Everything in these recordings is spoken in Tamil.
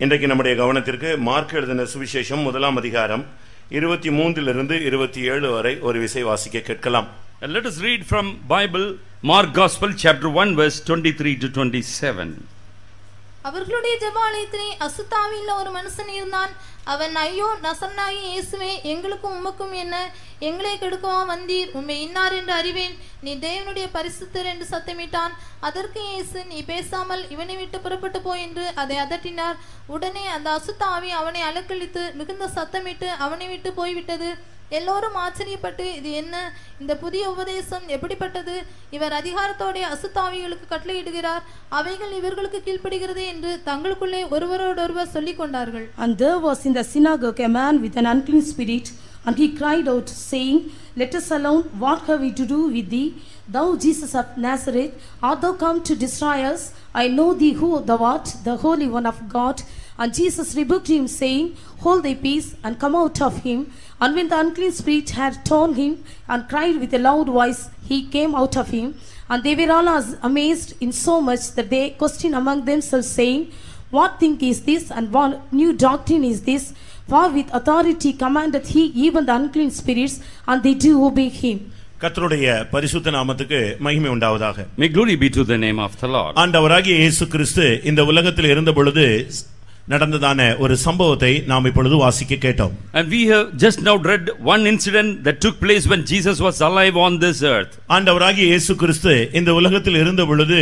இன்றைக்கு நம்முடைய கவனத்திற்கு மார்க் எழுதின சுவிசேஷம் 1ஆம் அதிகாரம் 23 இலிருந்து 27 வரை ஒரு விசை வாசிக்க கேட்கலாம். Let us read from Bible, Mark Gospel chapter 1 verse 23 to 27. அவர்களுடைய ஜெபாலயத்திலே அசுத்தாவியுள்ள ஒரு மனுஷன் இருந்தான். அவன், ஐயோ நசரேயனாகிய இயேசுவே, எங்களுக்கும் உமக்கும் என்ன? எங்களை கெடுக்கவா வந்தீர்? உம்மை இன்னார் என்று அறிவேன். நீ தேவனுடைய பரிசுத்தர் என்று சத்தமிட்டான். அதற்கு இயேசு, நீ பேசாமல் இவனை விட்டு புறப்பட்டு போ என்று அதை அதட்டினார். உடனே அந்த அசுத்தாவி அவனை அலக்களித்து மிகுந்த சத்தமிட்டு அவனை விட்டு போய்விட்டது. எல்லோரும் ஆச்சரியப்பட்டு, இது என்ன? இந்த புதிய உபதேசம் எப்படிப்பட்டது? இவர் அதிகாரத்தோட அசுத்தாவிகளுக்கு கட்டளையிடுகிறார், அவைகள் இவர்களுக்கு கீழ்ப்படுகிறது என்று தங்களுக்குள்ளே ஒருவரோடொருவர் சொல்லிக் கொண்டார்கள். And there was in the synagogue a man with an unclean spirit, and he cried out, saying, Let us alone, what have we to do with thee? Thou Jesus of Nazareth, art thou come to destroy us? I know thee who thou art, the Holy One of God. And Jesus rebuked him, saying, Hold thy peace, and come out of him. And when the unclean spirit had torn him, and cried with a loud voice, he came out of him. And they were all amazed in so much that they questioned among themselves, saying, What thing is this, and what new doctrine is this? For with authority commandeth he even the unclean spirits, and they do obey him. கர்த்தருடைய பரிசுத்த நாமத்துக்கு மகிமை உண்டாவதாக. May glory be to the name of the Lord. ஆண்டவராகிய இயேசு கிறிஸ்து இந்த உலகத்தில் இருந்த பொழுது நடந்ததான ஒரு சம்பவத்தை நாம் இப்பொழுது வாசிக்க கேட்டோம். And we have just now read one incident that took place when Jesus was alive on this earth. ஆண்டவராகிய இயேசு கிறிஸ்து இந்த உலகத்தில் இருந்த பொழுது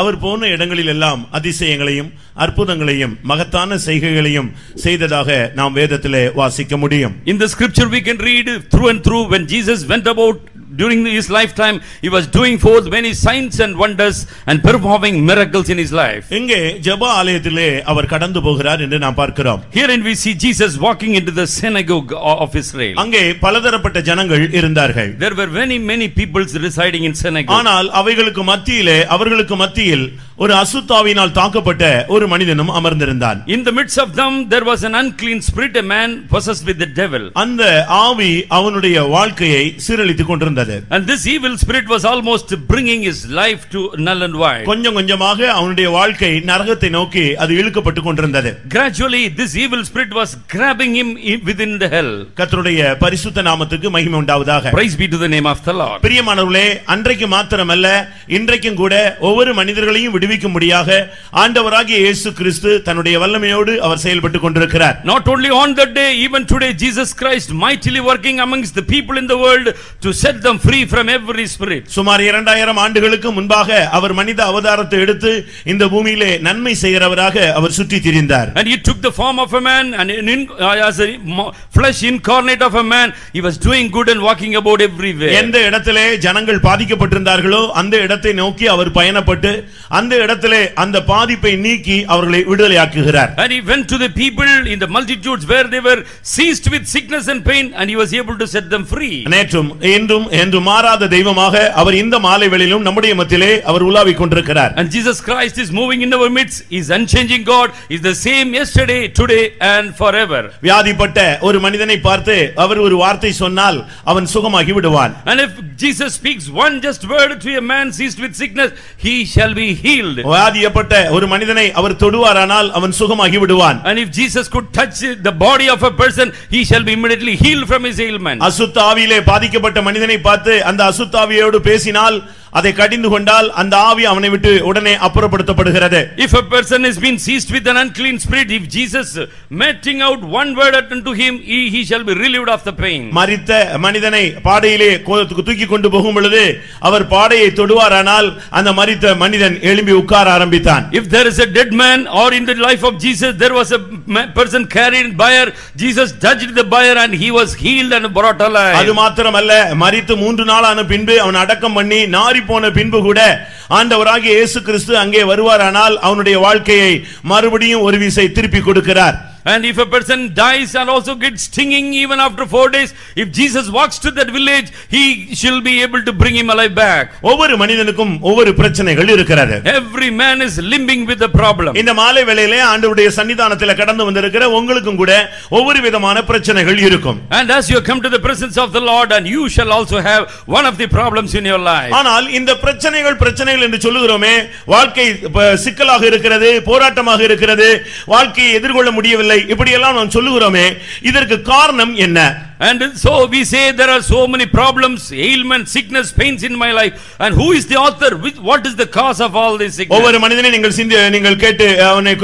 அவர் போன இடங்களில் எல்லாம் அதிசயங்களையும் அற்புதங்களையும் மகத்தான செய்கைகளையும் செய்ததாக நாம் வேதத்திலே வாசிக்க முடியும். In the scripture we can read through and through when Jesus went about during his lifetime, he was doing forth many signs and wonders and performing miracles in his life. இங்கே ஜெப ஆலயத்திலே அவர் கடந்து போகிறார் என்று நாம் பார்க்கிறோம். Herein we see Jesus walking into the synagogue of Israel. அங்கே பலதரப்பட்ட ஜனங்கள் இருந்தார்கள். There were many people residing in synagogue. ஆனால் அவைகளுக்கு மத்தியிலே அவர்களுக்கு மத்தியில் ஒரு அசுத்தாவினால் தாக்கப்பட்ட ஒரு மனிதனும் அமர்ந்திருந்தான். In the midst of them there was an unclean spirit, a man possessed with the devil. அந்த ஆவி அவனுடைய வாழ்க்கையை சீரழித்துக் கொண்டிருந்தது. And this evil spirit was almost bringing his life to null and void. கொஞ்சம் கொஞ்சமாக அவனுடைய வாழ்க்கை நரகத்தை நோக்கி அது இழுக்கப்பட்டு கொண்டிருந்தது. Gradually this evil spirit was grabbing him within the hell. கர்த்தருடைய பரிசுத்த நாமத்துக்கு மகிமை உண்டாவதாக. Praise be to the name of the Lord. பிரியமானவர்களே, அன்றைக்கு மாத்திரமல்ல இன்றைக்கும் கூட ஒவ்வொரு மனிதர்களையும் விடுவிக்கும்படியாக ஆண்டவராகிய இயேசு கிறிஸ்து தன்னுடைய வல்லமையோடு அவர் செயல்பட்டு கொண்டிருக்கிறார். Not only on that day, even today Jesus Christ mightily working amongst the people in the world to set them free from every spirit. சுமார் 2000 ஆண்டுகளுக்கு முன்பாக அவர் மனித அவதாரத்தை எடுத்து இந்த பூமியிலே நன்மை செய்கிறவராக அவர் சுற்றி திரிந்தார். And he took the form of a man, and as a flesh incarnate of a man, he was doing good and walking about everywhere. எந்த இடத்திலே ஜனங்கள் பாதிக்கப்பட்டிருந்தார்களோ அந்த இடத்தை நோக்கி அவர் பயணப்பட்டு அந்த இடத்திலே அந்த பாதிப்பை நீக்கி அவர்களை விடுதலையாக்குகிறார். And he went to the people in the multitudes where they were seized with sickness and pain, and he was able to set them free. நேற்றும் இன்றும் என்று மாறாத தெய்வமாக அவர் இந்த மாலை வேளையிலும் நம்முடைய மத்தியிலே அவர் உலாவிக் கொண்டிருக்கிறார். And Jesus Christ is moving in our midst. He is unchanging God. He is the same yesterday, today and forever. வியாதிப்பட்ட ஒரு மனிதனை பார்த்து அவர் ஒரு வார்த்தை சொன்னால் அவன் சுகமாகி விடுவான். And if Jesus speaks one just word to a man seized with sickness, he shall be healed. வியாதிப்பட்ட ஒரு மனிதனை அவர் தொடுவாரானால் அவன் சுகமாகி விடுவான். And if Jesus could touch the body of a person, he shall be immediately healed from his ailment. அசுத்த ஆவியிலே பாதிக்கப்பட்ட மனிதனை பார்த்து அந்த அசுத்தாவியோடு பேசினால் அதை கடிந்து கொண்டால் அந்த ஆவி அவனை விட்டு உடனே அப்புறப்படுத்தப்படுகிறது. If a person has been seized with an unclean spirit, if Jesus meting out one word unto him, he shall be relieved of the pain. மரித்த மனிதனை பாடையிலே தூக்கி கொண்டு போகும் பொழுது அவர் பாடையை தொடுவாரானால் அந்த மரித்த மனிதன் எழும்பி உட்கார ஆரம்பித்தான். If there is a dead man, or in the life of Jesus there was a person carried bier, Jesus touched the bier and he was healed and brought alive. அது மாத்திரமல்ல, மரித்து 3 நாளான பின்பு அவன் அடக்கம் பண்ணி நாரி போன பின்பு கூட ஆண்டவராகிய இயேசு கிறிஸ்து அங்கே வருவாரானால் அவனுடைய வாழ்க்கையை மறுபடியும் ஒரு விசை திருப்பி கொடுக்கிறார். And if a person dies and also gets stinging even after 4 days, if Jesus walks to that village, he shall be able to bring him alive back. ஒவ்வொரு மனிதனுக்கும் ஒவ்வொரு பிரச்சனைகள் இருக்கிறது. Every man is limping with the problem. இந்த மாலை வேளையிலே ஆண்டவருடைய சன்னிதானத்திலே கடந்து வந்திருக்கிற உங்களுக்கும் கூட ஒவ்வொரு விதமான பிரச்சனைகள் இருக்கும். And as you come to the presence of the Lord, and you shall also have one of the problems in your life. ஆனால் இந்த பிரச்சனைகள் என்று சொல்லுகிறோமே, வாழ்க்கை சிக்கலாக இருக்கிறது, போராட்டமாக இருக்கிறது, வாழ்க்கையை எதிர்கொள்ள முடியவில்லை, இப்படி எல்லாம் நாம் சொல்லுகிறோமே, இதற்கு காரணம் என்ன? And so we say there are so many problems, ailments, sickness, pains in my life, and who is the author? What is the cause of all this sickness? ஒவ்வொரு மனிதனை நீங்கள் கேட்டு அவனை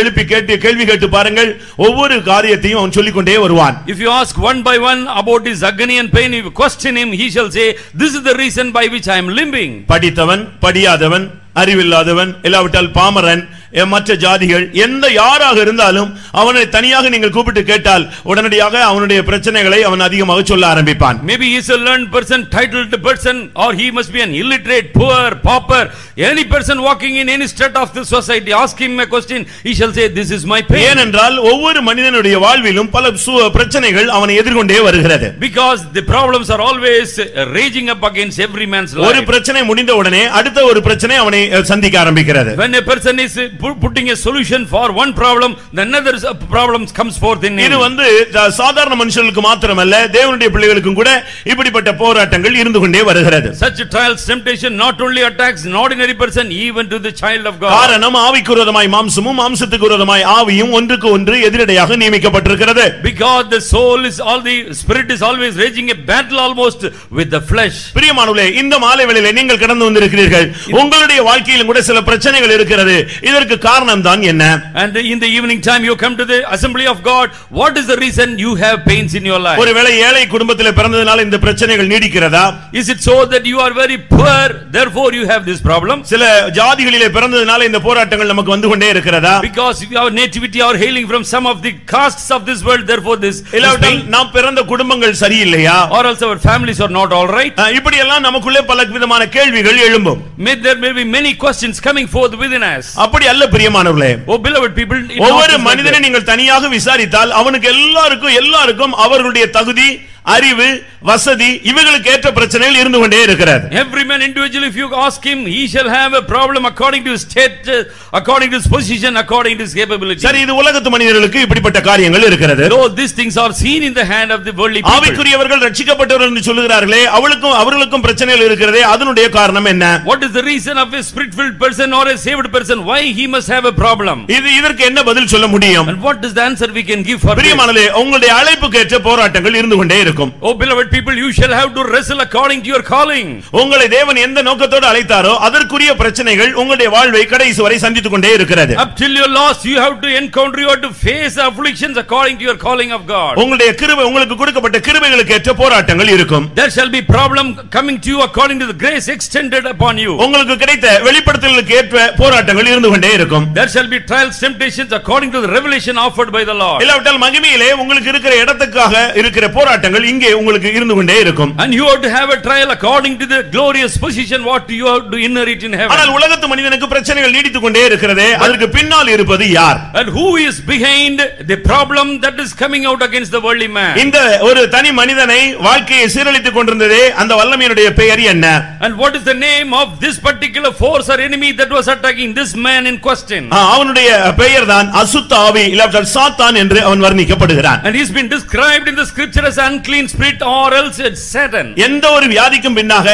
எழுப்பி கேட்டு கேள்வி கேட்டு பாருங்கள், ஒவ்வொரு காரியத்தையும் அவன் சொல்லிக்கொண்டே வருவான். If you ask one by one about his agony and pain, if you question him, he shall say, this is the reason by which I am limping. படித்தவன், படியாதவன், அறிவில்லாதவன், இல்லாவிட்டால் பாமரன், மற்ற ஜாதிகள், எந்த யாராக இருந்தாலும் அவனை தனியாக நீங்கள் கூப்பிட்டு கேட்டால் உடனடியாக அவனுடைய பிரச்சனைகளை அவன் அதிகமாக சொல்ல ஆரம்பிப்பான். Maybe he is a learned person, titled person, or he must be an illiterate, poor, pauper. Any person walking in any strata of the society, ask him a question, he shall say, this is my pain. ஏனென்றால் ஒவ்வொரு மனிதனுடைய வாழ்விலும் பல பிரச்சனைகள் அவனை எதிர்கொண்டே வருகிறது. Because the problems are always raging up against every man's life. ஒரு பிரச்சனை முடிந்த உடனே அடுத்த ஒரு பிரச்சனை அவனை சந்திக்க ஆரம்பிக்கிறது. When a person is putting a solution for one problem, then another problem comes forth in him. இது சாதாரண மனுஷர்களுக்கு மாத்திரமல்ல, தேவனுடைய பிள்ளைகளுக்கும் கூட இப்படிப்பட்ட போராட்டங்கள் இருந்து கொண்டே வருகிறது. Such trials, temptation not only attacks an ordinary person, even to the child of God. காரணம் ஆவிக்கு விரோதமாய் மாம்சமும் மாம்சத்துக்கு விரோதமாய் ஆவியும் ஒன்றுக்கு ஒன்று எதிரடையாக நியமிக்கப்பட்டிருக்கிறது. Because the soul is the spirit is always raging a battle almost with the flesh. பிரியமானவர்களே, இந்த மாலை வேளையிலே நீங்கள் கடந்து வந்திருக்கிறீர்கள், உங்களுடைய வாழ்க்கையிலும் கூட சில பிரச்சனைகள் இருக்கிறது. இதற்கு காரணம் தான் என்ன? And in the evening time you come to the assembly of God, what is the reason you have pains in your life? ஒருவேளை ஏழை குடும்பத்திலே பிறந்ததனால இந்த பிரச்சனைகள் நீடிக்கிறதா? Is it so that you are very poor, therefore you have this problem? சில ஜாதிகளிலே பிறந்ததனால இந்த போராட்டங்கள் நமக்கு வந்து கொண்டே இருக்கிறதா? Because our nativity are hailing from some of the castes of this world, therefore this. இல்லாவிட்டால் நாம் பிறந்த குடும்பங்கள் சரியில்லையா? Or else our families are not all right? இப்படி எல்லாம் நமக்குள்ளே பல விதமான கேள்விகள் எழும்பும். There may be many questions coming forth within us. அப்படி அல்ல பிரியமானவர்களே. Oh beloved people, ஒவ்வொரு மனிதனை நீங்கள் தனியாக விசாரித்தால் அவனுக்கு எல்லாருக்கும் அவர்களுடைய தகுதி, அறிவு, வசதி, இவைகளுக்கு ஏற்ற பிரச்சனைகள் இருந்து கொண்டே இருக்கிறது. Every man individually, if you ask him, he shall have a problem according to his state, according to his position, according to his capability. சரி, இது உலகத்து மனிதர்களுக்கு இப்படிப்பட்ட காரியங்கள் இருக்கிறது. Though these things are seen in the hand of the worldly people. ஆவிக்குரியவர்கள் ரட்சிக்கப்பட்டவர்கள் என்று சொல்கிறார்களே, அவர்களுக்கும் பிரச்சனைகள் இருக்கிறதே, அதனுடைய காரணம் என்ன? What is the reason of a spirit-filled person or a saved person, why he must have a problem? இதற்கு என்ன பதில் சொல்ல முடியும்? And what is the answer we can give for this? பிரியமானவர்களே, உங்களுடைய அழைப்புக்கு ஏற்ற போராட்டங்கள் இருந்து கொண்டே இருக்கும். Oh beloved people, you shall have to wrestle according to your calling. உங்களை தேவன் எந்த நோக்கத்தோடு அழைத்தாரோ அதற்குரிய பிரச்சனைகள் உங்களுடைய வாழ்வை கடைசி வரை சந்தித்துக் கொண்டே இருக்கிறது. Up till your loss you have to encounter, you have to face afflictions according to your calling of God. உங்களுடைய கிருபை, உங்களுக்கு கொடுக்கப்பட்ட கிருபைகளுக்கு ஏற்ற போராட்டங்கள் இருக்கும். There shall be problem coming to you according to the grace extended upon you. உங்களுக்கு கிடைத்த வெளிப்படுத்தலுக்கு ஏற்ற போராட்டங்கள் இருந்து கொண்டே இருக்கும். There shall be trials, temptations according to the revelation offered by the Lord. இல்லாவிட்டால் மகிமையிலே உங்களுக்கு இருக்கிற இடத்துக்காக இருக்கிற போராட்டங்கள் இங்கே உங்களுக்கு இருந்து கொண்டே இருக்கும். And you have to have a trial according to the glorious position what you have to inherit in heaven. ஆனால் உலகத்து மனிதனுக்கு பிரச்சனைகள் நீடித்துக் கொண்டே இருக்கிறதே, அதற்கு பின்னால் இருப்பது யார்? And who is behind the problem that is coming out against the worldly man? இந்த ஒரு தனி மனிதனை வாழ்க்கையை சீரழித்துக் கொண்டிருந்ததே, அந்த வல்லமையினுடைய பெயர் என்ன? And what is the name of this particular force or enemy that was attacking this man in question? அவனுடைய பெயர் தான் அசுத்த ஆவி, இல்லாவிட்டால் சாத்தான் என்று அவன் வர்ணிக்கப்படுகிறான். And he has been described in the scripture as unclean spirit or else it's Satan. எந்த ஒரு வியாதிக்கும் பின்னாக,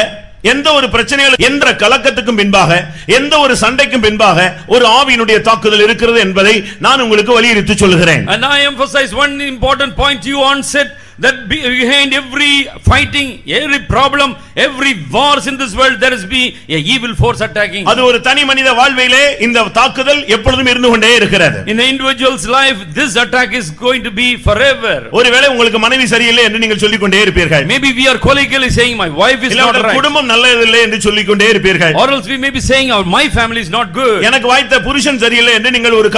எந்த ஒரு பிரச்சனைகள், எந்த கலக்கத்துக்கும் பின்பாக, எந்த ஒரு சண்டைக்கும் பின்பாக ஒரு ஆவியினுடைய தாக்குதல் இருக்கிறது என்பதை நான் உங்களுக்கு வலியுறுத்தி சொல்கிறேன். And I emphasize one important point you onset, that behind every fighting, every problem, every wars in this world, there is be a evil force attacking. அது ஒரு தனி மனித வாழ்விலே இந்த தாக்குதல் எப்பொழுதும் இருந்து கொண்டே இருக்கிறது. In the individual's life, this attack is going to be forever. ஒருவேளை உங்களுக்கு மனைவி சரியில்லை என்று நீங்கள் சொல்லிக் கொண்டே இருப்பீர்கள். Maybe we are colloquially saying my wife is not right. குடும்பம் நல்லதில்லை என்று சொல்லிக் கொண்டே இருப்பீர்கள். Or else we may be saying my family is not good. எனக்கு வாய்த்த புருஷன் சரியில்லை என்று நீங்கள் ஒரு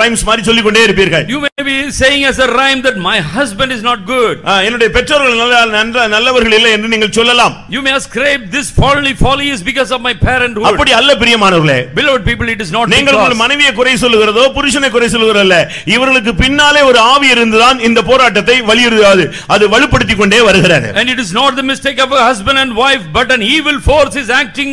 ரைம்ஸ் மாதிரி சொல்லிக் கொண்டே இருப்பீர்கள். You may be saying as a rhyme that my husband is not not good. என்னுடைய பெற்றோர்கள் நல்லவர்கள் இல்லை என்று நீங்கள் சொல்லலாம். You may ascribe this folly is because of my parenthood. அப்படி அல்ல பிரியமானவர்களே. Beloved people, it is not because. நீங்கள் உங்கள் மனைவியை குறை சொல்லுகிறதோ புருஷனை குறை சொல்லுகிறல்ல, இவர்களுக்கு பின்னாலே ஒரு ஆவி இருந்துதான் இந்த போராட்டத்தை வலியுறுத்தாது, அது வலுப்படுத்திக் கொண்டே வருகிறது. And it is not the mistake of a husband and wife, but an evil force is acting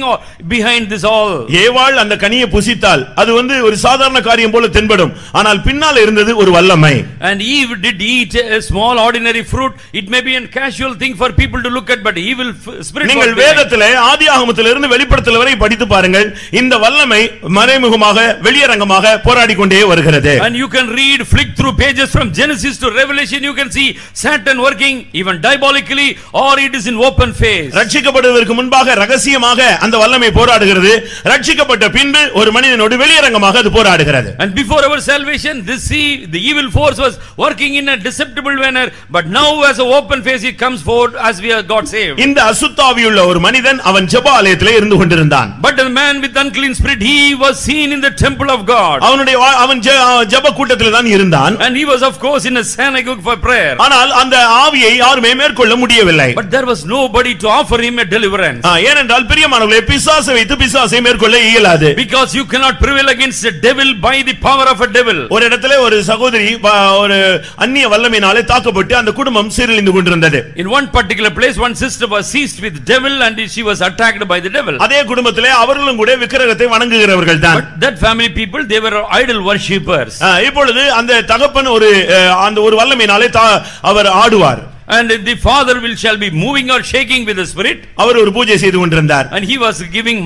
behind this all. ஏவாள் அந்த கனியை புசித்தால் அது ஒரு சாதாரண காரியம் போல தென்படும், ஆனால் பின்னால இருந்தது ஒரு வல்லமை. And Eve did eat a small ordinary fruit. It may be a casual thing for people to look at, but evil spirit. நீங்கள் வேதத்திலே ஆதியாகமத்திலிருந்து வெளிப்படுத்தல் வரை படித்து பாருங்கள், இந்த வல்லமை மறைமுகமாக வெளியரங்கமாக போராடிக் கொண்டே வருகிறது. And you can read, flick through pages from Genesis to Revelation, you can see Satan working even diabolically, or it is in open face. ரட்சிக்கப்படுவதற்கு முன்பாக ரகசியமாக அந்த வல்லமை போராடுகிறது, ரட்சிக்கப்பட்ட பின்பு ஒரு மனிதனோடு வெளியரங்கமாக அது போராடுகிறது. And before our salvation, the evil force was working in a deceptible manner, but now as an open face it comes forward as we are got saved. இந்த அசுத்தாவியுள்ள ஒரு மனிதன் அவன் ஜெப ஆலயத்திலே இருந்து கொண்டிருந்தான். But the man with unclean spirit, he was seen in the temple of God. அவன் ஜெப கூட்டத்திலே தான் இருந்தான். And he was of course in a synagogue for prayer. ஆனால் அந்த ஆவியை யாருமே மேற்கொள்ள முடியவில்லை. But there was nobody to offer him a deliverance. ஏனென்றால் பிரியமானவர்களே, பிசாசை வைத்து பிசாசை மேற்கொள்ள இயலாது. Because you cannot prevail against the devil by the power of a devil. ஒரு இடத்திலே ஒரு சகோதரி ஒரு அந்நிய வல்லமையினாலே தாக்கப்பட்டு அந்த குடும்பம் சீரழிந்து கொண்டிருந்தது. In one particular place, one sister was seized with devil and she was attacked by the devil. அதே குடும்பத்திலே அவர்களும் கூட விக்கிரகத்தை வணங்குகிறவர்கள் தான். But that family people, they were idol worshippers. இப்பொழுது அந்த தகப்பன் அந்த ஒரு வல்லமையினாலே அவர் ஆடுவார். And the father shall be moving or shaking with the spirit. அவர் ஒரு பூஜை செய்து கொண்டிருந்தார். And he was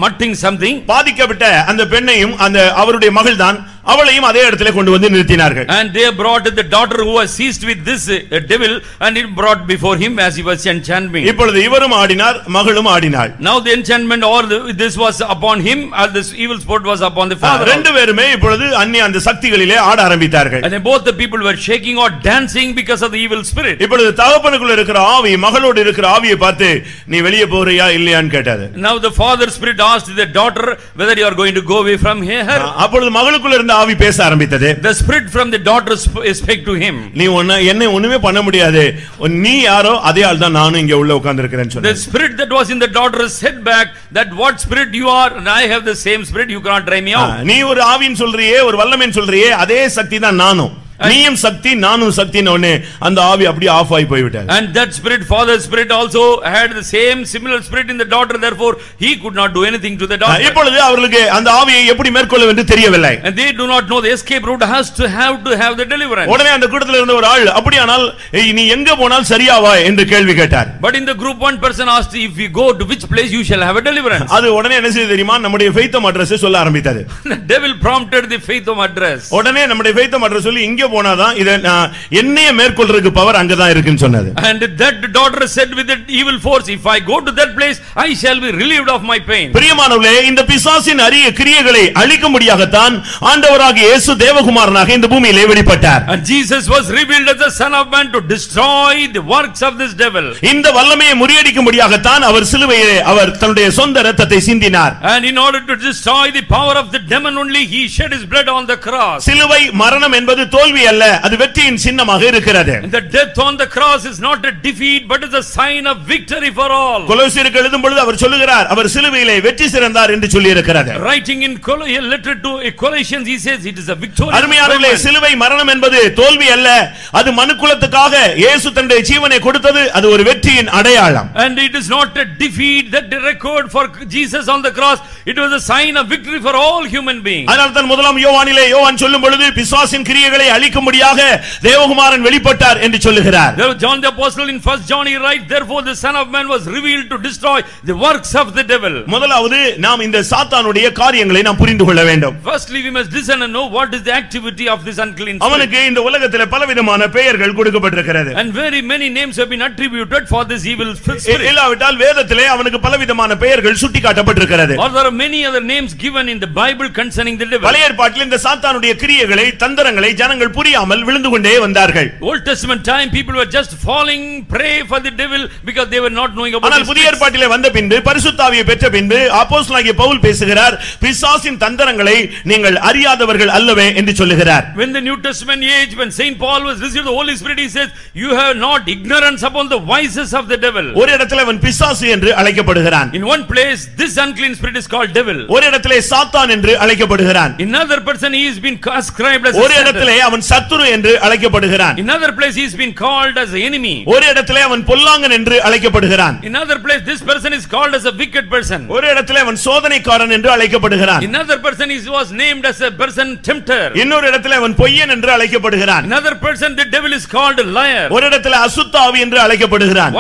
mutting something. பாதிக்கப்பட்ட அந்த பெண்ணையும் அவருடைய மகள்தான் அவளையும் அதே இடத்திலே கொண்டு வந்து நிறுத்தினார்கள். And they brought the daughter who was seized with this devil and it brought before him as he was enchanting. இப்பொழுது இவரும் ஆடினார், மகளும் ஆடினாள். Now the enchantment or this was upon him, and this evil sport was upon the father. ரெண்டு பேருமே இப்பொழுது அந்த சக்திகளிலே ஆட ஆரம்பித்தார்கள். And both the people were shaking or dancing because of the evil spirit. இப்பொழுது தகப்பனுக்குள்ள இருக்கிற ஆவி மகளோடு இருக்கிற ஆவியை பார்த்து நீ வெளியே போறியா இல்லையான்னு கேட்டாரு. Now the father spirit asked the daughter whether you are going to go away from here. அப்பொழுது மகளுக்குள்ள இருந்த ஆவி பேச ஆரம்பித்தது. The spirit from the daughter spake to him. நீ என்னை ஒண்ணுமே பண்ண முடியாது, நீ யாரோ அதே ஆள் தான் நானும் இங்க உள்ள உட்கார்ந்து இருக்கிறேன்னு சொன்னார். The spirit that was in the daughter said back that what spirit you are and I have the same spirit, you cannot drive me out. நீ ஒரு ஆவின்னு சொல்றியே, ஒரு வல்லமைன்னு சொல்றியே, அதே சக்தி தான் நானும். நீயும் சக்தி நானும் சக்தினோனே அந்த ஆவி அப்படியே ஆஃப் ஆகி போய்விட்டார். And that spirit, father spirit, also had the similar spirit in the daughter, therefore he could not do anything to the daughter. இப்பொழுது அவர்களுக்கு அந்த ஆவியை எப்படி மேற்கொள்ள வேண்டும் தெரியவில்லை. And they do not know the escape route has to have the deliverance. உடனே அந்த கூட்டத்தில் இருந்த ஒரு ஆள் அப்படியானால் நீ எங்க போனால் சரியாவா என்று கேள்வி கேட்டார். But in the group one person asked, if we go to which place you shall have a deliverance. அது உடனே என்ன செய்து தெரியுமா, நம்முடைய ஃபெய்த்தம் அட்ரஸ் சொல்ல ஆரம்பித்தது. The devil prompted the faithom address. உடனே நம்முடைய ஃபெய்த்தம் அட்ரஸ் சொல்லி இங்க போனாதான் இத என்னைய மேற்கொள்றதுக்கு பவர் அங்க தான் இருக்குன்னு சொன்னது. And that daughter said with the evil force, if I go to that place I shall be relieved of my pain. பிரியமானவர்களே, இந்த பிசாசின் அரிய கிரியைகளை அழிக்கும்படியாகத்தான் ஆண்டவராகிய இயேசு தேவகுமாரனாக இந்த பூமியிலே வெளிப்பட்டார். And Jesus was revealed as the son of man to destroy the works of this devil. இந்த வல்லமையை முறியடிக்கும்படியாகத்தான் அவர் சிலுவையிலே அவர் தன்னுடைய சொந்த இரத்தத்தை சிந்தினார். And in order to destroy the power of the demon only he shed his blood on the cross. சிலுவை மரணம் என்பது தோல்வி அல்ல, அது வெற்றியின் சின்னமாக இருக்கிறது. The death on the cross is not a defeat but is a sign of victory for all. கொலோசியருக்கு எழுதும் பொழுது அவர் சொல்லுகிறார், அவர் சிலுவையிலே வெற்றி சிறந்தார் என்று சொல்லி இருக்கிறார். Writing in a letter to Colossians, he says it is a victory. அருமையானவர்களே, சிலுவை மரணம் என்பது தோல்வி அல்ல, அது மனுக்குலத்துக்காக இயேசு தன்னுடைய ஜீவனை கொடுத்தது, அது ஒரு வெற்றியின் அடையாளம். And it is not a defeat that the record for Jesus on the cross, it was a sign of victory for all human beings. அதனால தான் முதலாம் யோவானிலே யோவான் சொல்லும் பொழுது பிசாசின் கிரியைகளை அழிக்கும்படியாக தேவகுமாரன் வெளிப்பட்டார் என்று சொல்லுகிறார். John the apostle in 1 John he writes, therefore the son of man was revealed to destroy the works of the devil. முதலாவது நாம் இந்த சாத்தானுடைய காரியங்களை நாம் புரிந்து கொள்ள வேண்டும். Firstly we must listen and know what is the activity of this unclean spirit. அவனுக்கு இந்த உலகத்திலே பலவிதமான பெயர்கள் கொடுக்கப்பட்டிருக்கிறது. And very many names have been attributed for this evil spirit. இல்லாவிட்டால் வேதத்திலே அவனுக்கு பலவிதமான பெயர்கள் சுட்டிக்காட்டப்பட்டிருக்கிறது. Or there are many other names given in the Bible concerning the devil. பழைய ஏற்பாட்டில் இந்த சாத்தானுடைய கிரியைகளை தந்திரங்களை ஜனங்கள் அவர்கள் புரியாமல் விழுந்து கொண்டே வந்தார்கள். Old Testament time people were just falling prey for the devil because they were not knowing about ஆனால் புதிய ஏற்பாட்டிலே வந்த பின்பு பரிசுத்த ஆவியை பெற்ற பின்பு அப்போஸ்தலனாகிய பவுல் பேசுகிறார், பிசாசின் தந்திரங்களை நீங்கள் அறியாதவர்கள் அல்லவே என்று சொல்லுகிறார். When the New Testament age, when Saint Paul was received the Holy Spirit, he says, you have not ignorance upon the vices of the devil. ஒரு இடத்திலே அவன் பிசாசு என்று அழைக்கப்படுகிறான். In one place this unclean spirit is called devil. ஒரு இடத்திலே சாத்தான் என்று அழைக்கப்படுகிறான். In another person he is been ascribed as ஒரு இடத்திலே அவன் சத்துரு என்று அழைக்கப்படுகிறான். In another place he is been called as an enemy. ஒரு இடத்திலே அவன் பொல்லாங்கன் என்று அழைக்கப்படுகிறான். In another place this person is called as a wicked person. ஒரு இடத்திலே அவன் சோதனைக்காரன் என்று அழைக்கப்படுகிறான். In another person he was named as a person tempter. இன்னொரு இடத்திலே அவன் பொய்யன் என்று அழைக்கப்படுகிறான். Another person the devil is called a liar. ஒரு இடத்திலே அசுத்த ஆவி என்று அழைக்கப்படுகிறான்.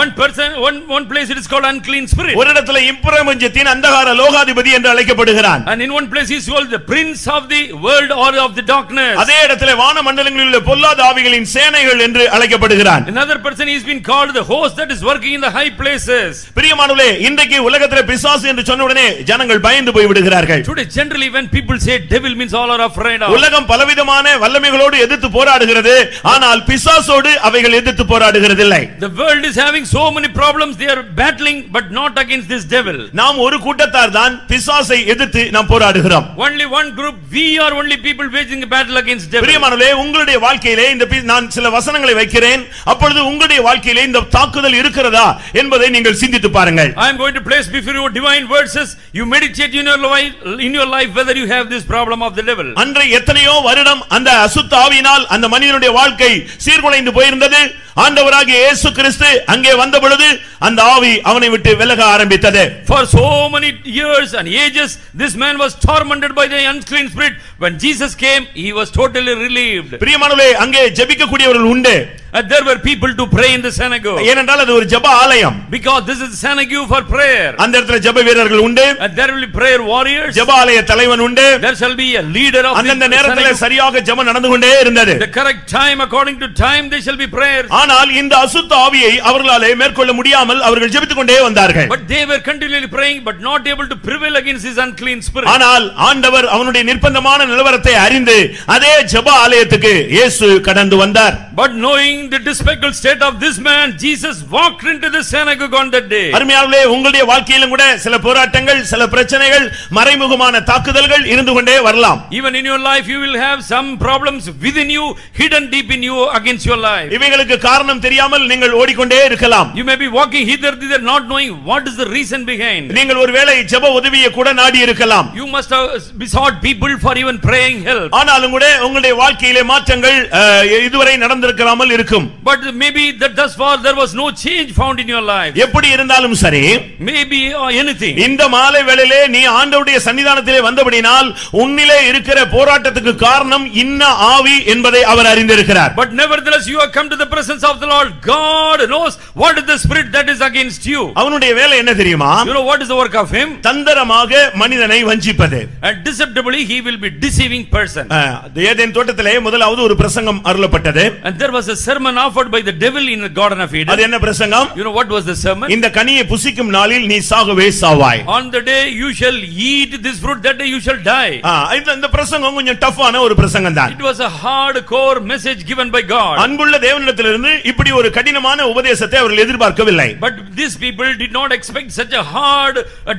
One place it is called unclean spirit. ஒரு இடத்திலே இப்பிரபஞ்சத்தின் அந்தகார லோகாதிபதி என்று அழைக்கப்படுகிறான். And in one place he is called the prince of the world or of the darkness. அதே இடத்திலே வான மண்டலங்களில் உள்ள பொல்லாத ஆவிகளின் சேனைகள் என்று அழைக்கப்படுகிறான். Another person he has been called the host that is working in the high places. பிரியமானவர்களே, இன்றைக்கு உலகத்திலே பிசாசு என்று சொன்ன உடனே ஜனங்கள் பயந்து போய் விடுகிறார்கள். Today generally when people say devil means all are afraid of. உலகம் பலவிதமான வல்லமைகளோடு எதிர்த்து போராடுகிறது, ஆனால் பிசாசோடு அவைகள் எதிர்த்து போராடுகிறதில்லை. The world is having so many problems, they are battling but not against this devil. நாம் ஒரு கூட்டத்தார் தான் பிசாசை எதிர்த்து நாம் போராடுகிறோம். Only one group, we are only people waging a battle against devil. பிரியமானவர்களே, உங்களுடைய வாழ்க்கையிலே இந்த நான் சில வசனங்களை வைக்கிறேன், அப்பொழுது உங்களுடைய வாழ்க்கையிலே இந்த தாக்குதல் இருக்கிறதா என்பதை நீங்கள் சிந்தித்து பாருங்கள். I am going to place before you divine verses. You meditate in your life whether you have this problem of the devil. அன்றை எத்தனையோ வருடம் அந்த அசுத்த ஆவியினால் அந்த மனிதனுடைய வாழ்க்கை சீர்குலைந்து போயிருந்தது. ஆண்டவராகிய இயேசு கிறிஸ்து அங்கே வந்த பொழுது அந்த ஆவி அவனை விட்டு விலக ஆரம்பித்தது. For so many years and ages this man was tormented by the unclean spirit. When Jesus came he was totally relieved. பிரியமானவர்களே, அங்கே ஜெபிக்க கூடியவர்கள் உண்டு. And there were people to pray in the synagogue. ஏனென்றால் அது ஒரு ஜெப ஆலயம். Because this is synagogue for prayer. அந்த இடத்துல ஜெப வீரர்கள் உண்டு. And there will be prayer warriors. ஜெப ஆலய தலைவன் உண்டு. There shall be a leader of அந்த நேரத்திலே சரியாக ஜெபம் நடந்து கொண்டே இருந்தது. The correct time, according to time, there shall be prayers. ஆனால் இந்த அசுத்த ஆவியை அவர்களாலே மேற்கொள்ள முடியாமல் அவர்கள் ஜெபித்துக் கொண்டே வந்தார்கள். But they were continually praying but not able to prevail against this unclean spirit. ஆனால் ஆண்டவர் அவனுடைய நிர்பந்தமான நிலவரத்தை அறிந்து அதே ஜெப ஆலயத்துக்கு இயேசு கடந்து வந்தார். But knowing the despicable state of this man, Jesus walked into the synagogue on that day. அருமையானவர்களே, உங்களுடைய வாழ்க்கையிலும் கூட சில போராட்டங்கள், சில பிரச்சனைகள், மறைமுகமான தாக்குதல்கள் இருந்து கொண்டே வரலாம். Even in your life you will have some problems within you, hidden deep in you against your life. இவைகளுக்கு காரணம் தெரியாமல் நீங்கள் ஓடிக்கொண்டே இருக்கலாம். You may be walking hither thither not knowing what is the reason behind. நீங்கள் ஒருவேளை ஜெப உதவியை கூட நாடி இருக்கலாம். You must have besought people for even praying help. ஆனாலும் கூட உங்களுடைய வாழ்க்கையிலே மாற்றங்கள் இதுவரை நடந்திருக்காமல் இருக்கும். But maybe that thus far there was no change found in your life. எப்படி இருந்தாலும் சரி, maybe anything. இந்த மாலை வேளையிலே நீ ஆண்டவருடைய சன்னிதானத்திலே வந்தபடினால் உன்னிலே இருக்கிற போராட்டத்துக்கு காரணம் இன்ன ஆவி என்பதை அவர் அறிந்திருக்கிறார். But nevertheless you have come to the presence of the Lord. God knows what is the spirit that is against you. அவனுடைய வேலை என்ன தெரியுமா? You know what is the work of him? தந்திரமாக மனிதனை வஞ்சிப்பது. And deceptively he will be deceiving person. Eden தோட்டத்திலே முதலாவது ஒரு பிரசங்கம் அருளப்பட்டது. And there was a sermon offered by the devil in the garden of Eden. அது என்ன பிரசங்கம்? You know what was the sermon? இந்த கனியை புசிக்கும் நாளில் நீ சாகவே சாவாய். On the day you shall eat this fruit, that day you shall die. இந்த பிரசங்கம் கொஞ்சம் டஃப்பான ஒரு பிரசங்கம் தான். It was a hardcore message given by God. அன்புள்ள தேவனிடத்திலிருந்து இப்படி ஒரு கடினமான உபதேசத்தை அவர்கள் எதிர்பார்க்கவில்லை. But these people did not expect such a hard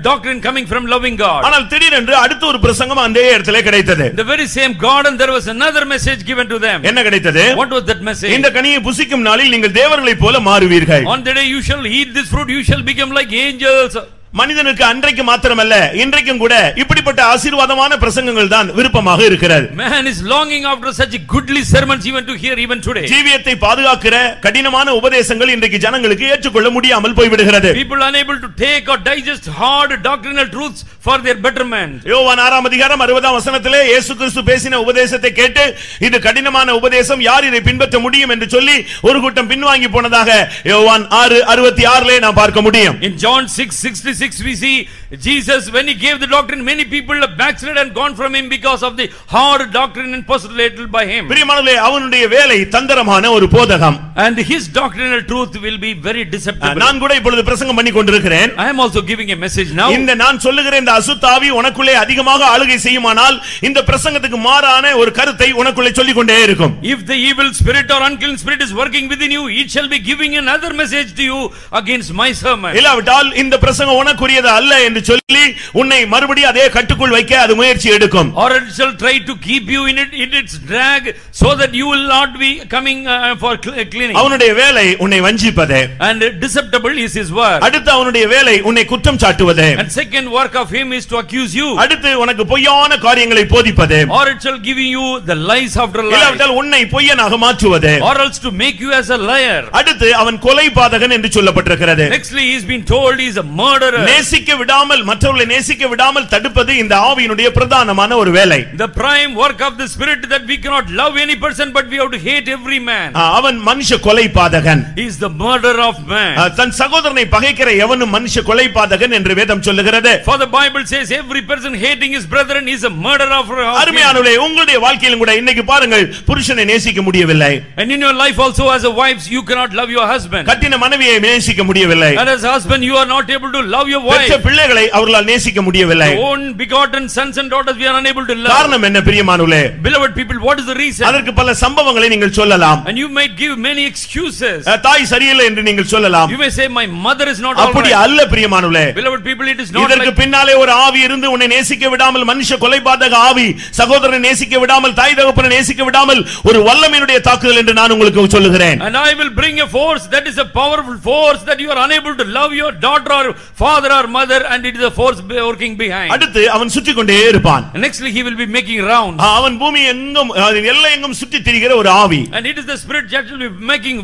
doctrine coming from loving God. ஆனால் திடீரென்று அடுத்த ஒரு பிரசங்கம் அந்த இடத்திலே கிடைத்தது. The very same garden there was another message given to them. என்ன கிடைத்தது? What was that message? இந்த கனியை புசிக்கும் நாளில் நீங்கள் தேவர்களைப் போல மாறுவீர்கள். On the day you shall eat this fruit, you shall become like angels. மனிதனுக்கு அன்றைக்கு மாத்திரமல்ல, இன்றைக்கும் கூட இப்படிப்பட்ட ஆசீர்வாதமான பிரசங்கங்கள் தான் விருப்பமாக இருக்கிறது. Man is longing after such goodly sermons even to hear even today. ஜீவியத்தை பாதுகாக்கிற கடினமான உபதேசங்கள் இன்றைக்கு ஜனங்களுக்கு ஏற்றுக்கொள்ள முடியாமல் போய்விடுகிறது. People unable to take or digest hard doctrinal truths for their betterment. யோவான் 6ஆம் அதிகாரம் 60ஆம் வசனத்திலே இயேசு கிறிஸ்து பேசின உபதேசத்தை கேட்டு இது கடினமான உபதேசம், யார் இதை பின்பற்ற முடியும் என்று சொல்லி ஒரு கூட்டம் பின்வாங்கி போனதாக யோவான் 6:66 நாம் பார்க்க முடியும். In John 6:66 we see Jesus when he gave the doctrine, many people have backslid and gone from him because of the hard doctrine and postulated by him. பிரியமானவர்களே, அவனுடைய வேலை தந்திரமான ஒரு போதகம். And his doctrinal truth will be very deceptive. நான் கூட இப்பொழுது பிரசங்கம் பண்ணி கொண்டிருக்கிறேன். I am also giving a message now. இந்த நான் சொல்லுகிற இந்த அசுத்த ஆவி உனக்குள்ளே அதிகமாக ஆளுகை செய்யுமானால் இந்த பிரசங்கத்துக்கு மாறான ஒரு கருத்தை உனக்குள்ளே சொல்லிக் கொண்டே இருக்கும். If the evil spirit or unclean spirit is working within you, it shall be giving another message to you against my sermon. இல்லாவிட்டால் இந்த பிரசங்கம் உனக்குரியது அல்ல என்று சொல்லி உன்னை மறுபடியும் அதே கட்டுக்குள் வைக்க அது முயற்சி எடுக்கும். Or it shall try to keep you in its drag so that you will not be coming for cleaning. அவனுடைய வேலை உன்னை வஞ்சிப்பதே. And deceptible is his work. அடுத்து அவனுடைய வேலை உன்னை குற்றம் சாட்டுவதே. And second work of him is to accuse you. அடுத்து உனக்கு பொய்யான காரியங்களை போதிப்பதே. Or it shall give you the lies after lies. இல்லாவிட்டால் உன்னை பொய்யனாக மாற்றுவதே. Or else to make you as a liar. அடுத்து அவன் கொலைபாதகன் என்று சொல்லப்பட்டிருக்கிறது. Nextly he is being told he is a murderer. நேசிக்க விடாமல் மற்றவர்களை நேசிக்க விடாமல் தடுப்பது இந்த ஆவியினுடைய பிரதானமான ஒரு வேலை. The prime work of the spirit that we cannot love any person but we have to hate every man. அவன் மனுஷ கொலைபாதகன். He is the murderer of man. தன் சகோதரனை பகைக்கிற எவனும் மனுஷ கொலைபாதகன் என்று வேதம் சொல்லுகிறது. For the Bible says every person hating his brethren is a murderer of him. அருமையானவர்களே, உங்களுடைய வாழ்க்கையிலும் கூட இன்னைக்கு பாருங்கள், புருஷனை நேசிக்க முடியவில்லை. And in your life also as a wife you cannot love your husband. கட்டின மனைவியை நேசிக்க முடியவில்லை. And as a husband you are not able to love your wife. பெற்ற பிள்ளைகளை அவர்களால் நேசிக்க முடியவில்லை. Own begotten sons and daughters we are unable to love. காரணம் என்ன பிரியமானவர்களே? Beloved people, what is the reason? அதற்கு பல சம்பவங்களை நீங்கள் சொல்லலாம். And you might give many excuses. தாய் சரியில்லை என்று நீங்கள் சொல்லலாம். You may say my mother is not all அப்படி right. அல்ல பிரியமானவர்களே. Beloved people, it is not இதற்கு like பின்னாலே ஒரு ஆவி இருந்து உன்னை நேசிக்க விடாமல், மனுஷ கொலைபாதக ஆவி சகோதரனை நேசிக்க விடாமல், தாய் தகப்பனை நேசிக்க விடாமல் ஒரு வல்லமையுடைய தாக்குதல் என்று நான் உங்களுக்கு சொல்லுகிறேன். And I will bring a force that is a powerful force that you are unable to love your daughter or father or mother, and it is a force working behind. அடுத்து அவன் சுற்றி கொண்டே இருப்பான். Nextly he will be making rounds. அவன் பூமி எங்கும் எல்லா எங்கும் சுற்றி திரிகிற ஒரு ஆவி. And it is the spirit that will be making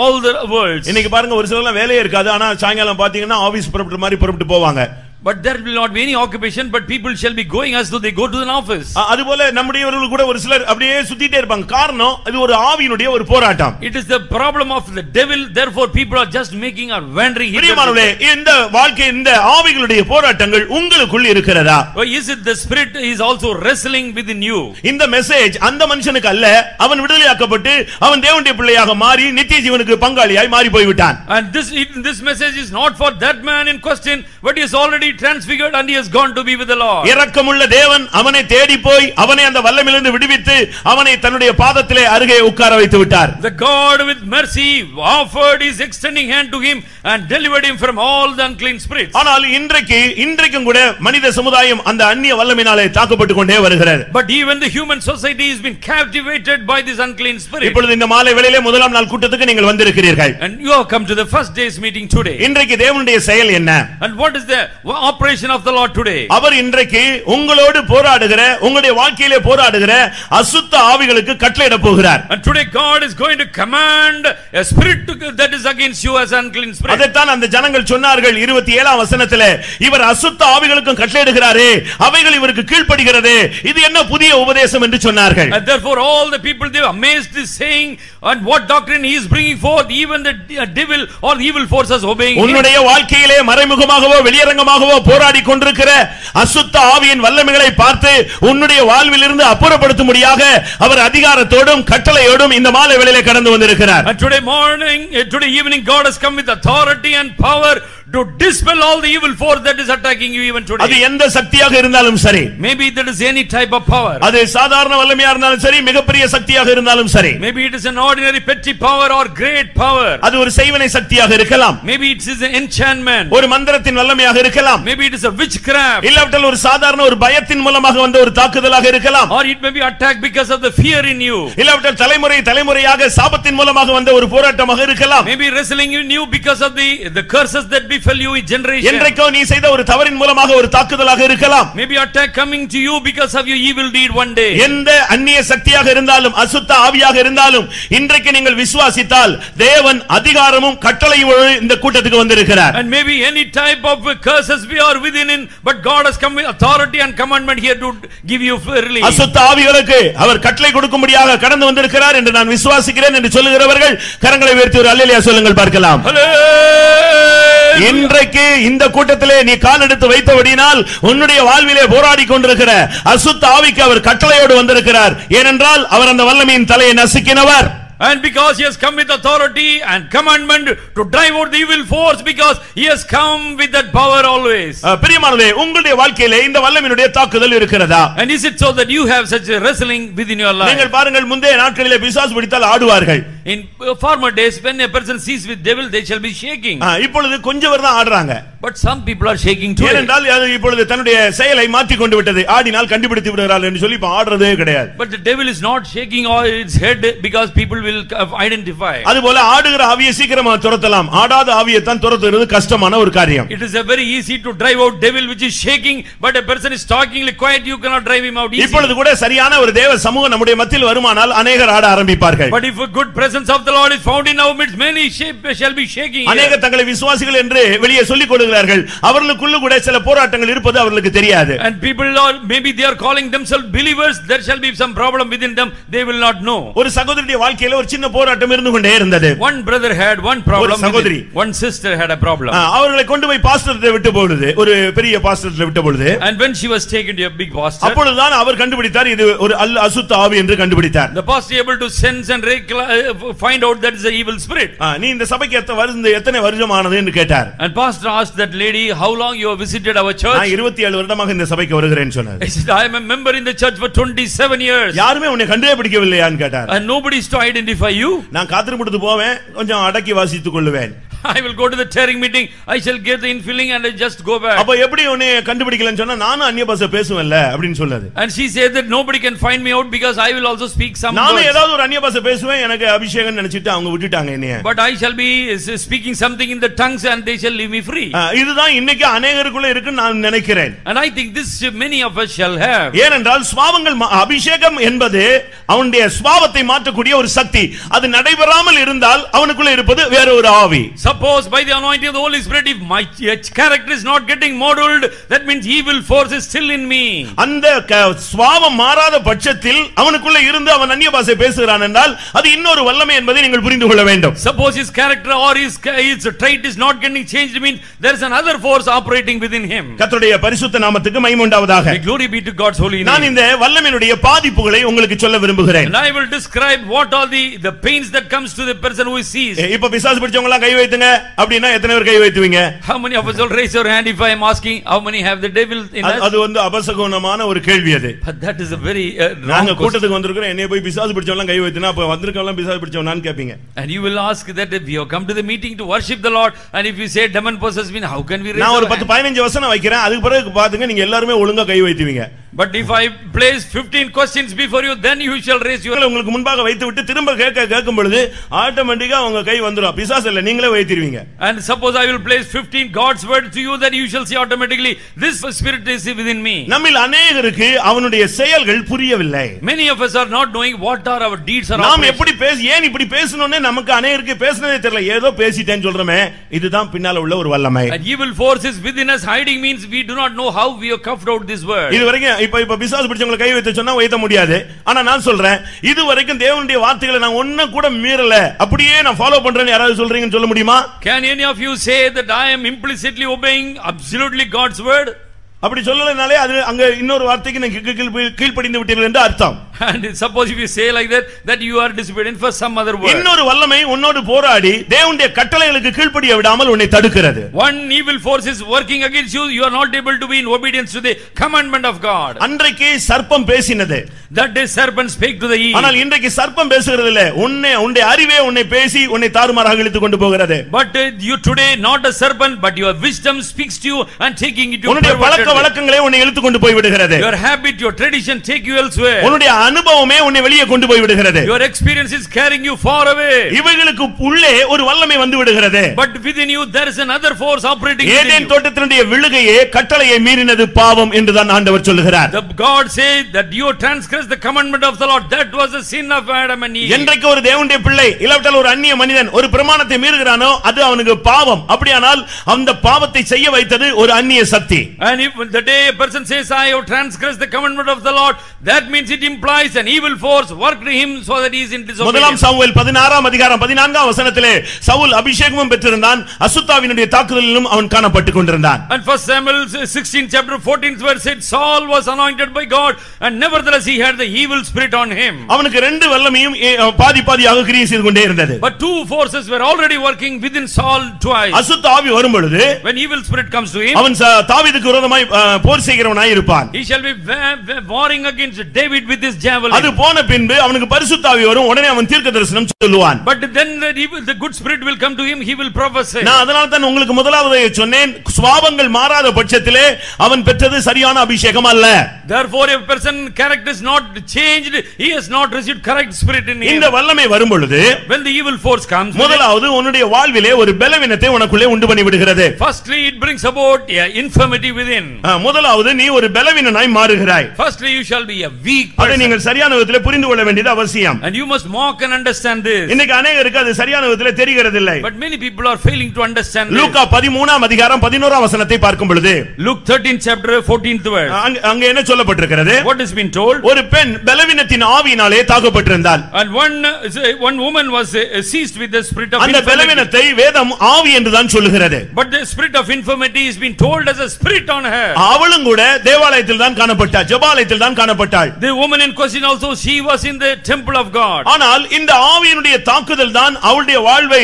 all the worlds. இன்னைக்கு பாருங்க, ஒரு சிலர்லாம் வேலையே இருக்காது, ஆனா சாயங்காலம் பாத்தீங்கன்னா ஆபீஸ் புறப்பட்ட மாதிரி புறப்பட்டு போவாங்க. But there will not be any occupation, but people shall be going as though they go to an office. அதுபோல நம்முடையவர்கள் கூட ஒரு சிலர் அப்படியே சுத்திட்டே இருப்பாங்க. காரணம் அது ஒரு ஆவியினுடைய ஒரு போராட்டம். It is the problem of the devil, therefore people are just making or wandering. பிரியமானவர்களே, இந்த வாழ்க்கை இந்த ஆவிகளுடைய போராட்டங்கள் உங்களுக்குள் இருக்கிறதா? Is it the spirit is also wrestling within you? இந்த மெசேஜ் அந்த மனுஷனுக்கு அல்ல, அவன் விடுதலையாக்கப்பட்டு அவன் தேவனுடைய பிள்ளையாக மாறி நித்திய ஜீவனுக்கு பங்காளியாய் மாறி போய்விட்டான். And this message is not for that man in question, but he is already transfigured and he has gone to be with the Lord. இரக்கமுள்ள தேவன் அவனை தேடி போய் அவனை அந்த வல்லமையிலிருந்து விடுவித்து அவனை தன்னுடைய பாதத்திலே அருகே உட்கார வைத்து விட்டார். The God with mercy offered his extending hand to him and delivered him from all the unclean spirits. ஆனால் இன்றைக்கும் கூட மனித சமுதாயம் அந்த அந்நிய வல்லமையினாலே தாக்கப்பட்டு கொண்டே வருகிறது. But even the human society has been captivated by this unclean spirit. இப்பொழுது இந்த மாலை வேளையிலே முதலாம் நாள் கூட்டத்துக்கு நீங்கள் வந்திருக்கிறீர்கள். And you have come to the first day's meeting today. இன்றைக்கு தேவனுடைய செயல் என்ன? And what is the operation of the Lord today? அவர் இன்றைக்கு உங்களோடு போராடுகிற, உங்களுடைய வாழ்க்கையிலே போராடுகிற அசுத்த ஆவிகளுக்கு கட்டளையிட போகிறார். And today God is going to command a spirit that is against you as unclean spirit. அதைத்தான் அந்த ஜனங்கள் சொன்னார்கள் 27ஆம் வசனத்திலே, இவர் அசுத்த ஆவிகளுக்கும் கட்டளையிடுகிறாரே, அவைகள் இவருக்கு கீழ்ப்படிகிறதே, இது என்ன புதிய உபதேசம் என்று சொன்னார்கள். And therefore all the people they were amazed this saying, and what doctrine he is bringing forth, even the devil or the evil forces obeying him. உன்னுடைய வாழ்க்கையிலே மறைமுகமாகவோ வெளியரங்கமாகவோ போராடி கொண்டிருக்கிற அசுத்த ஆவியின் வல்லமைகளை பார்த்து உன்னுடைய வாழ்வில் இருந்து அப்புறப்படுத்தும்படியாக அவர் அதிகாரத்தோடும் கட்டளையோடும் இந்த மாலை வேளையிலே கடந்து வந்திருக்கிறார். And today evening God has come with authority and power to dispel all the evil force that is attacking you even today. அது எந்த சக்தியாக இருந்தாலும் சரி, maybe that is any type of power, அது சாதாரண வல்லமையா இருந்தாலும் சரி, மிகப்பெரிய சக்தியாக இருந்தாலும் சரி, maybe it is an ordinary petty power or great power, அது ஒரு செய்வனை சக்தியாக இருக்கலாம், maybe it is an enchantment, ஒரு மந்திரத்தின் வல்லமையாக இருக்கலாம், maybe it is a witchcraft, இல்லாவிட்டால் ஒரு சாதாரண ஒரு பயத்தின் மூலமாக வந்த ஒரு தாக்குதலாக இருக்கலாம், or it may be attacked because of the fear in you, இல்லாவிட்டால் தலைமுறையாக சாபத்தின் மூலமாக வந்த ஒரு போராட்டமாக இருக்கலாம், maybe wrestling in you because of the curses that befell you in generation, என்றைக்கோ நீ செய்த ஒரு தவறின் மூலமாக ஒரு தாக்குதலாக இருக்கலாம், maybe attack coming to you because of your evil deed one day. எந்த அந்நிய சக்தியாக இருந்தாலும் அசுத்த ஆவியாக இருந்தாலும் இன்றைக்கு நீங்கள் விசுவாசித்தால் தேவன் அதிகாரமும் கட்டளையும் இந்த கூட்டத்துக்கு வந்திருக்கிறார். And maybe any type of curses we are within in, but God has come with authority and commandment here to give you relief. அசுத்த ஆவிகளுக்கு அவர் கட்டளை கொடுக்கும்படியாக கடந்து வந்திருக்கிறார் என்று நான் விசுவாசிக்கிறேன் என்று சொல்லுகிறவர்கள் கரங்களை உயர்த்தி ஒரு அல்லேலூயா சொல்லுங்கள் பார்க்கலாம். இன்றைக்கு இந்த கூட்டத்திலே நீ கால் எடுத்து வைத்தபடினால் உன்னுடைய வாழ்விலே போராடி கொண்டிருக்கிற அசுத்த ஆவிக்கு அவர் கட்டளையோடு வந்திருக்கிறார். ஏனென்றால் அவர் அந்த வல்லமையின் தலையை நசுக்கினவர். And because he has come with authority and commandment to drive out the evil force, because he has come with that power always. பிரியமானவர்களே, உங்களுடைய வாழ்க்கையிலே இந்த வல்லமையினுடைய தாக்குதல் இருக்கிறதா? And is it so that you have such a wrestling within your life? நீங்கள் பாருங்கள், முந்தைய நாட்களிலே பிசாசு பிடித்தால் ஆடுவார்கள். In former days, when a person sees with devil, they shall be shaking. இப்பொழுது கொஞ்சவர் தான் ஆடுறாங்க. But some people are shaking too. ஏனென்றால் அது இப்பொழுது தன்னுடைய செயலை மாற்றி கொண்டு விட்டது. ஆடினால் கண்டுபிடித்து விடுகிறார்கள் என்று சொல்லி இப்ப ஆடுறதே கிடையாது. But the devil is not shaking its head because people will identify. அதுபோல ஆடுகிற ஆவியை சீக்கிரமா துரத்தலாம். ஆடாத ஆவியை தான் துரத்துறது கஷ்டமான ஒரு காரியம். It is a very easy to drive out devil which is shaking, but a person is talkingly quiet, you cannot drive him out easily. இப்பொழுது கூட சரியான ஒரு தேவ சமூகம் நம்முடைய மத்தியில் வருமானால் அநேகர் ஆட ஆரம்பிப்பார்கள். But if a good presence of the Lord is found in our midst, many shall be shaking. அநேக தங்களை விசுவாசிகள் என்று வெளியே சொல்லிக் கொள்கிறார்கள். அவர்களுக்குள்ள கூட சில போராட்டங்கள் இருப்பது அவர்களுக்கு தெரியாது. And people are, maybe they are calling themselves believers, there shall be some problem within them, they will not know. ஒரு சகோதரியுடைய வாழ்க்கையில ஒரு சின்ன போராட்டம் இருந்து கொண்டே இருந்தது. One brother had one problem, சகோதரி, one sister had a problem. அவர்களை கொண்டு போய் பாஸ்டர்ட்ட விட்டு பொழுது, ஒரு பெரிய பாஸ்டர்ட்ட விட்டு பொழுது, and when she was taken to a big pastor, அப்பொழுதுதான் அவர் கண்டுபிடித்தார் இது ஒரு அசுத்த ஆவி என்று கண்டுபிடித்தார். the pastor able to sense and find out that is a evil spirit. நீ இந்த சபைக்கு எத்தனை வருஷமானது என்று கேட்டார். And pastor asked that lady, how long you have visited our church? நான் 27 வருடமாக இந்த சபைக்கு வருகிறேன் சொன்னார். I said, I am a member in the church for 27 years. யாருமே உன்னை கண்டே பிடிக்கவில்லையான்னு கேட்டார். And nobody is to identify you. நான் காத்திருந்துட்டு போவேன், கொஞ்சம் அடக்கி வாசித்துக் கொள்வேன். I will go to the tearing meeting, I shall get the infilling and I just go back. அப்ப எப்படி உன்னை கண்டுபிடிக்கலன்னு சொன்னா நானும் அந்நிய பாஷை பேசுவேன்ல அப்படினு சொல்லாது. And she said that nobody can find me out because I will also speak some words. நானும் ஏதாவது ஒரு அந்நிய பாஷை பேசுவேன், எனக்கு அபிஷேகம் நினைச்சிட்டு அவங்க விட்டுட்டாங்க என்னைய. But I shall be speaking something in the tongues and they shall leave me free. இதுதான் இன்னைக்கு அநேகருக்குள்ள இருக்குன்னு நான் நினைக்கிறேன். And I think this many of us shall have. ஏனென்றால் ஸ்வாவங்கள், அபிஷேகம் என்பது அவனுடைய ஸ்வாவத்தை மாற்றக்கூடிய ஒரு சக்தி. அது நடைபெறாமல் இருந்தால் அவனுக்குள்ள இருப்பது வேற ஒரு ஆவி. Suppose by the anointing of the Holy Spirit, if my character is not getting modeled, that means evil force is still in me. அந்த ஸ்வாவம் மாறாத பட்சத்தில் அவனுக்குள்ள இருந்து அவன் அந்நிய பாஷை பேசுகிறான் என்றால் அது இன்னொரு வல்லமை என்பதை நீங்கள் புரிந்து கொள்ள வேண்டும். Suppose his character or his trait is not getting changed, means there is another force operating within him. கர்த்தருடைய பரிசுத்த நாமத்துக்கு மகிமை உண்டாவதாக. Glory be to God's holy name. நான் இந்த வல்லமையினுடைய பாதிப்புகளை உங்களுக்கு சொல்ல விரும்புகிறேன். And I will describe what are the pains that comes to the person who is seized. இப்ப பிசாசு பிடிச்சவங்க எல்லாம் கை வைத்துங்க அப்படினா எத்தனை பேர் கை வைத்துவீங்க? How many of us will raise your hand if I am asking how many have the devil in us? அது வந்து அபசகுணமான ஒரு கேள்வி அது. But that is a very நாங்க கூட்டத்துக்கு வந்திருக்கோம், என்னைய போய் பிசாசு பிடிச்சவங்க எல்லாம் கை வைத்துனா அப்ப வந்திருக்கவங்க எல்லாம் பிசாசு பிடிச்சவனான்னு கேப்பீங்க. And you will ask that if you have come to the meeting to worship the Lord and if you say demon possessed mean how can we raise? நான் ஒரு 10-15 வசனம் வைக்கிறேன், அதுக்கு பிறகு பாத்துங்க நீங்க எல்லாரும் ஒழுங்கா கை வைத்துவீங்க. But if I place 15 questions before you, then you shall raise your. உங்களுக்கு முன்பாக வைத்து விட்டு திரும்ப கேட்கும் பொழுது ஆட்டோமேட்டிக்கா உங்க கை வந்துரும். பிசாசு இல்ல, நீங்களே வைத்திருவீங்க. And suppose I will place 15 God's word to you, that you shall see automatically this spirit is within me. நம்மில் அநேகருக்கு அவனுடைய செயல்கள் புரியவில்லை. Many of us are not knowing what are our deeds are. நாம் எப்படி ஏன் இப்படி பேசணும்னு நமக்கு அநேகருக்கு பேசனதே தெரியல. ஏதோ பேசிட்டேன்னு சொல்றமே, இதுதான் பின்னால உள்ள ஒரு வல்லமை. And evil force is within us hiding, means we do not know how we have coughed out this word. இதுவரைக்கும் இப்ப பிசாசு பிடிச்சவங்க கை வைத்து சொன்னா வைத்த முடியாது. ஆனா நான் சொல்றேன், இதுவரைக்கும் தேவனுடைய வார்த்தைகளை நான் ஒண்ணு கூட மீறல, அப்படியே நான் ஃபாலோ பண்றேன்னு யாராவது சொல்றீங்கன்னு சொல்ல முடியுமா? Can any of you say that I am implicitly obeying absolutely God's word? அப்படி சொல்லலனாலே அது அங்க இன்னொரு வார்த்தைக்கு நீங்க கீழ்ப்படிந்து விட்டீர்கள் என்று அர்த்தம். And suppose if you say like that you are disobedient for some other word. இன்னொரு வல்லமை உன்னோடு போராடி தேவனுடைய கட்டளைகளுக்கு கீழ்ப்படிய விடாமல் உன்னை தடுக்கிறது. One evil force is working against you, you are not able to be in obedience to the commandment of God. அன்றைக்கு சர்ப்பம் பேசினது. That day serpent spake to the Eve. ஆனால் இன்றைக்கு சர்ப்பம் பேசுகிறது இல்ல, உன்னுடைய அறிவே உன்னை பேசி உன்னை தாறுமாறாக இழுத்து கொண்டு போகிறது. But you today not a serpent, but your wisdom speaks to you and taking it to உன்னுடைய பழக்க வழக்கங்களே உன்னை இழுத்து கொண்டு போய் விடுகிறது. Your habit, your tradition take you elsewhere. உன்னுடைய அனுபவமே உன்னை வெளியே கொண்டு போய் விடுகிறது. Your experience is carrying you far away. இவைகளுக்கு உள்ளே ஒரு வல்லமை வந்து விடுகிறது. But within you there is another force operating within you. Eden தோட்டத்தினுடைய விழுகையே கட்டளையை மீறினது பாவம் என்றுதான் ஆண்டவர் சொல்கிறார். The God said that you transgressed the commandment of the Lord, that was the sin of Adam and Eve. என்றைக்கு ஒரு தேவனுடைய பிள்ளை இல்லாவிட்டால் ஒரு அந்நிய மனிதன் ஒரு பிரமாணத்தை மீறுகிறானோ அது அவனுக்கு பாவம். அப்படியானால் அந்த பாவத்தை செய்ய வைத்தது ஒரு அந்நிய சக்தி. And if the day a person says I have transgressed the commandment of the Lord, that means it implies Twice an evil force worked him so that he is in disobedience. முதலாம் சாமுவேல் 16ஆம் அதிகாரம் 14ஆம் வசனத்திலே சவுல் அபிஷேகமும் பெற்றிருந்தான், அசுத்தாவினுடைய தாக்குதலிலும் அவன் காணப்பட்டுக் கொண்டிருந்தான். And first Samuel 16 chapter 14th verse said Saul was anointed by God and nevertheless he had the evil spirit on him. அவனுக்கு ரெண்டு வல்லமையும் பாதி பாதியாக கிரியை செய்து கொண்டே இருந்தது. But two forces were already working within Saul twice. அசுத்த ஆவி வரும் பொழுது when evil spirit comes to him, அவன் தாவீதுக்கு விரோதமாய் போர் செய்கிறவனாய் இருப்பான். he shall be warring against David with his javelin. அது போன பின்பு அவனுக்கு பரிசுத்த ஆவி வரும், உடனே அவன் தீர்க்கதரிசனம் சொல்லுவான். But then the good spirit will come to him, he will prophesy. நான் அதனால தான் உங்களுக்கு முதலாவது சொன்னேன், சுபாவங்கள் மாறாத பட்சத்திலே அவன் பெற்றது சரியான அபிஷேகம் அல்ல. Therefore a person character is not changed, he has not received correct spirit in him. இந்த வல்லமை வரும் பொழுது when the evil force comes, முதலாவது உன்னுடைய வாழ்விலே ஒரு பலவீனத்தை உனக்குள்ளே உண்டு பண்ணி விடுகிறது. firstly it brings about infirmity within. முதலாவது நீ ஒரு பலவீனனாய் மாறுகிறாய். firstly you shall be a weak person. அதை நீங்கள் சரியான விதத்திலே புரிந்து கொள்ள வேண்டியது அவசியம். and you must mark and understand this. இன்னைக்கு अनेகருக்கு அது சரியான விதத்திலே தெரிகிறது இல்லை. but many people are failing to understand this. லூக்கா 13ஆம் அதிகாரம் 11ஆம் வசனத்தை பார்க்கும் பொழுது Luke 13 chapter 14th verse, அங்க என்ன சொல்லப்பட்டிருக்கிறது? what has been told? ஒரு பெண் பலவீனத்தின் ஆவியினாலே தாக்கப்பட்டிருந்தாள். and one woman was seized with the spirit of அந்த பலவீனத்தை வேதம் ஆவி என்று தான் சொல்லுகிறது. but the spirit of infirmity is being told as a spirit on her. அவளும் கூட தேவாலயத்தில் தான் காணப்பட்டாள், ஜெபாலயத்தில் தான் காணப்பட்டாள். the woman in question also, she was in the temple of God. ஆனால் இந்த ஆவியினுடைய தாக்குதல் தான் அவளுடைய வாழ்வை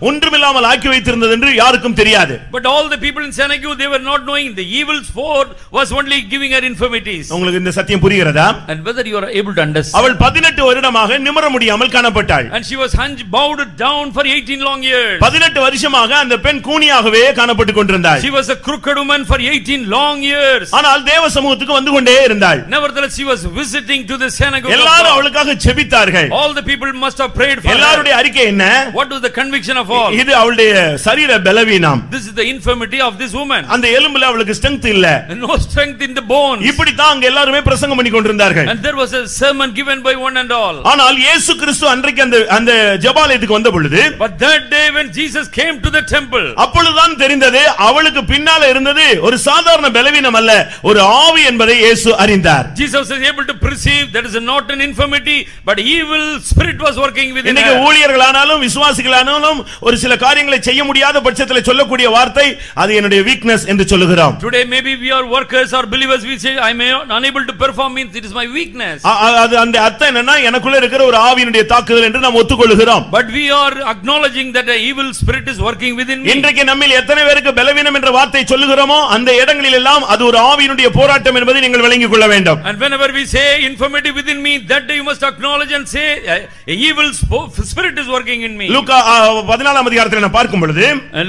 ஒன்றுமில்லாமல் ஆக்கி வைத்திருந்தது என்று யாருக்கும் தெரியாது. but all the people in Sennacherib, they were not knowing the evil force was only giving her infirmities. உங்களுக்கு இந்த சத்தியம் புரிகிறதா? and whether you are able to understand, அவள் 18 வருடமாக நிமிர முடியாமல் காணப்பட்டாள். and she was bowed down for 18 long years. 18 வருஷமாக அந்த பெண் கூனியாகவே காணப்பட்டுக் கொண்டிருந்தாள். she was a crooked woman for 18 long years. ஆனால் தேவ சமூகத்துக்கு வந்து கொண்டே இருந்தாள். nevertheless she was visiting to the synagogue. எல்லாரும் அவளுக்காக ஜெபித்தார்கள். all the people must have prayed for her. எல்லாருடைய அறிக்கை என்ன? what was the conviction of all? இது அவளுடைய சரீர பலவீனம். this is the infirmity of this woman. அந்த எலும்புல அவளுக்கு ஸ்ட்ரெngth இல்ல. no strength in the bones. இப்படி தான் அங்க எல்லாரும் பிரசங்கம் பண்ணி கொண்டிருந்தார்கள். and there was a sermon given by one and all. ஆனால் இயேசு கிறிஸ்து அன்றைக்கு அந்த ஜெபாலயத்துக்கு வந்த பொழுது, but that day when Jesus came to the temple, அப்பொழுதுதான் தெரிந்தது அவளுக்கு பின்னால இருந்தது ஒரு சாதாரண பலவீனம் அல்ல, ஒரு ஆவி என்பதை இயேசு அறிந்தார். Jesus was able to perceive that is not an infirmity but evil spirit was working within her. இன்னைக்கு ஊழியர்களானாலும் விசுவாசிகளானாலும் ஒரு சில காரியங்களை செய்ய முடியாத பட்சத்தில் சொல்லக்கூடிய வார்த்தை அது என்னுடைய வீக்னஸ் என்று சொல்லுகிறோம். today maybe we are workers or believers, we say I may not unable to perform, means it is my weakness. அது அந்த அர்த்தம் என்னன்னா எனக்குள்ள இருக்கிற ஒரு ஆவியினுடைய தாக்குதல் என்று நாம் ஒத்துக்கொள்கிறோம். but we are acknowledging that a evil spirit is working within me. இன்றைக்கு நம்மில் எத்தனை பேருக்கு பலவீனம் என்ற வார்த்தை சொல்லுகிறோமோ அந்த இடங்களில் எல்லாம் அது ஒரு ஆவியினுடைய போராட்டம் என்பதை நீங்கள் விளங்கிக் கொள்ள வேண்டும். and whenever we say infirmity within me, that day you must acknowledge and say a evil spirit is working in me. லூக்கா 14ஆம் அதிகாரத்தில் நான் பார்க்கும் பொழுது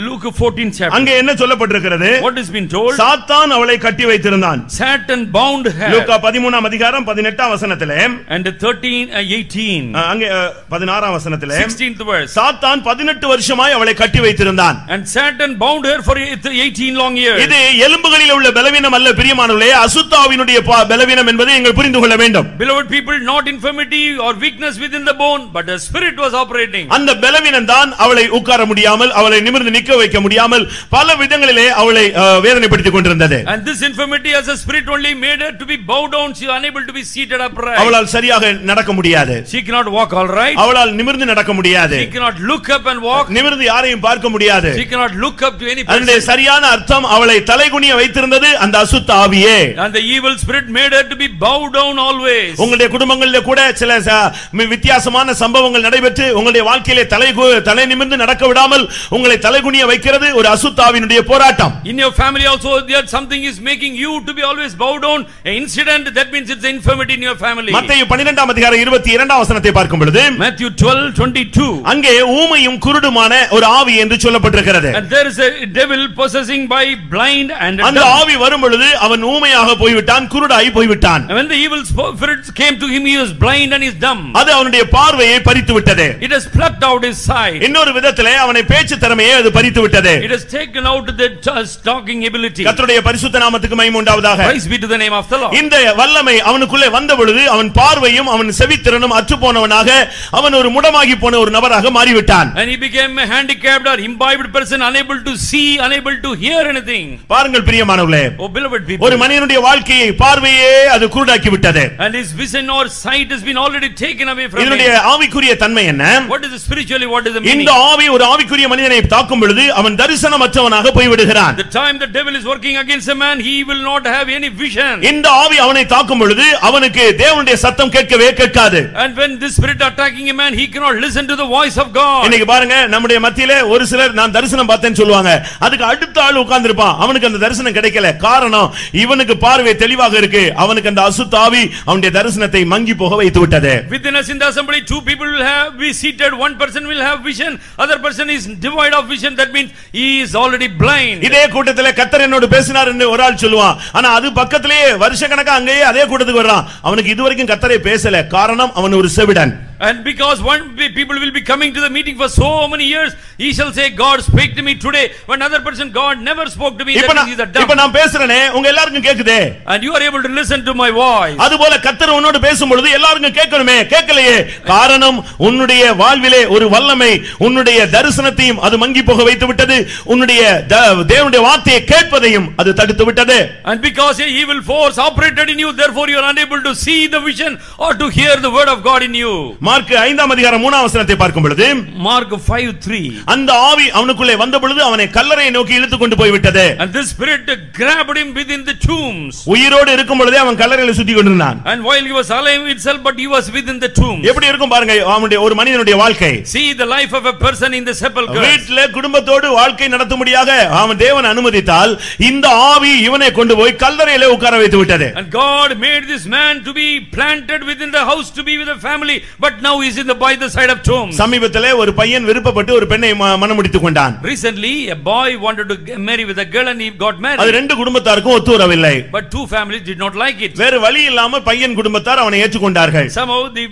Luke 14 chapter, அங்கே என்ன சொல்லப்பட்டிருக்கிறது? what has been told? சாத்தான் அவளை கட்டி வைத்திருந்தான். Satan bound her. லூக்கா 13ஆம் அதிகாரம் 18ஆம் வசனத்திலே and 18 அங்கே 16ஆம் வசனத்திலே 16th verse, சாத்தான் 18 வருஷமாய் அவளை கட்டி வைத்திருந்தான். and Satan bound her for 18 long years. இது எலும்புகளில் உள்ள பலவீனம் அல்ல பிரியமானவர்களே, அசுத்தாவினுடைய பலவீனம் என்பதை நீங்கள் புரிந்து கொள்ள வேண்டும். beloved people, not infirmity or weakness within the bone but the spirit was operating. அந்த பலவீனம் தான் அவளை உட்கார முடியாமல், அவளை நிமிர்ந்து நிற்க வைக்க முடியாமல் பல விதங்களிலே அவளை வேதனைப்படுத்திக் கொண்டிருந்தது. and this infirmity as a spirit only made her to be bowed down, she was unable to be seated upright. அவளால் சரியாக நடக்க முடியாது. she cannot walk all right. அவளால் நிமிர்ந்து நடக்க முடியாது. she cannot look up and walk. நிமிர்ந்து யாரையும் பார்க்க முடியாது. she cannot look up to any person. அந்த சரியான அர்த்தம் அவளை தலைகுனிய வைத்திருந்தது அந்த அசுத்த ஆவியே. and the evil spirit made her to be bowed down always. உங்களுடைய குடும்பங்களிலே கூட சில வித்தியாசமான சம்பவங்கள் நடைபெற்று உங்களுடைய வாழ்க்கையிலே தலை நிமிர்ந்து நடக்க விடாமல் உங்களை தலைகுனிய வைக்கிறது ஒரு அசுத்த ஆவியினுடைய போராட்டம். in your family also there something is making you to be always bowed down, an incident that means it's an infirmity in your family. மத்தேயு 12ஆம் அதிகாரம் 22ஆம் வசனத்தை பார்க்கும் பொழுது Matthew 12:22, அங்கே ஊமையும் குருடுமான ஒரு ஆவி என்று சொல்லப்பட்டிருக்கிறது. and there is a devil possessing by blind and அந்த ஆவி வரும் பொழுது அவன் ஊமையாக போய்விட்டான், குருடாய் போய்விட்டான். and when the evil spirits came to him, he was blind and is dumb. அது அவனுடைய பார்வையை பறித்து விட்டது. it has plucked out his sight. இன்னொரு விதத்திலே அவனை பேச்சு திறமையை அது பறித்து விட்டது. it has taken out the talking ability. கர்த்தருடைய பரிசுத்த நாமத்துக்கு மகிமை உண்டாவதாக. praise be to the name of the Lord. இந்த வல்லமை அவனுக்குள்ளே வந்த பொழுது அவன் பார்வையும் அவன் செவித்திறனும் அற்று போனவனாக அவன் ஒரு முடமாகி போன ஒரு நபராக மாறிவிட்டான். and he became a handicapped or imbibed person, unable to see, unable to hear anything. பாருங்கள் பிரியமானவர்களே, oh beloved people, ஒரு மனிதனுடைய வாழ்க்கையை பார்வையே அது குருடாக்கி விட்டது. And his vision or sight has been already taken away from இதனுடைய him. ஆவிக்குரிய தன்மை என்ன? What is the spiritually, what is the meaning? இந்த ஆவி ஒரு ஆவிக்குரிய மனிதனை தாக்கும் பொழுது அவன் தரிசனமற்றவனாக போய் விடுகிறான். The time the devil is working against a man, he will not have any vision. இந்த ஆவி அவனை தாக்கும் பொழுது அவனுக்கு தேவனுடைய சத்தம் கேட்கவே கேட்காது. And when this spirit attacking a man, he cannot listen to the voice of God. இன்னைக்கு பாருங்க, நம்முடைய மத்தியிலே ஒரு சிலர் நான் தரிசனம் பார்த்தேன்னு சொல்லுவாங்க. அதுக்கு அடுத்த ஆள் உட்கார்ந்திருப்பான், அவனுக்கு அந்த தரிசனம் கிடைக்கல. காரணம், இவனுக்கு பார்வை தெளிவாக இருக்கு, அவனுக்கு அந்த அசுத்த ஆவி அவனுடைய தரிசனத்தை மங்கி போக வைத்து விட்டது. Within us in the assembly, two people will have be seated, one person will have vision, other person is devoid of vision. That means he is already blind. இதே கூட்டத்திலே கர்த்தர் என்னோடு பேசினார் என்று ஒரு ஆள் சொல்லுவான். ஆனா அது பக்கத்திலேயே வருஷக்கணக்கா அங்கேயே அதே கூட்டத்துக்கு வர்றான். அவனுக்கு இதுவரைக்கும் கர்த்தரே பேசல. காரணம், அவன் ஒரு செவிடன். And because one people will be coming to the meeting for so many years, he shall say, God spake to me today. When another person, God never spoke to me. That means he is a dumb. இப்ப நான் பேசுறேனே, உங்க எல்லாருக்கும் கேக்குதே. And you are able to listen to my voice. அதுபோல கர்த்தர் உன்னோடு பேசும் பொழுது எல்லாருக்கும் கேட்கணுமே, கேட்கலையே. காரணம், உன்னுடைய வாழ்விலே ஒரு வல்லமை உன்னுடைய தரிசனத்தையும் அது மங்கி போக வைத்து விட்டது. உன்னுடைய தேவனுடைய வார்த்தையை கேட்பதையும் அது தடுத்து விட்டது. And because a evil force operated in you, therefore you are unable to see the vision or to hear the word of God in you. Mark 5ஆம் அதிகாரம் 3ஆம் வசனத்தை பார்க்கும் பொழுது, Mark 5:3, அந்த ஆவி அவனுக்குள்ளே வந்த பொழுது அவனை கல்லறையை நோக்கி இழுத்து கொண்டு போய் விட்டது. and this spirit grabbed him within the tombs. உயிரோடு இருக்கும் பொழுதே அவன் கல்லறையில சுத்தி கொண்டிருந்தான். And while he was alive itself, but he was within the tombs. எப்படி இருக்கும் பாருங்க அவனுடைய ஒரு மனிதனுடைய வாழ்க்கை. See the life of a person in the sepulchre. வீட்டிலே குடும்பத்தோடு வாழ்க்கை நடத்தும்படியாக அவன் தேவன் அனுமதித்தால் இந்த ஆவி இவனை கொண்டு போய் கல்லறையிலே உட்கார வைத்து விட்டது. And God made this man to be planted within the house to be with a family, but now he is in the by the side of tombs. சமீபத்திலே ஒரு பையன் விருப்பப்பட்டு ஒரு பெண்ணை மணமுடித்துக் கொண்டான். Recently a boy wanted to marry with a girl and he got married. அது ரெண்டு குடும்பத்தாருக்கும் ஒத்து வரவில்லை. But two families did not like it. வேற வழி இல்லாம பையன் குடும்பத்தார் அவனை ஏற்றுக்கொண்டார்கள். Somehow the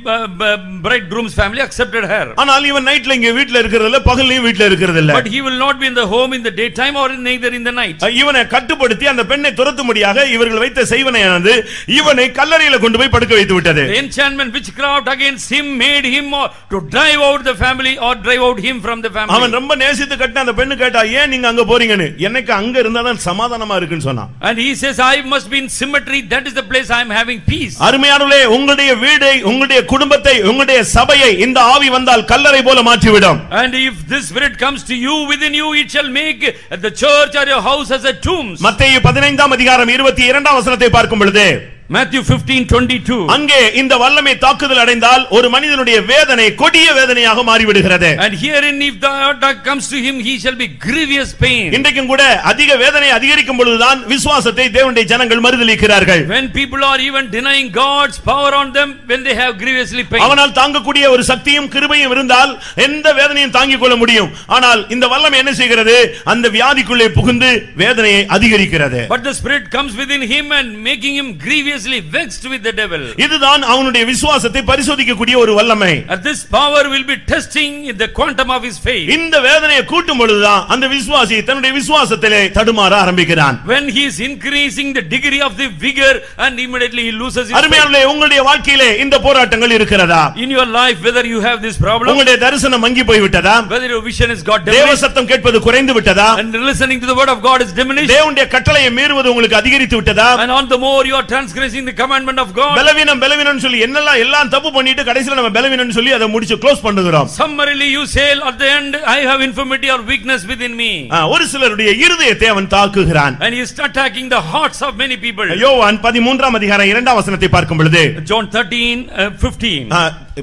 bridegroom's family accepted her. ஆனால் இவன் நைட்ல இங்க வீட்ல இருக்கிறது இல்ல, பகல்லையும் வீட்ல இருக்கிறது இல்ல. But he will not be in the home in the daytime or neither in the night. இவனை கட்டுப்படுத்தி அந்த பெண்ணை துரத்தும்படியாக இவர்கள் வைத்த செய்வனையானது இவனை கல்லறையில கொண்டு போய் படுக்க வைத்து விட்டது. The enchantment witchcraft against him made him to drive out the family or drive out him from the family. அவன் ரொம்ப நேசித்து கட்டின அந்த பெண்ணு கேட்டா, ஏன் நீங்க அங்க போறீங்கன்னு. எனக்கு அங்க இருந்தா தான் சமாதானமா இருக்குன்னு சொன்னான். And he says, I must be in symmetry, that is the place I am having peace. அருமையானவர்களே, உங்களுடைய வீடை, உங்களுடைய குடும்பத்தை, உங்களுடைய சபையை இந்த ஆவி வந்தால் கல்லறை போல மாற்றிவிடும். And if this spirit comes to you, within you, it shall make the church or your house as a tomb. மத்தேயு 15ஆம் அதிகாரம் 22ஆம் வசனத்தை பார்க்கும் பொழுது, Matthew 15:22. அங்கே இந்த வல்லமை தாக்குதல் அடைந்தால் ஒரு மனிதனுடைய வேதனை கொடிய வேதனையாக மாறிவிடுகிறது. And herein if the attack comes to him, he shall be grievous pain. இன்றைக்கும் கூட அதிக வேதனை அதிகரிக்கும் பொழுதுதான் விசுவாசத்தை தேவனுடைய ஜனங்கள் மறுதலிக்கிறார்கள். When people are even denying God's power on them, when they have grievously pain. அவனால் தாங்கக்கூடிய ஒரு சக்தியும் கிருபையும் இருந்தால் எந்த வேதனையும் தாங்கிக் கொள்ள முடியும். ஆனால் இந்த வல்லமை என்ன செய்கிறது? அந்த வியாதிக்குள்ளே புகுந்து வேதனையை அதிகரிக்கிறது. But the spirit comes within him and making him grievously vexed with the devil. இதுதான் அவனுடைய விசுவாசத்தை பரிசோதிக்கக்கூடிய ஒரு வல்லமை. And this power will be testing the quantum of his faith. இந்த வேதனையை கூட்டும் பொழுதுதான் அந்த விசுவாசி தன்னுடைய விசுவாசத்திலே தடுமாற ஆரம்பிக்கிறான். When he is increasing the degree of the vigor and immediately he loses his faith. அருமையானவர்களே, உங்களுடைய வாழ்க்கையிலே இந்த போராட்டங்கள் இருக்கிறதா? In your life, whether you have this problem, உங்களுடைய தரிசனம் மங்கி போய் விட்டதா? whether your vision has got தேவ diminished சத்தம் கேட்பது குறைந்து விட்டதா? and listening to the word of God is diminished, தேவனுடைய கட்டளையை மீறுவது உங்களுக்கு அதிகரித்து விட்டதா? and on the more you are transgressing the commandment of God. பலவீனம் சொல்லி எல்லாம் தப்பு பண்ணிட்டு கடைசில நம்ம பலவீனம் சொல்லி அதை முடிச்சு க்ளோஸ் பண்ணுகிறோம். Summarily you say at the end, I have infirmity or weakness within me. ஒரு சிலருடைய இருதயத்தை அவன் தாக்குகிறான். And he is attacking the hearts of many people. யோவான் 13ஆம் அதிகாரம் 2ஆம் வசனத்தை பார்க்கும் பொழுது, John 13:15.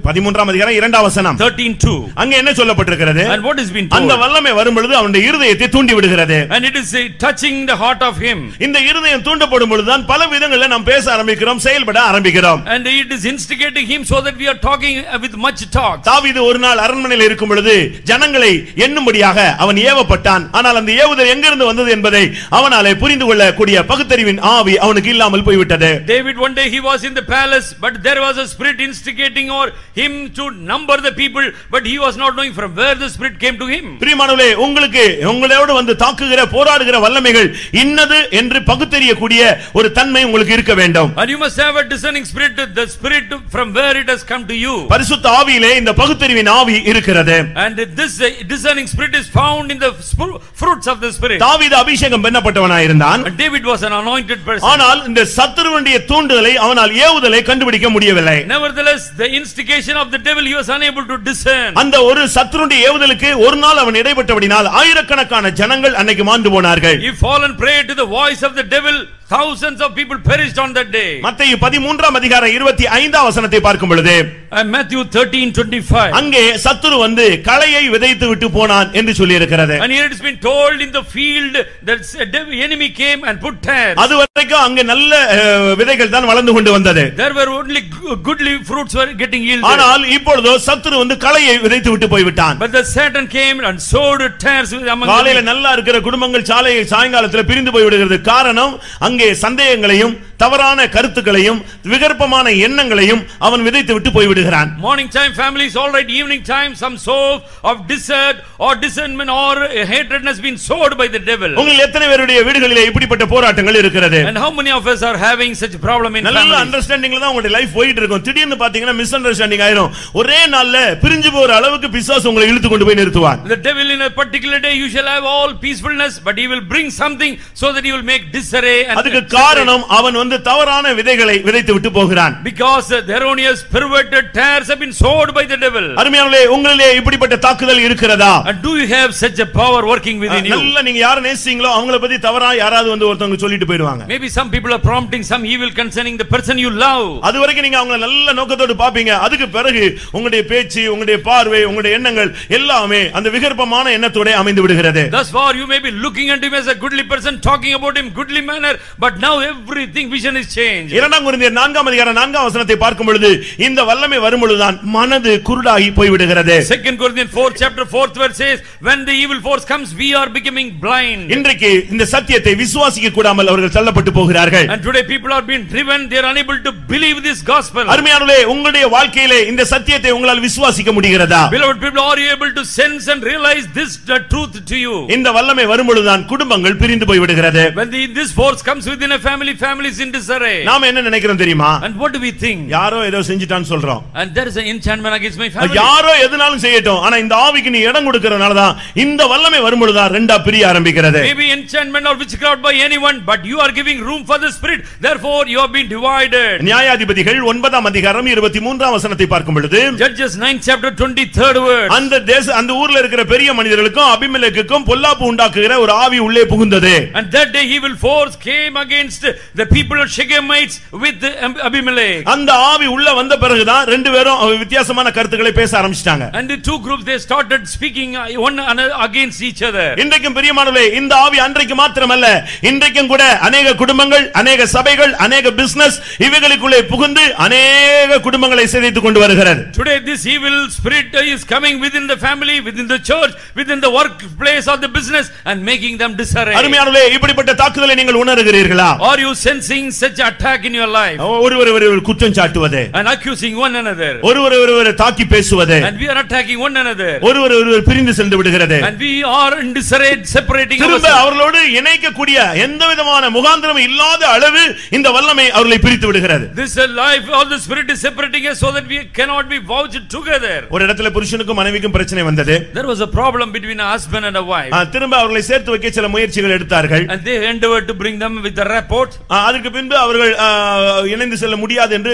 13ஆம் அதிகாரம் 2ஆம் வசனம் 13:2. அங்க என்ன சொல்லப்பட்டிருக்கிறது? And what has been told? அந்த வல்லமை வரும் பொழுது அவனுடைய இருதயத்தை தூண்டி விடுகிறது. And it is touching the heart of him. இந்த இருதயம் தூண்டப்படும் பொழுதுதான் பல விதங்களில் நாம் பேச ஆரம்பிக்கிறோம், செயல்பட ஆரம்பிக்கிறோம். And it is instigating him so that we are talking with much talk. தாவீது ஒரு நாள் அரண்மனையில் இருக்கும் பொழுது ஜனங்களை எண்ணும்படியாக அவன் ஏவப்பட்டான். ஆனால் அந்த ஏவுதல் எங்கிருந்து வந்தது என்பதை அவனாலே புரிந்து கொள்ளக்கூடிய பகுத்தறிவின் ஆவி அவனுக்கு இல்லாமல் போய்விட்டது. David, one day he was in the palace, but there was a spirit instigating or him to number the people, but he was not knowing from where the spirit came to him. பிரியமானவர்களே, உங்களுக்கு உங்களோடு வந்து தாக்குகிற போராடுகிற வல்லமைகள் இன்னது என்று பகுத்தறியக்கூடிய ஒரு தன்மை உங்களுக்கு இருக்க வேண்டும். And you must have a discerning spirit, the spirit from where it has come to you. பரிசுத்த ஆவியிலே இந்த பகுத்தறிவின் ஆவி இருக்கிறது. And this discerning spirit is found in the fruits of the spirit. தாவீது அபிஷேகம் பண்ணப்பட்டவனாய் இருந்தான். And David was an anointed person. ஆனால் இந்த சத்துருவினுடைய தூண்டுதலை அவனால் ஏவுதலை கண்டுபிடிக்க முடியவில்லை. Nevertheless, the instigation of the devil he was unable to discern. அந்த ஒரு சத்துருடைய ஏவுதலுக்கு ஒரு நாள் அவன் இடைப்பட்டபடினால் ஆயிரக்கணக்கான ஜனங்கள் அன்னைக்கு மாண்டு போனார்கள். He fallen prey to the voice of the devil. Thousands of people perished on that day. மத்தேயு 13ஆம் அதிகாரம் 25ஆம் வசனத்தை பார்க்கும் பொழுது Matthew 13:25. அங்கே சத்துரு வந்து களையை விதைத்து விட்டு போனான் என்று சொல்லி இருக்கிறது. And here it has been told in the field that the enemy came and put tares. அதுவரைக்கும் அங்கே நல்ல விதைகள் தான் வளர்ந்து கொண்டு வந்தது. There were only goodly fruits were getting yielded. ஆனால் இப்பொழுதோ சத்துரு வந்து களையை விதைத்து விட்டு போய் விட்டான். But the Satan came and sowed tares among them. காலையில நல்லா இருக்கிற குடும்பங்கள் சாயங்காலத்தில் பிரிந்து போய் விடுகிறது. காரணம் அங்கே சந்தேகங்களையும் தவறான கருத்துக்களையும் விகற்பமான எண்ணங்களையும் அவன் விதைத்து விட்டு போய் விடுகிறான். Morning time family is all right, evening time some sow of dissert or discernment or hatred has been sowed by the devil. உங்கள் எத்தனை பேருடைய வீடுகளிலே இப்படிப்பட்ட போராட்டங்கள் இருக்கிறது? And how many of us are having such problem in family? நல்ல அண்டர்ஸ்டாண்டிங்ல தான் உங்களுடைய லைஃப் போயிட்டு இருக்கும். திடீர்னு பாத்தீங்கன்னா மிஸ் அண்டர்ஸ்டாண்டிங் ஆயிரும். ஒரே நாள்ல பிரிஞ்சு போற அளவுக்கு பிசாசு உங்களை இழுத்து கொண்டு போய் நிறுத்துவான். The devil in a particular day you shall have all peacefulness, but he will bring something so that he will make disarray. அதுக்கு காரணம் அவன் வந்து தவறான விதைகளை விதைத்து விட்டு போகிறான். Because the erroneous perverted tares have been sowed by the devil. அருமையானவர்களே, உங்களிலே இப்படிப்பட்ட தாக்குதல் இருக்கிறதா? And do you have such a power working within you? நல்ல நீங்க யாரை நேசிங்களோ அவங்கள பத்தி தவறா யாராவது வந்து ஒருத்தங்க சொல்லிட்டு போயிடுவாங்க. Maybe some people are prompting some evil concerning the person you love. அதுவரைக்கும் நீங்க அவங்கள நல்ல நோக்கத்தோடு பாப்பீங்க. அதுக்கு பிறகு உங்களுடைய பேச்சு, உங்களுடைய பார்வை, உங்களுடைய எண்ணங்கள் எல்லாமே அந்த விகற்பமான எண்ணத்தோட அமைந்து விடுகிறது. Thus far you may be looking at him as a goodly person, talking about him goodly manner, but now everything vision is changed. 2 கொரிந்தியர் 4ஆம் அதிகாரம் 4ஆம் வசனத்தை பார்க்கும் பொழுது இந்த வல்லமை வரும் பொழுதுதான் மனது குருடாகி போய் விடுகிறது. 2 Corinthians 4 chapter 4th verse says, when the evil force comes we are becoming blind. இன்றைக்கு இந்த சத்தியத்தை விசுவாசிக்க கூடாமல் அவர்கள் தள்ளப்பட்டு போகிறார்கள். And today people are being driven, they are unable to believe this gospel. அருமையானவர்களே, உங்களுடைய வாழ்க்கையிலே இந்த சத்தியத்தை உங்களால் விசுவாசிக்க முடிகிறதா? Beloved people, are you able to sense and realize this the truth to you? இந்த வல்லமை வரும் பொழுதுதான் குடும்பங்கள் பிரிந்து போய் விடுகிறது. When this force comes within a family, families in disarray. நாம என்ன நினைக்கிறோம் தெரியுமா? And what do we think? யாரோ ஏதோ செஞ்சிட்டான்னு சொல்றோம். And there is an enchantment against my family. யாரோ எதுனாலும் செய்யட்டும், ஆனா இந்த ஆவிக்கு நீ இடம் கொடுக்கறனால தான் இந்த வல்லமை வரும் பொழுதுதான் ரெண்டா பிரிய ஆரம்பிக்கிறது. Maybe enchantment or witchcraft by anyone, but you are giving room for the spirit, therefore you have been divided. நியாயாதிபதிகள் 9ஆம் அதிகாரம் 23ஆம் வசனத்தை பார்க்கும் பொழுது Judges 9 chapter 23rd verse. அந்த ஊர்ல இருக்கிற பெரிய மனிதர்களுக்கும் அபிமெலேக்குக்கும் பொல்லாப்பு உண்டாக்குகிற ஒரு ஆவி உள்ளே புகுந்தது. And that day evil force came against the people of Shechemites with Abimelech. அந்த ஆவி உள்ள வந்த பிறகுதான் ரெண்டு பேரும் வித்தியாசமான கருத்துக்களை பேச ஆரம்பிச்சிட்டாங்க. And the two groups they started speaking one another against each other. இன்றைக்கும் பிரியமானவர்களே, இந்த ஆவி அன்றைக்கு மாத்திரமல்ல, இன்றைக்கும் கூட अनेक குடும்பங்கள், अनेक சபைகள், अनेक பிசினஸ் இவைகளுக்குள்ளே புகுந்து अनेक குடும்பங்களை சிதைத்துக் கொண்டு வருகிறது. Today this evil spirit is coming within the family, within the church, within the workplace or the business and making them disarray. அருமையானவர்களே, இப்படிப்பட்ட தாக்குதலை நீங்கள் உணர்கிறீர்களா? Are you sensing such attack in your life? ஒருவர் குற்றம் சாட்டுவது, and accusing one another, ஒருவர் தாக்கி பேசுவது, and we are attacking one another, ஒருவர் பிரிந்து சென்று விடுகிறது, and we are in disarray, separating திரும்ப அவர்களோடு இணைக்கக்கூடிய எந்தவிதமான முகாந்திரம் இல்லாத அளவு இந்த வல்லமை அவர்களை பிரித்து விடுகிறது. This life all the spirit is separating us so that we cannot be vouched together. ஒரு இடத்துல புருஷனுக்கும் மனைவிக்கும் பிரச்சனை வந்தது. There was a problem between a husband and a wife. திரும்ப அவர்களை சேர்த்து வைக்க சில முயற்சிகள் எடுத்தார்கள். And they endeavored to bring them with a rapport. அதற்கு பின்பு அவர்கள் இணைந்து செல்ல முடியாது என்று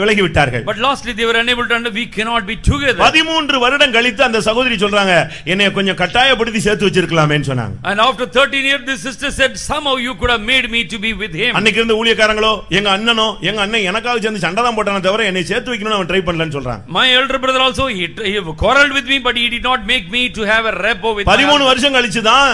விலகி விட்டார்கள். But lastly they were unable to we cannot be together. 13 வருடம் கழித்து அந்த சகோதரி சொல்றாங்க, என்னைய கொஞ்சம் கட்டாயப்படுத்தி சேர்த்து வச்சிருக்கலாமேன்னு சொன்னாங்க. And after 13 years this sister said somehow you could have made me to be with him. அன்னைக்கு இருந்த ஊழியக்காரங்களோ எங்க அண்ணன் எனக்காக சேர்ந்து சண்டை தான் போட்டானே தவிர என்னை சேர்த்து வைக்கணும்னு அவன் ட்ரை பண்ணலன்னு சொல்றாங்க. My elder brother also he quarreled with me but he did not make me to have a rapport with 13 வருஷம் கழிச்சு தான்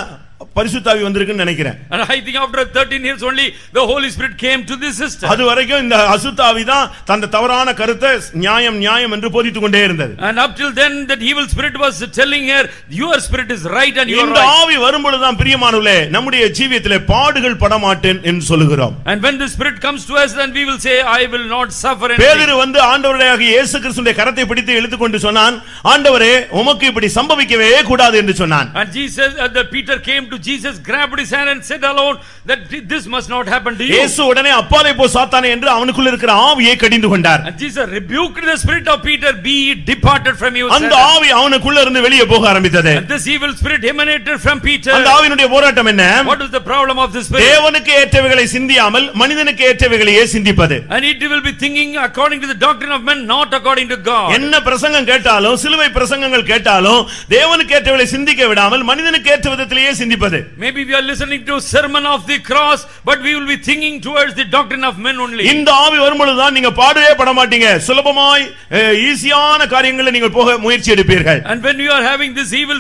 பரிசுத்த ஆவி வந்திருக்குன்னு நினைக்கிறேன். And I think after 13 years only the Holy Spirit came to this sister. அது வரைக்கும் இந்த அசுத்த ஆவி தான் தந்த தவறான கருத்தை நியாயம் நியாயம் என்று போதித்துக் கொண்டே இருந்தது. And up till then that evil spirit was telling her your spirit is right and you are இந்த right. ஆவி வரும்பொழுது தான் பிரியமானவர்களே நம்முடைய ஜீவியத்திலே பாடுகள் படமாட்டேன் என்று சொல்லுகிறோம். And when the spirit comes to us then we will say I will not suffer anything. பேதுரு வந்து ஆண்டவருடைய இயேசு கிறிஸ்துவின் கரத்தை பிடித்து இழுத்துக்கொண்டு சொன்னான், ஆண்டவரே உமக்கு இப்படி சம்பவிக்கவே கூடாது என்று சொன்னான். And Jesus Peter came to Jesus, grabbed his hand and said alone that this must not happen to you. இயேசு உடனே அப்பாலே போ சாத்தானே என்று அவனுக்குள்ள இருக்கிற ஆவியை கடிந்து கொண்டார். And Jesus rebuked the spirit of Peter, be it departed from you. அந்த ஆவி அவனுக்குள்ள இருந்து வெளியே போக ஆரம்பித்தது. And this evil spirit emanated from Peter. அந்த ஆவியினுடைய போராட்டம் என்ன? What is the problem of this spirit? தேவனுக்கு ஏற்றவைகளை சிந்தியாமல் மனிதனுக்கு ஏற்றவைகளையே சிந்திப்பது. And it will be thinking according to the doctrine of men, not according to God. என்ன பிரசங்கம் கேட்டாலும் சிலுவை பிரசங்கங்கள் கேட்டாலும் தேவனுக்கு ஏற்றவைகளை சிந்திக்க விடாமல் மனிதனுக்கு ஏற்ற விதத்திலேயே சிந்திப்பது. Maybe we are listening to sermon of the cross but we will be thinking towards the doctrine of men only. இந்த ஆவி வரும்பொழுது தான் நீங்க பாடவே பட மாட்டீங்க, சுலபமாய் ஈஸியான காரியங்களை நீங்கள் போக முயற்சி எடுப்பீர்கள். And when you are having this evil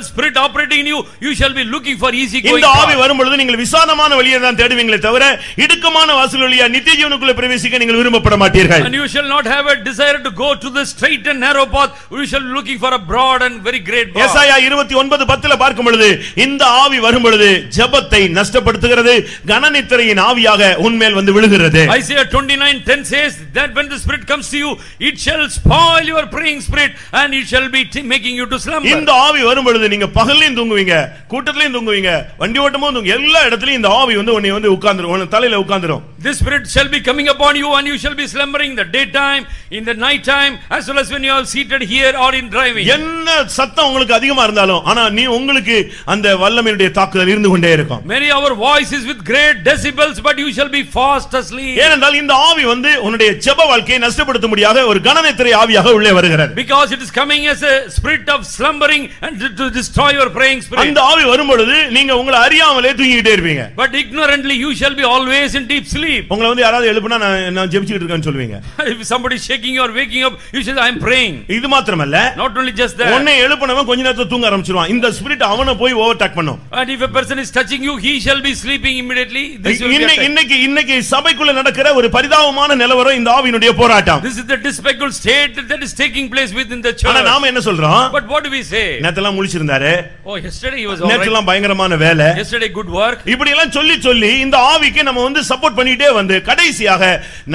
spirit operating in you, you shall be looking for easy going. இந்த ஆவி வரும்பொழுது நீங்கள் விசாலமான வழியை தான் தேடுவீங்களே தவிர இடுக்கமான வாசல் வழியா நித்திய ஜீவனுக்குள்ள பிரவேசிக்க நீங்கள் விரும்பப்பட மாட்டீர்கள். And you shall not have a desire to go to the straight and narrow path, you shall be looking for a broad and very great path. ஏசாயா 29:10 பார்க்கும் பொழுது இந்த ஆவி வரும் பொழுது ஜெபத்தை நஷ்டப்படுத்துகிறது, கனநித்திரையின் ஆவியாக உன்மேல் வந்து விழுகிறது. Isaiah 29:10 says that when the spirit comes to you it shall spoil your praying spirit and it shall be making you to slumber. இந்த ஆவி வரும் பொழுது நீங்க பகல்லையும் தூங்குவீங்க, கூட்டத்திலையும் தூங்குவீங்க, வண்டி ஓட்டமும் தூங்குவீங்க, எல்லா இடத்துலயும் இந்த ஆவி வந்து உன்னை வந்து உட்கார்ந்துரும், உன் தலையில உட்கார்ந்துரும். This spirit shall be coming upon you and you shall be slumbering the daytime, in the night time, as well as when you are seated here or in driving. என்ன சத்தம் உங்களுக்கு அதிகமா இருந்தாலும் ஆனா நீ உங்களுக்கு அந்த வல்லமையுடைய தாக்குதல் இருந்து கொண்டே இருக்கும். Many our voices with great decibels but you shall be fast asleep. ஏனென்றால் இந்த ஆவி வந்து உன்னுடைய ஜெப வாழ்க்கையை நஷ்டப்படுத்தும்படியாக ஒரு கனநித்திரை ஆவியாக உள்ளே வருகிறது. Because it is coming as a spirit of slumbering and to destroy your praying spirit. அந்த ஆவி வரும் பொழுது நீங்க உங்களை அறியாமலே தூங்கிட்டே இருப்பீங்க. But ignorantly you shall be always in deep sleep. உங்களை வந்து யாராவது எழுப்புனா நான் ஜெபிச்சிட்டு இருக்கேன்னு சொல்வீங்க. If somebody is shaking you or waking up you say I am praying. இது மாத்திரமல்ல, not only just that, உன்னை எழுப்புனவன் கொஞ்ச நேரத்துல தூங்க ஆரம்பிச்சிடுவான். இந்த ஸ்பிரிட் அவனை போய் ஓவர்டேக் பண்ணும். And if a person is touching you he shall be sleeping immediately. This will be இன்னைக்கு சபைக்குள்ள நடக்கிற ஒரு பரிதாபமான நிலவரம் இந்த ஆவியினுடைய போராட்டம். This is the despicable state that is taking place within the church. ஆனா நாம என்ன சொல்றோம்? But what do we say? நேத்தெல்லாம் முழிச்சிருந்தாரு. Oh, yesterday he was all right. நேத்தெல்லாம் பயங்கரமான வேலை. Yesterday good work. இப்படி எல்லாம் சொல்லி இந்த ஆவிக்கு நம்ம வந்து சப்போர்ட் பண்ணிட்டே வந்து கடைசியாக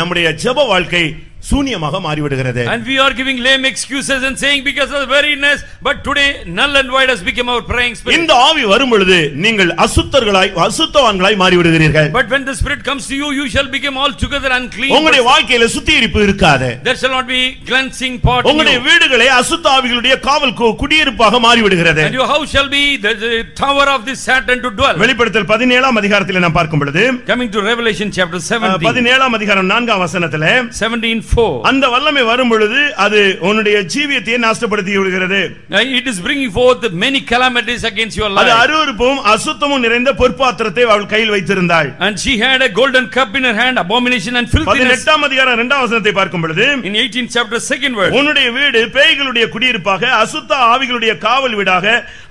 நம்முடைய ஜெப வாழ்க்கை சூனியமாக மாறிவிடுகிறது. And we are giving lame excuses and saying because of the weariness, but today null and void has become our praying spirit. இந்த ஆவி வரும் பொழுது நீங்கள் அசுத்தவான்களாய் மாறிவிடுகிறீர்கள். But when the spirit comes to you you shall become altogether unclean. உங்களுடைய வாழ்க்கையில சுத்திகரிப்பு இருக்காது. There shall not be cleansing part in you. உங்களுடைய வீடுகளே அசுத்த ஆவிகளுடைய காவல் குடியிருப்பாக மாறிவிடுகிறது. And your house shall be the tower of the Satan to dwell. வெளிப்படுத்தல் 17ஆம் அதிகாரத்தில் நாம் பார்க்கும் பொழுது, coming to Revelation chapter 17, 17ஆம் அதிகாரம் 4ஆம் வசனத்திலே 17:4, அந்த வல்லமை வரும் பொழுது அது உன்னுடைய ஜீவியத்தை நாசப்படுத்தி விடுகிறது. it is bringing forth many calamities against your life. அது அருவருப்பும் அசுத்தமும் நிறைந்த பொற்பாத்திரத்தை அவள் கையில் வைத்திருந்தாள். And she had a golden cup in her hand, abomination and filthiness. 18ஆம் அதிகாரம் 2ஆம் வசனத்தை பார்க்கும் பொழுது, in 18th chapter 2nd verse, உன்னுடைய வீடு பேய்களுடைய குடியிருப்பாக, அசுத்த ஆவிகளுடைய காவல் வீடாக,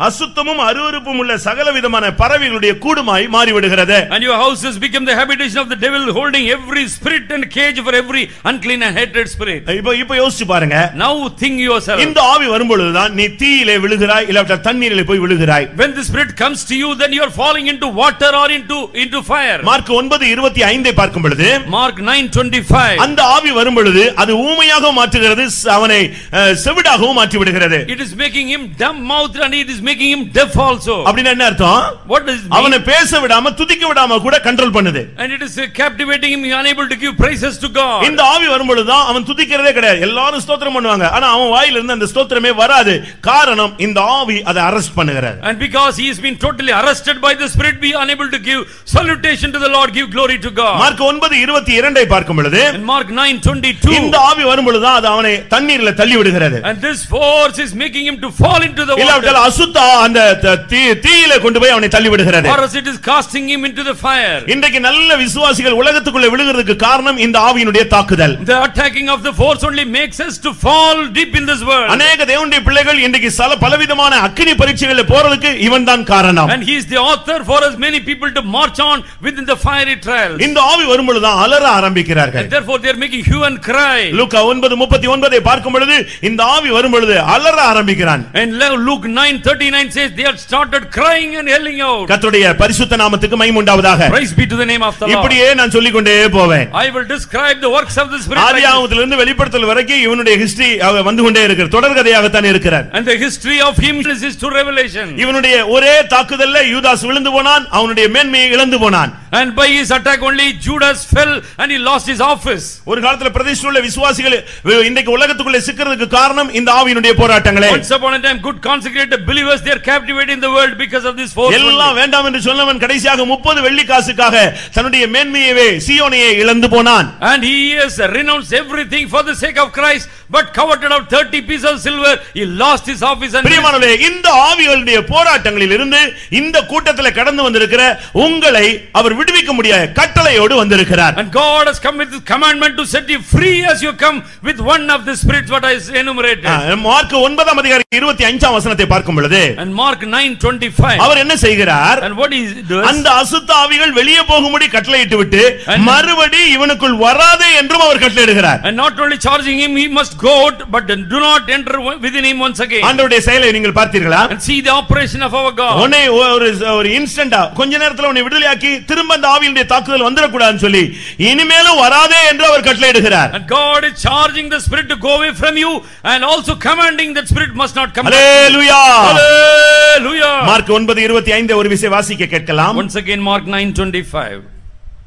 அசுத்தமும் அருவருப்பும் உள்ள சகலவிதமான பறவைகளுடைய கூடுமாய் மாறிவிடுகிறது. And your house has become the habitation of the devil, holding every spirit and cage for every unclean and hated spirit. இப்ப யோசிச்சு பாருங்க. Now think yourself. இந்த ஆவி வரும் பொழுதுதான் நீ தீயிலே விழுகிறாய், இல்ல தண்ணீரிலே போய் விழுகிறாய். When the spirit comes to you then you are falling into water or into fire. Mark 9:25 பார்க்கும் பொழுது, Mark 9:25, அந்த ஆவி வரும் பொழுது அது ஊமையாக மாற்றுகிறது, அவனை செவிடாகவும் மாற்றி விடுகிறது. it is making him dumb mouthed and it is making him deaf also. அப்படினா என்ன அர்த்தம்? What does it mean? அவனை பேச விடாம துதிக்க விடாம கூட கண்ட்ரோல் பண்ணுது. And it is captivating him, he is unable to give praises to God. இந்த ஆவி வரும் பொழுது அவன் துதிக்கிறதே கிடையாது. எல்லாரும் ஸ்தோத்திரம் பண்ணுவாங்க, ஆனா அவன் வாயில இருந்து அந்த ஸ்தோத்திரமே வராது. காரணம் இந்த ஆவி அதை அரெஸ்ட் பண்ணுகிறது. And because he has been totally arrested by the spirit, be unable to give salutation to the Lord, give glory to God. Mark 9:22 பார்க்கும் பொழுது, in Mark 9:22, இந்த ஆவி வரும் பொழுது அது அவனை தண்ணீரில தள்ளி விடுகிறது. and this force is making him to fall into the water. இல்லாவிட்டால் அசுத்த அந்த தீயில கொண்டு போய் அவனை தள்ளி விடுகிறது. or it is casting him into the fire. இன்றைக்கு நல்ல விசுவாசிகள் உலகத்துக்குள்ள விழுகிறதுக்கு காரணம் இந்த ஆவியினுடைய தாக்குதல். The attacking of the force only makes us to fall deep in this world. அநேக தேவனுடைய பிள்ளைகள் இன்றைக்கு பலவிதமான அக்கினி பரீட்சைகளில் போறதுக்கு இவன்தான் காரணம். And he is the author for us many people to march on within the fiery trials. இந்த ஆவி வரும்பொழுது தான் அலற ஆரம்பிக்கிறார்கள். And therefore they are making hue and cry. லூக்கா 9:39 பார்க்கும் பொழுது இந்த ஆவி வரும்பொழுது அலற ஆரம்பிக்கிறான். And Luke 9:39 says they had started crying and yelling out. கர்த்தருடைய பரிசுத்த நாமத்துக்கு மகிமை உண்டாவதாக. Praise be to the name of the Lord. இப்படியே நான் சொல்லிக் கொண்டே போவேன். I will describe the works of the Spirit. ஆதியாகமத்திலிருந்து வெளிப்படுத்தல் வரைக்கும் இவனுடைய ஹிஸ்டரி வந்து கொண்டே இருக்கிறது. தொடர்கதையாக தான் இருக்கிறார். And the history of him is to Revelation. இவனுடைய ஒரே தாக்குதல்ல யூதாஸ் விழுந்து போனான், அவனுடைய மேன்மையை இழந்து போனான். And by his attack only Judas fell and he lost his office. ஒரு காலத்துல பிரதிஷ்டையுள்ள விசுவாசிகள் இன்றைக்கு உலகத்துக்குள்ள சிக்கிறதுக்கு காரணம் இந்த ஆவியினுடைய போராட்டங்களே. Once upon a time good consecrated believers they are captivated in the world because of this force. எல்லாம் வேண்டாம் என்று சொன்னவன் கடைசியாக 30 வெள்ளி காசுக்காக தன்னுடைய மேன்மையவே சீயோனையே இழந்து போனான். And he has renounced everything for the sake of Christ but coveted out 30 pieces of silver. He lost his office. And பிரியமானவர்களே, இந்த ஆவிகளுடைய போராட்டங்களில் இருந்து இந்த கூட்டத்திலே கடந்து வந்திருக்கிற உங்களை அவர் விடுவிக்க முடியாத கட்டளையோடு வந்திருக்கிறார். And God has come with his commandment to set you free as you come with one of the spirits what I enumerated. Mark 9 அதிகாரம் 25 வசனத்தை பார்க்கும் பொழுது and Mark 9:25 அவர் என்ன செய்கிறார்? and what he does, அந்த அசுத்த ஆவிகள் வெளியே போகும்படி கட்டளையிட்டு விட்டு மறுபடி இவனுக்குள் வராதே என்றும் அவர் கட்டளையிடுகிறார். and not only charging him he must go out but do not enter within him once again. ஆண்டவருடைய செயலை நீங்கள் பார்த்தீர்களா? and see the operation of our God. ஒரு இன்ஸ்டன்டா கொஞ்ச நேரத்துல உன்னை விடுதலையாக்கி திரும்ப அந்த ஆவியினுடைய தாக்குதல் வந்துட கூடாதுன்னு சொல்லி இனிமேலும் வராதே என்று அவர் கட்டளையிடுகிறார். and God is charging the spirit to go away from you and also commanding that spirit must not come. Hallelujah. Hallelujah. Mark 9:25 ஒரு விசை வாசிக்க கேட்கலாம். once again Mark 9:25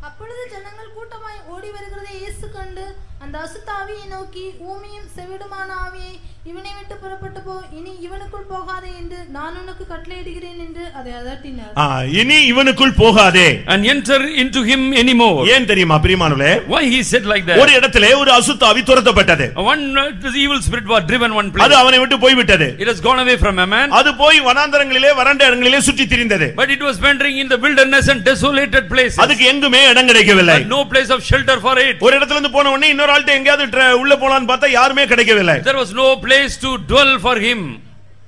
அப்பொழுது ஜனங்கள் கூட்டமாய் ஓடி வருகிறதை இயேசு கண்டு அந்த அசுத்த ஆவியை நோக்கி ஊமையும் செவிடுமான ஆவியை இவனை விட்டு புறப்பட்டு போ, இனி இவனுக்குள் போகாதே என்று நான் உனக்கு கட்டளையிடுகிறேன் என்று அதை அதட்டினார். இனி இவனுக்குள் போகாதே and enter into him anymore. ஏன் தெரியுமா பிரியமானவர்களே? why he said like that? ஒரு இடத்திலே ஒரு அசுத்த ஆவி துரத்தப்பட்டது. one the evil spirit was driven one place. அது அவனை விட்டு போய் விட்டது. it has gone away from a man. அது போய் வனாந்தரங்களிலே வறண்ட இடங்களிலே சுற்றி திரிந்தது. but it was wandering in the wilderness and desolated places. அதுக்கு எங்குமே இடம் கிடைக்கவில்லை. no place of shelter for it. ஒரு இடத்துல இருந்து போன உடனே இன்னொரு ஆள்கிட்ட எங்கயாவது உள்ள போலான்னு பார்த்தா யாருமே கிடைக்கவில்லை. there was no place to dwell for him.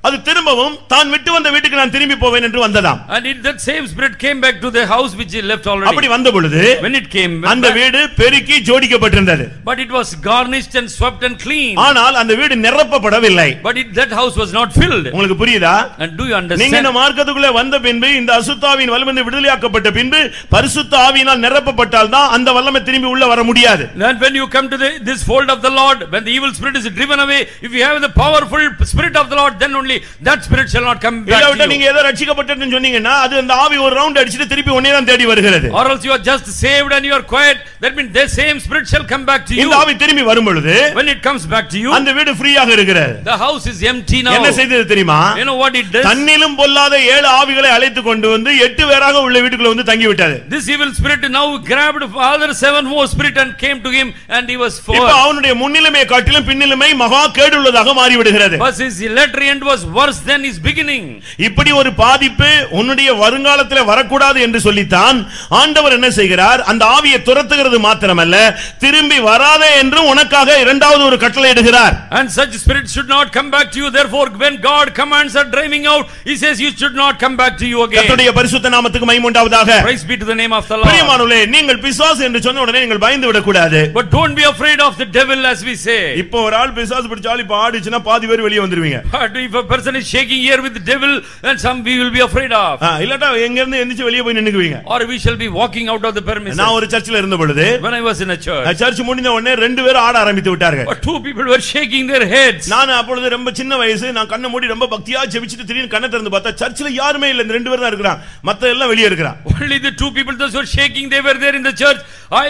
அது திரும்பவும் தான் விட்டு வந்த வீட்டுக்கு நான் திரும்பி போவேன் என்று வந்ததாம். and that same spirit came back to the house which he left already. அப்படி வந்த பொழுது when it came அந்த வீடு பெருக்கி ஜோடிக்கப்பட்டிருந்தது. but it was garnished and swept and clean. ஆனால் அந்த வீடு நிரப்பப்படவில்லை. but that house was not filled. உங்களுக்கு புரியுதா? and do you understand? நீங்க இந்த மார்க்கத்துக்குள்ள வந்த பின்பு இந்த அசுத்த ஆவியின் வல்லமையிலிருந்து விடுதலையாக்கப்பட்ட பின்பு பரிசுத்த ஆவியினால் நிரப்பப்பட்டால் தான் அந்த வல்லமை திரும்பி உள்ள வர முடியாது. and when you come to this fold of the Lord, when the evil spirit is driven away, if you have the powerful spirit of the Lord, then only that spirit shall not come back to you. நீங்க ஏதோ ரட்சிக்கப்பட்டேன்னு சொன்னீங்கன்னா அது அந்த ஆவி ஒரு ரவுண்ட் அடிச்சிட்டு திருப்பி ஒண்ணே தான் தேடி வருகிறது. or else you are just saved and you are quiet, that means the same spirit shall come back to you. இந்த ஆவி திரும்பி வரும் பொழுது when it comes back to you அந்த வீடு ஃப்ரீயாக இருக்கிறது. the house is empty now. என்ன செய்தது தெரியுமா? you know what it does? தன்னிலும் பொல்லாத 7 ஆவிகளை அழைத்து கொண்டு வந்து 8 பேராக உள்ள வீட்டுக்குள்ள வந்து தங்கி விட்டது. this evil spirit now grabbed other 7 more spirit and came to him and he was 4. இப்போ அவனுடைய முன்னிலைமை காட்டிலும் பின்னிலைமை மகா கேடுள்ளதாக மாறி விடுகிறது. but his latter end was worse than his beginning. இப்படி ஒரு பாதிப்பு உன்னுடைய வருங்காலத்தில் வரக்கூடாது என்று சொல்லித்தான் ஆண்டவர் என்ன செய்கிறார்? அந்த ஆவியை துரத்துகிறது மாத்திரமல்ல திரும்பி வராதே என்று உனக்காக இரண்டாவது ஒரு கட்டளை இடுகிறார். and such spirit should not come back to you. therefore when God commands are driving out, he says you should not come back to you again. கர்த்தருடைய பரிசுத்த நாமத்துக்கு மகிமை உண்டாவதாக. praise be to the name of the Lord. பிரியமானவர்களே, நீங்கள் பிசாசு என்று சொன்ன உடனே நீங்கள் பயந்து விட கூடாது. but don't be afraid of the devil as we say. இப்போ ஒரு ஆள் பிசாசு பிடிச்சாலி பாடிச்சுனா பாதி பேர் வெளியே வந்துருவீங்க. but if a person is shaking here with the devil, and some we will be afraid of. இல்லட்டா எங்க இருந்து எந்திச்சு வெளியே போய் நின்னுக்குவீங்க. or we shall be walking out of the premises. நான் ஒரு சர்ச்சில இருந்த பொழுது when I was in a church, church முடிந்த உடனே ரெண்டு பேர் ஆட ஆரம்பித்து விட்டார்கள். but 2 people were shaking their heads. நான் அப்பொழுது ரொம்ப சின்ன வயசு, நான் கண்ணை மூடி ரொம்ப பக்தியா ஜெபிச்சிட்டு திடீர்னு கண்ணை திறந்து பார்த்தா சர்ச்சில யாருமே இல்ல, இந்த ரெண்டு பேர் தான் இருக்காங்க, மத்த எல்லாம் வெளியே இருக்காங்க. only the 2 people that were shaking, they were there in the church. I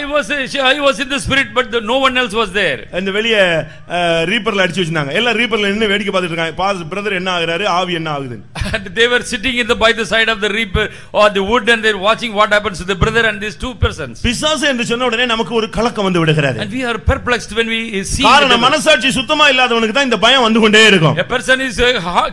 was in the spirit but no one else was there. இந்த வெளியே ரீப்பர்ல அடிச்சு வச்சிருந்தாங்க, எல்லாம் ரீப்பர்ல நின்னு வேடிக்கை பார்த்துட்டு இருக்காங்க. பாஸ் பிரதர் என்ன ஆகுறாரு, ஆவி என்ன ஆகுது. and they were sitting by the side of the reaper or the wood and they were watching what happens to the brother and these 2 persons. பிசாசு என்று சொன்ன உடனே நமக்கு ஒரு கலக்கம் வந்து விடுகிறது. and we are perplexed when we see. காரணம் மனசாட்சி சுத்தமா இல்லாதவனுக்கு தான் இந்த பயம் வந்து கொண்டே இருக்கும். a person is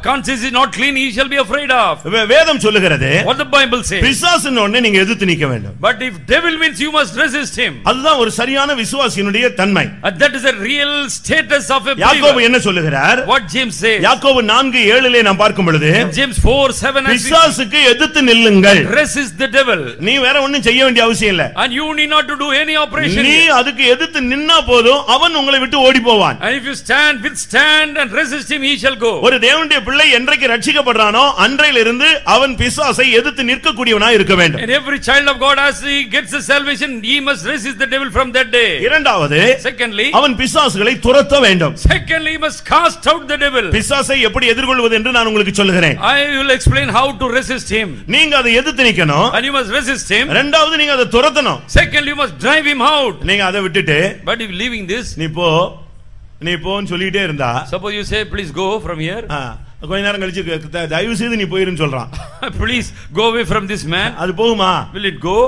conscience is not clean, he shall be afraid of. வேதம் சொல்லுகிறது, what the Bible says, பிசாசுன்னு உடனே நீங்க எதிர்த்து நிக்க வேண்டும். but if devil means you must resist resist him. அதுதான் ஒரு சரியான விசுவாசியினுடைய தன்மை. That is a real status of a யாக்கோபு believer. என்ன சொல்லுகிறார்? What James says. யாக்கோபு 4:7 நாம் பார்க்கும் பொழுது James 4:7 பிசாசுக்கு எதிர்த்து நில்லுங்கள். resist the devil. நீ வேற ஒண்ணும் செய்ய வேண்டிய அவசியம் இல்ல. And you need not to do any operation. நீ அதுக்கு எதிர்த்து நின்னா போதும் அவன் உங்களை விட்டு ஓடி போவான். And if you withstand and resist him, he shall go. ஒரு தேவனுடைய பிள்ளை என்றைக்கு ரட்சிக்கப்படுறானோ அன்றையிலிருந்து அவன் பிசாசை எதிர்த்து நிற்கக்கூடியவனாய் இருக்க வேண்டும். And every child of God, as he gets the salvation, he must resist the devil from that day. இரண்டாவது, Secondly, அவன் பிசாசுகளை துரத்த வேண்டும். he must cast out the devil. பிசாசை எப்படி எதிர்கொள்வது என்று நான் உங்களுக்கு சொல்லுகிறேன். I will explain how to resist him. நீங்க அதை எதிர்த்து நிக்கணும். And you must resist him. இரண்டாவது, நீங்க அதை துரத்தணும். Secondly, you must drive him out. நீங்க அதை விட்டுட்டு But if leaving this, நீ போன்னு சொல்லிட்டே இருந்தா, suppose you say, please go from here. கொஞ்ச நேரம் கழிச்சு தயவு செய்து நீ போயிருன்னு சொல்றான். Please go away from this man. அது போகுமா? Will it go?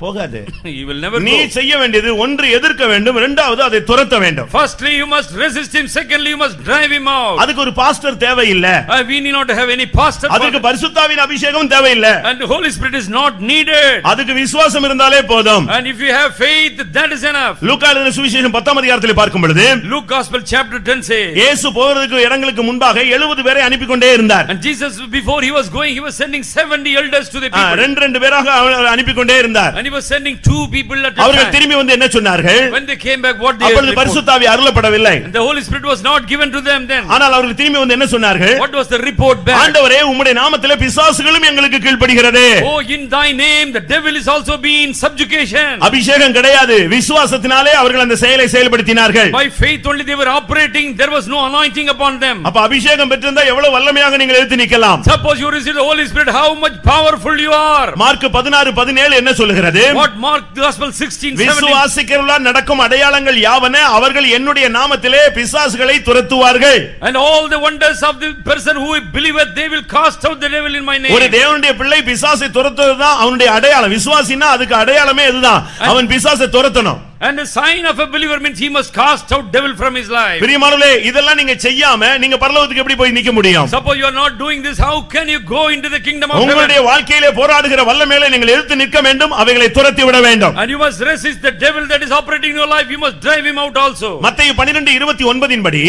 போகாது. You will never நீ go. செய்ய வேண்டியது ஒன்று எதிர்க்க வேண்டும், இரண்டாவது அதை துரத்த வேண்டும். Firstly, you must resist him. Secondly, you must drive him out. அதுக்கு ஒரு பாஸ்டர் தேவையில்லை. We need not have any pastor. அதுக்கு பரிசுத்தாவின் அபிஷேகம் தேவையில்லை. And the Holy Spirit is not needed. அதுக்கு விசுவாசம் இருந்தாலே போதும். And if you have faith, that is enough. லூக்கா எழுதின சுவிசேஷம் 10ஆம் அதிகாரத்தில் பார்க்கும் பொழுது Luke Gospel chapter 10 says, இயேசு போகிறதுக்கு இடங்களுக்கு முன்பாக 70 பேரை அனுப்பி கொண்டே இருந்தார். and Jesus, before he was going, he was sending 70 elders to the people. ரெண்டு பேராக அனுப்பி கொண்டே இருந்தார். And he was sending 2 people at a time. அவர்கள் திரும்பி வந்து என்ன சொன்னார்கள்? When they came back, what they அப்பொழுது பரிசுத்தாவி அருளப்படவில்லை. and the Holy Spirit was not given to them then. ஆனால் அவர்கள் திரும்பி வந்து என்ன சொன்னார்கள்? What was the report back? ஆண்டவரே, உம்முடைய நாமத்திலே பிசாசுகளும் எங்களுக்கு கீழ்ப்படிகிறது. Oh, in thy name the devil is also being subjugation. அபிஷேகம் கிடையாது, விசுவாசத்தினாலே அவர்கள் அந்த செயலை செயல்படுத்தினார்கள். By faith only they were operating, there was no anointing upon them. அப்ப அபிஷேகம் பெற்றிருந்தா எவ்வளவு வல்லமையாக நீங்கள் எதிர்த்து நிக்கலாம். Suppose you receive the Holy Spirit, how much powerful you are. Mark 16:17 என்ன சொல்லுகிறது? What Mark Gospel 16:17. விசுவாசிக்கிறவர்களால் நடக்கும் அடையாளங்கள் யாவன, அவர்கள் என்னுடைய நாமத்திலே பிசாசுகளை துரத்துவார்கள். And all the wonders of the person who believeth, they will cast out the devil in my name. ஒரு தேவனுடைய பிள்ளை பிசாசை துரத்துவதுதான் அவனுடைய அடையாளம். விசுவாசினா அதுக்கு அடையாளமே இதுதான். அவன் பிசாசை துரத்தணும். And the sign of a believer means he must cast out devil from his life. பிரியமானவர்களே, இதெல்லாம் நீங்க செய்யாம நீங்க பரலோகத்துக்கு எப்படி போய் நிக்க முடியும்? Suppose you are not doing this, how can you go into the kingdom of heaven? உங்களுடைய வாழ்க்கையிலே போராடுகிற வல்லமையை நீங்கள் எதிர்த்து நிற்க வேண்டும், அவைகளை துரத்தி விட வேண்டும். And you must resist the devil that is operating in your life, you must drive him out also. மத்தேயு 12:29 படி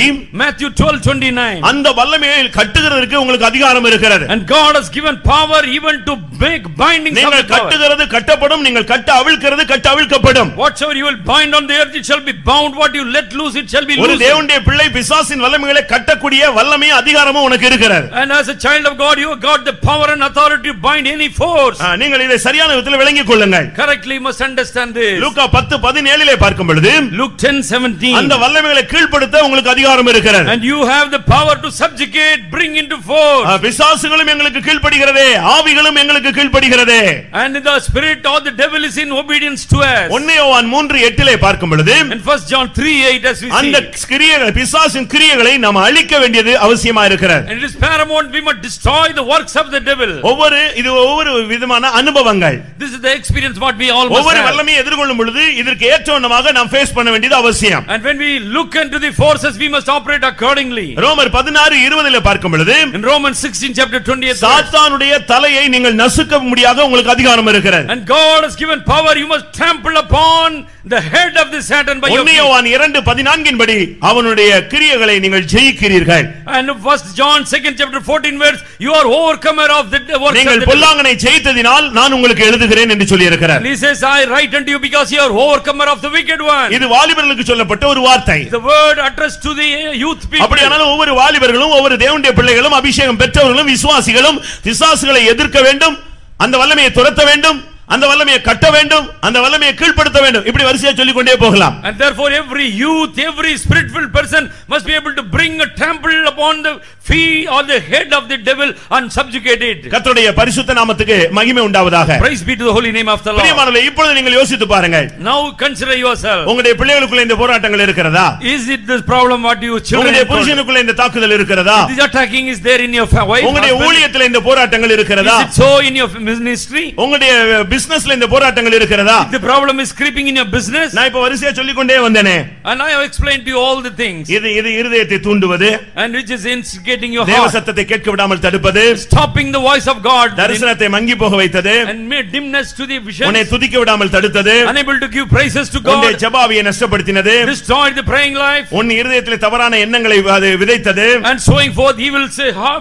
Matthew 12:29. அந்த வல்லமையை கட்டுகிறதுக்கு உங்களுக்கு அதிகாரம் இருக்கிறது. And God has given power even to make bindings of நீங்கள் the power. கட்டுகிறது கட்டப்படும், நீங்கள் கட்ட அவிழ்க்கிறது கட்ட அவிழ்க்கப்படும். Whatsoever you will bind on the earth, it shall be bound. What you let loose, it shall be ஒரு loosed. தேவனுடைய பிள்ளை பிசாசின் வல்லமைகளை கட்டக்கூடிய வல்லமையும் அதிகாரமும் உனக்கு இருக்கிறது. And as a child of God, you have got the power and authority to bind any force. நீங்கள் இதை சரியான விதத்தில் விளங்கிக் கொள்ளுங்கள். Correctly you must understand this. லூக்கா 10:17 பார்க்கும் பொழுது Luke 10:17. அந்த வல்லமைகளை கீழ்ப்படுத்த உங்களுக்கு அதிகாரம் இருக்கிறது. And you have the power to subjugate, bring into force. பிசாசுகளும் எங்களுக்கு கீழ்ப்படுகிறதே, ஆவிகளும் எங்களுக்கு கீழ்ப்படுகிறதே. And the spirit or the devil is in obedience to us. 1 யோவான் 3:8 பார்க்கும் பொழுது And 1 John 3:8 as we see. அந்த கிரியைகள், பிசாசின் கிரியைகளை நாம் அழிக்க வேண்டியது அவசியமா இருக்கிறது. And it is paramount, we must destroy the works of the devil. ஒவ்வொரு விதமான அனுபவங்கள். This is the experience what we all must ஒவ்வொரு have. வல்லமையை எதிர்கொள்ளும் பொழுது இதற்கு ஏற்றவண்ணமாக நாம் ஃபேஸ் பண்ண வேண்டியது அவசியம். And when we look into the forces, we must operate accordingly. ரோமர் 16:20 பார்க்கும் பொழுது In Romans 16 chapter 20, சாத்தானுடைய தலையை நீங்கள் நசுக்க முடியாத உங்களுக்கு அதிகாரம் இருக்கிறது. and God has given power, you must trample upon the head of the Satan by your feet. 1 யோவான் 2:14 படி அவனுடைய கிரியைகளை நீங்கள் ஜெயிக்கிறீர்கள். And 1 John 2nd chapter 14 verse, you are overcomer of the works of the நீங்கள் devil. பொல்லாங்கனை ஜெயித்ததினால் நான் உங்களுக்கு எழுதுகிறேன் என்று சொல்லி இருக்கிறார். He says, I write unto you because you are overcomer of the wicked one. இது வாலிபர்களுக்கு சொல்லப்பட்ட ஒரு வார்த்தை. The word addressed to the youth people. அப்படியானால் ஒவ்வொரு வாலிபர்களும் ஒவ்வொரு தேவனுடைய பிள்ளைகளும் அபிஷேகம் பெற்றவர்களும் விசுவாசிகளும் பிசாசுகளை எதிர்க்க வேண்டும், அந்த வல்லமையை துரத்த வேண்டும், அந்த வல்லமையை கட்ட வேண்டும், அந்த வல்லமையை கீழ்ப்படுத்த வேண்டும். இப்படி வரிசையா சொல்லிக் கொண்டே போகலாம். And therefore every youth, every spirit-filled person must be able to bring a trample upon the feet or the head of the devil and subjugate it. கர்த்தருடைய பரிசுத்த நாமத்துக்கு மகிமை உண்டாவதாக. Praise be to the holy name of the Lord. பிரியமானவர்களே, இப்பொழுது நீங்கள் யோசித்து பாருங்கள். Now consider yourself. உங்களுடைய பிள்ளைகளுக்குள்ள இந்த போராட்டங்கள் இருக்கிறதா? Is it this problem what you children? உங்களுடைய புருஷனுக்குள்ள இந்த தாக்குதல் இருக்கிறதா? This attacking is there in your wife? உங்களுடைய ஊழியத்தில் இந்த போராட்டங்கள் இருக்கிறதா? Is it so in your ministry? உங்களுடைய பிசினஸ்ல இந்த போராட்டங்கள் இருக்கிறதா? If the problem is creeping in your business, நான் இப்ப வரிசையா சொல்லிக் கொண்டே வந்தேனே. and I have explained to you all the things. இது இருதயத்தை தூண்டுவது, and which is instigating your தேவ heart, சத்தத்தை கேட்க விடாமல் தடுப்பது, stopping the voice of God, தரிசனத்தை மங்கி போக வைத்தது, and made dimness to the vision, உன்னை துதிக்க விடாமல் தடுத்தது, unable to give praises to உன்னுடைய God, ஜெபாவியை நஷ்டப்படுத்தினது, destroyed the praying life, உன் இருதயத்திலே தவறான எண்ணங்களை அது விதைத்தது, and sowing forth evil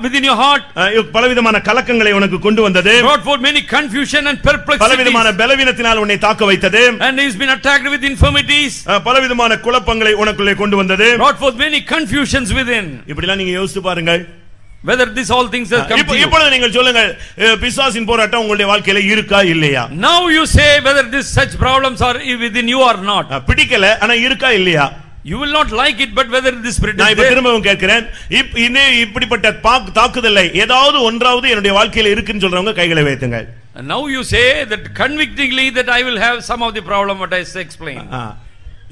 within your heart, பலவிதமான கலக்கங்களை உனக்கு கொண்டு வந்தது, brought forth many confusion and perplexity, பலவிதமான பலவீனத்தினால் உன்னை தாக்க வைத்தது, and he has been attacked with infirmities, பலவிதமான குழப்பங்களை உனக்குள்ளே கொண்டு வந்தது, brought forth many confusions within. இப்படிலாம் நீங்க யோசித்து பாருங்கள். Whether this all things have come to you. இப்பொழுது நீங்கள் சொல்லுங்கள், பிசாசின் போராட்டம் உங்களுடைய வாழ்க்கையில இருக்கா இல்லையா? Now you say whether this such problems are within you or not. பிடிக்கல, ஆனா இருக்கா இல்லையா? You will not like it, but whether this spirit is நான் இப்ப there. திரும்பவும் கேட்கிறேன், இப்படிப்பட்ட தாக்குதலை ஏதாவது ஒன்றாவது என்னுடைய வாழ்க்கையில இருக்குன்னு சொல்றவங்க கைகளை வைத்துங்க. And now you say that convictingly that I will have some of the problem what I explained.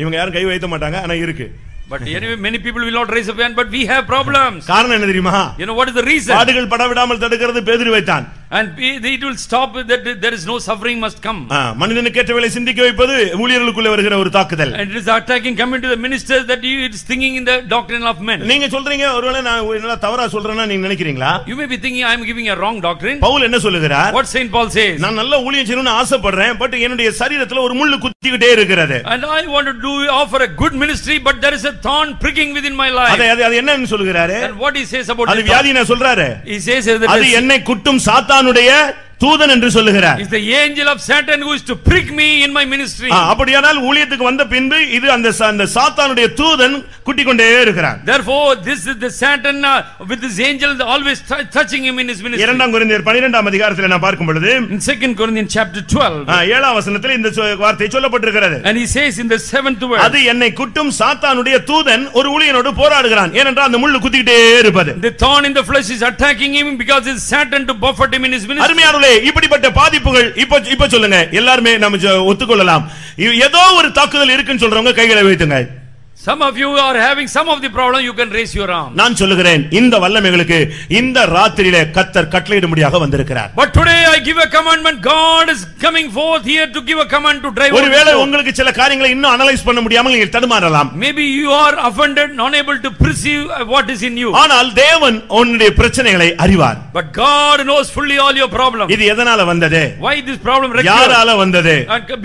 இவங்க யாரும் கை வைக்க மாட்டாங்க, ஆனா இருக்கு. But anyway, many people will not raise up hand, but we have problems. காரணம் என்ன தெரியுமா? You know what is the reason? பாடுகள் படவிடாமல் தடுக்கிறது பேதுரு வைத்தான். And it will stop that there is no suffering must come. மனிதனுக்கு ஏற்றவேளை சிந்திக்க வைப்பது ஊழியர்களுக்குள்ள வருகிற ஒரு தாக்குதல். And it is attacking coming to the ministers that it is thinking in the doctrine of men. நீங்க சொல்றீங்க, ஒருவேளை நான் என்ன தவறா சொல்றேன்னா நீங்க நினைக்கிறீங்களா? You may be thinking I am giving a wrong doctrine. Pavul என்ன சொல்லுகிறார்? What Saint Paul says? நான் நல்ல ஊழியம் செய்யணும்னு ஆசைப்படுறேன், பட் என்னுடைய சரீரத்துல ஒரு முள்ளு குத்திக்கிட்டே இருக்கிறது. And I want to offer a good ministry, but there is a thorn pricking within my life. அது என்னன்னு சொல்லுகிறாரு? And what he says about அது வியாதினா சொல்றாரு. He says that அது என்னை குட்டும் சாத்தானுடைய தூதன் என்று சொல்லுகிறார். Is the angel of Satan who is to prick me in my ministry. அப்படியானால் ஊழியத்துக்கு வந்த பின்பு இது அந்த சாத்தானுடைய தூதன் குட்டிக் கொண்டே இருக்கிறார். Therefore this is the Satan with this angel always touching him in his ministry. 2 கொரிந்தியர் 12ஆம் அதிகாரத்தில் நான் பார்க்கும் பொழுது in 2 Corinthians chapter 12 7ஆம் வசனத்தில் இந்த வார்த்தை சொல்லப்பட்டிருக்கிறது. and he says in the 7th verse, அது என்னை குட்டும் சாத்தானுடைய தூதன் ஒரு ஊழியனோடு போராடுகிறான், ஏனென்றால் அந்த முள்ளு குத்திக்கிட்டே இருப்பது. the thorn in the flesh is attacking him because it is Satan to buffet him in his ministry. அருமையானவர்களே, இப்படிப்பட்ட பாதிப்புகள் இப்ப சொல்லுங்க, எல்லாருமே நம்ம ஒத்துக்கொள்ளலாம். ஏதோ ஒரு தாக்குதல் இருக்குன்னு சொல்றவங்க கைகளை வைத்துங்க. Some of you are having some of the problem, you can raise your arm. நான் சொல்லுகிறேன், இந்த வல்லமைகளுக்கு இந்த ராத்திரியிலே கர்த்தர் கட்டளையிடும்படியாக வந்திருக்கிறார். But today I give a commandment. God is coming forth here to give a command to drive. ஒருவேளை உங்களுக்கு சில காரியங்களை இன்னும் அனலைஸ் பண்ண முடியாமல் நீங்கள் தடுமாறலாம். Maybe you are offended, unable to perceive what is in you. ஆனால் தேவன் உன்னுடைய பிரச்சனைகளை அறிவார். But God knows fully all your problems. இது எதனால வந்தது? Why this problem recurred? யாரால வந்தது?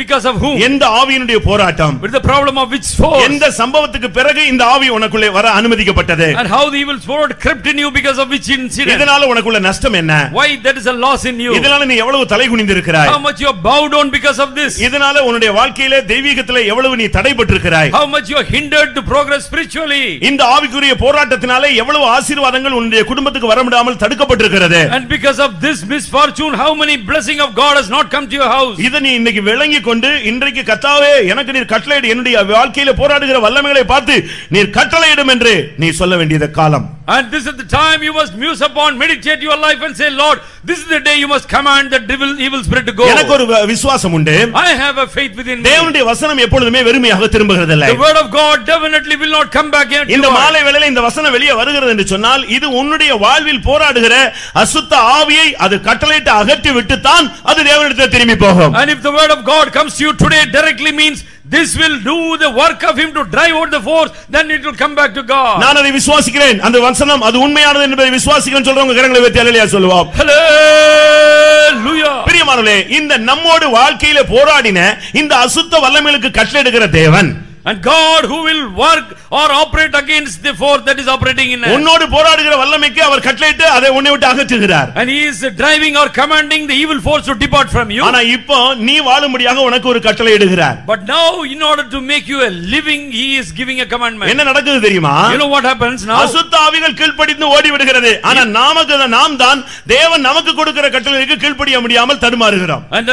Because of whom? எந்த ஆவியினுடைய போராட்டம்? With the problem of which force? எந்த சம்பவத்துக்கு பிறகு இந்த ஆவி உனக்குள்ளே வர அனுமதிக்கப்பட்டது? And how the evil spirit crept in you, because of which incident? இதனால உனக்குள்ள நஷ்டம் என்ன? Why there is a loss in you? இதனால நீ எவ்வளவு தலைகுனிந்து இருக்கிறாய்? How much you are bowed down because of this? இதனால உன்னுடைய வாழ்க்கையிலே தெய்வீகத்திலே எவ்வளவு நீ தடைபட்டிருக்கிறாய்? How much you are hindered to progress spiritually? இந்த ஆவிக்குரிய போராட்டத்தினாலே எவ்வளவு ஆசீர்வாதங்கள் உன்னுடைய குடும்பத்துக்கு வர முடியாமல் தடுக்கப்பட்டிருக்கிறது? And because of this misfortune, how many blessing of God has not come to your house? இத நீ இன்னைக்கு விளங்கிக் கொண்டு இன்றைக்கு கர்த்தாவே எனக்கு நீர் கட்டளையிடு, என்னுடைய வாழ்க்கையிலே போராடுகிற வல்லமைகளை பார்த்து நீர் கட்டளையிடும் என்று நீ சொல்ல வேண்டியது காலம். And this is the time you must muse upon, meditate your life and say, Lord, this is the day you must command the evil spirit to go. எனக்கு ஒரு விசுவாசம் உண்டு. I have a faith within me. தேவனுடைய வசனம் எப்பொழுதுமே வெறுமையாக திரும்புகிறது இல்லை. The word of God definitely will not come back empty. இந்த மாலை வேளையிலே இந்த வசனம் வெளியே வருகிறது என்று சொன்னால் இது உன்னுடைய வாழ்வில் போராடுகிற அசுத்த ஆவியை அது கட்டளையிட்டு அகற்றி விட்டு தான் அது தேவனிடத்தில் திரும்பி போகும். And if the word of God comes to you today directly, means this will do the work of him to drive out the force, then it will come back to God. நான் அதை விசுவாசிக்கிறேன். அந்த வசனம் அது உண்மையானது என்பதை விசுவாசிக்கிறேன் சொல்றவங்க கரங்களை வைத்து அல்லேலூயா சொல்லுவோம். Hallelujah. பிரியமானவர்களே, இந்த நம்மோடு வாழ்க்கையிலே போராடின இந்த அசுத்த வல்லமைகளுக்கு கட்டளையிடுகிற தேவன், and God who will work or operate against the force that is operating in us, உன்னோடு போராடுகிற வல்லமைக்கு அவர் கட்டளையிட்டு அதை உன்னை விட்டு அகற்றுகிறார். and he is driving or commanding the evil force to depart from you. ஆனா இப்போ நீ வாழும்படியாக உனக்கு ஒரு கட்டளையிடுகிறார். But now in order to make you a living, he is giving a commandment. என்ன நடக்குது தெரியுமா? You know what happens now? அசுத்த ஆவிகள் கீழ்ப்படிந்து ஓடி விடுகிறது. ஆனா நாம் தான் தேவன் நமக்கு கொடுக்கிற கட்டளைக்கு கீழ்ப்படிய முடியாமல் தடுமாறுகிறோம். And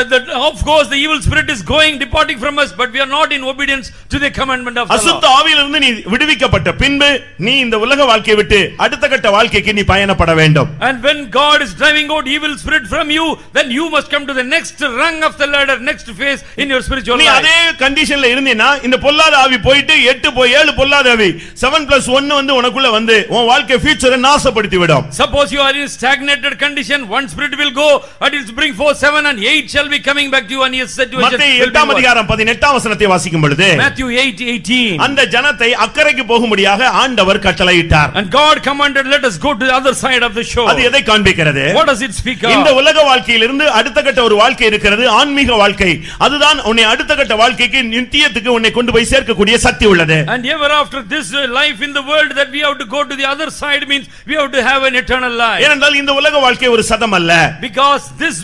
of course the evil spirit is going, departing from us, but we are not in obedience to the commandment of the அசுத்த Lord. ஆவியிலிருந்து நீ விடுவிக்கப்பட்ட பின்பு நீ இந்த உலக வாழ்க்கையை விட்டு அடுத்த கட்ட வாழ்க்கைக்கு நீ பயணப்பட வேண்டும். And when God is driving out evil spirit from you, then you must come to the next rung of the ladder, next phase in your spiritual நீ life. அதே கண்டிஷன்ல இருந்தீனா இந்த பொல்லாத ஆவி போயிட்டு 8 போய் 7 பொல்லாத ஆவி 7+1 வந்து உனக்குள்ள வந்து உன் வாழ்க்கை ஃபியூச்சரை நாசப்படுத்தி விடும். Suppose you are in stagnated condition, one spirit will go and it will bring forth 7 and 8 shall be coming back to you and your situation. மத்தேயு 8ஆம் அதிகாரம் 18ஆம் வசனத்தை வாசிக்கும் பொழுது Matthew 8:18. அந்த ஜனத்தை அக்கறைக்கு போகும்படியாக ஆண்டவர் கட்டளையிட்டார். And God commanded, let us go to the other side of the shore. அது எதை காண்பிக்கிறது? What does it speak of? இந்த உலக வாழ்க்கையிலிருந்து அடுத்த கட்ட ஒரு வாழ்க்கை இருக்கிறது, ஆன்மீக வாழ்க்கை. அதுதான் உன்னை அடுத்த கட்ட வாழ்க்கைக்கு நித்தியத்துக்கு உன்னை கொண்டு போய் சேர்க்கக்கூடிய சக்தி உள்ளது. And ever after this life in the world that we have to go to the other side means we have to have an eternal life. ஏனென்றால் இந்த உலக வாழ்க்கை ஒரு சதம் அல்ல. Because this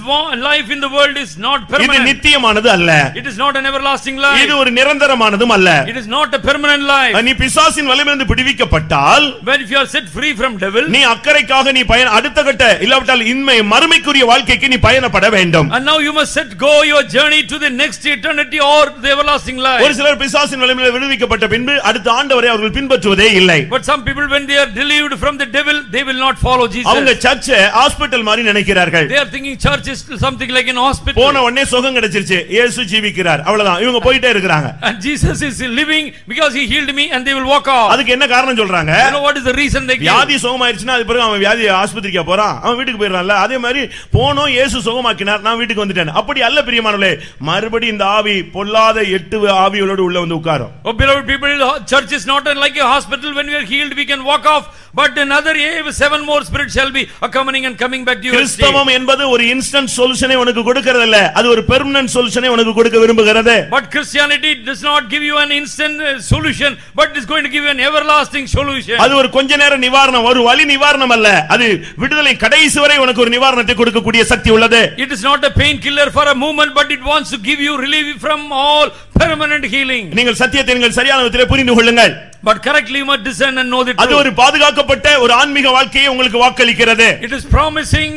life in the world is not இது permanent. நித்தியமானது அல்ல. It is not an everlasting life. இது ஒரு நிரந்தரமானதும் அல்ல. It is not a permanent life. நீ பிசாசின் வலையிலிருந்து விடுவிக்கப்பட்டால், When if you are set free from devil, நீ அக்கறைக்காக நீ அடுத்த கட்ட இல்லாவிட்டால் இன்மை மறுமைக்குரிய வாழ்க்கைக்கு நீ பயணப்பட வேண்டும். and now you must set go your journey to the next eternity or the everlasting life. ஒரு சிலர் பிசாசின் வலையிலிருந்து விடுவிக்கப்பட்ட பின்பு அடுத்த ஆண்டவரை அவர்கள் பின்பற்றுவதே இல்லை. But some people when they are delivered from the devil, they will not follow Jesus. அவங்க சர்ச்சை ஹாஸ்பிடல் மாதிரி நினைக்கிறார்கள். They are thinking church is something like an hospital. போன உடனே சுகம் கிடைச்சிருச்சு, இயேசு ஜீவிக்கிறார், அவ்வளவுதான். இவங்க போயிட்டே இருக்காங்க. And Jesus is living because he healed me and they will walk off. அதுக்கு என்ன காரணம் சொல்றாங்க? You know what is the reason they give? வியாதி சுகமாயிருச்சுனா அது பிறகு அவன் வியாதி ஆஸ்பத்திரிக்கு போறான், அவன் வீட்டுக்கு போயிடறான்ல. அதே மாதிரி போனோம் இயேசு சுகமாக்கினார், நான் வீட்டுக்கு வந்துட்டேன். அப்படி அல்ல பிரியமானவர்களே, மறுபடி இந்த ஆவி பொல்லாத 8 ஆவிகளோடு உள்ள வந்து உட்காரும். Oh beloved people, church is not like a hospital. When we are healed we can walk off, but another 7 more spirits shall be accompanying and coming back to you. கிறிஸ்தவம் என்பது ஒரு இன்ஸ்டன்ட் சொல்யூஷனை உனக்கு கொடுக்கிறது இல்ல, அது ஒரு பெர்மனன்ட் சொல்யூஷனை உனக்கு கொடுக்க விரும்புகிறது. But Christianity does not give you an instant solution, but is going to give you an everlasting solution. அது ஒரு கொஞ்ச நேர நிவாரணம், ஒரு வலி நிவாரணம் அல்ல, அது விடுதலை கடைசி வரை உனக்கு ஒரு நிவாரணத்தை கொடுக்கக்கூடிய சக்தி உள்ளது. It is not a painkiller for a moment, but it wants to give you relief from all permanent healing. நீங்கள் சத்தியத்தை நீங்கள் சரியான விதத்திலே புரிந்து கொள்ளுங்கள். But correctly you must discern and know the truth. அது ஒரு பாதுகாக்கப்பட்ட ஒரு ஆன்மீக வாழ்க்கையை உங்களுக்கு வாக்களிக்கிறது. It is promising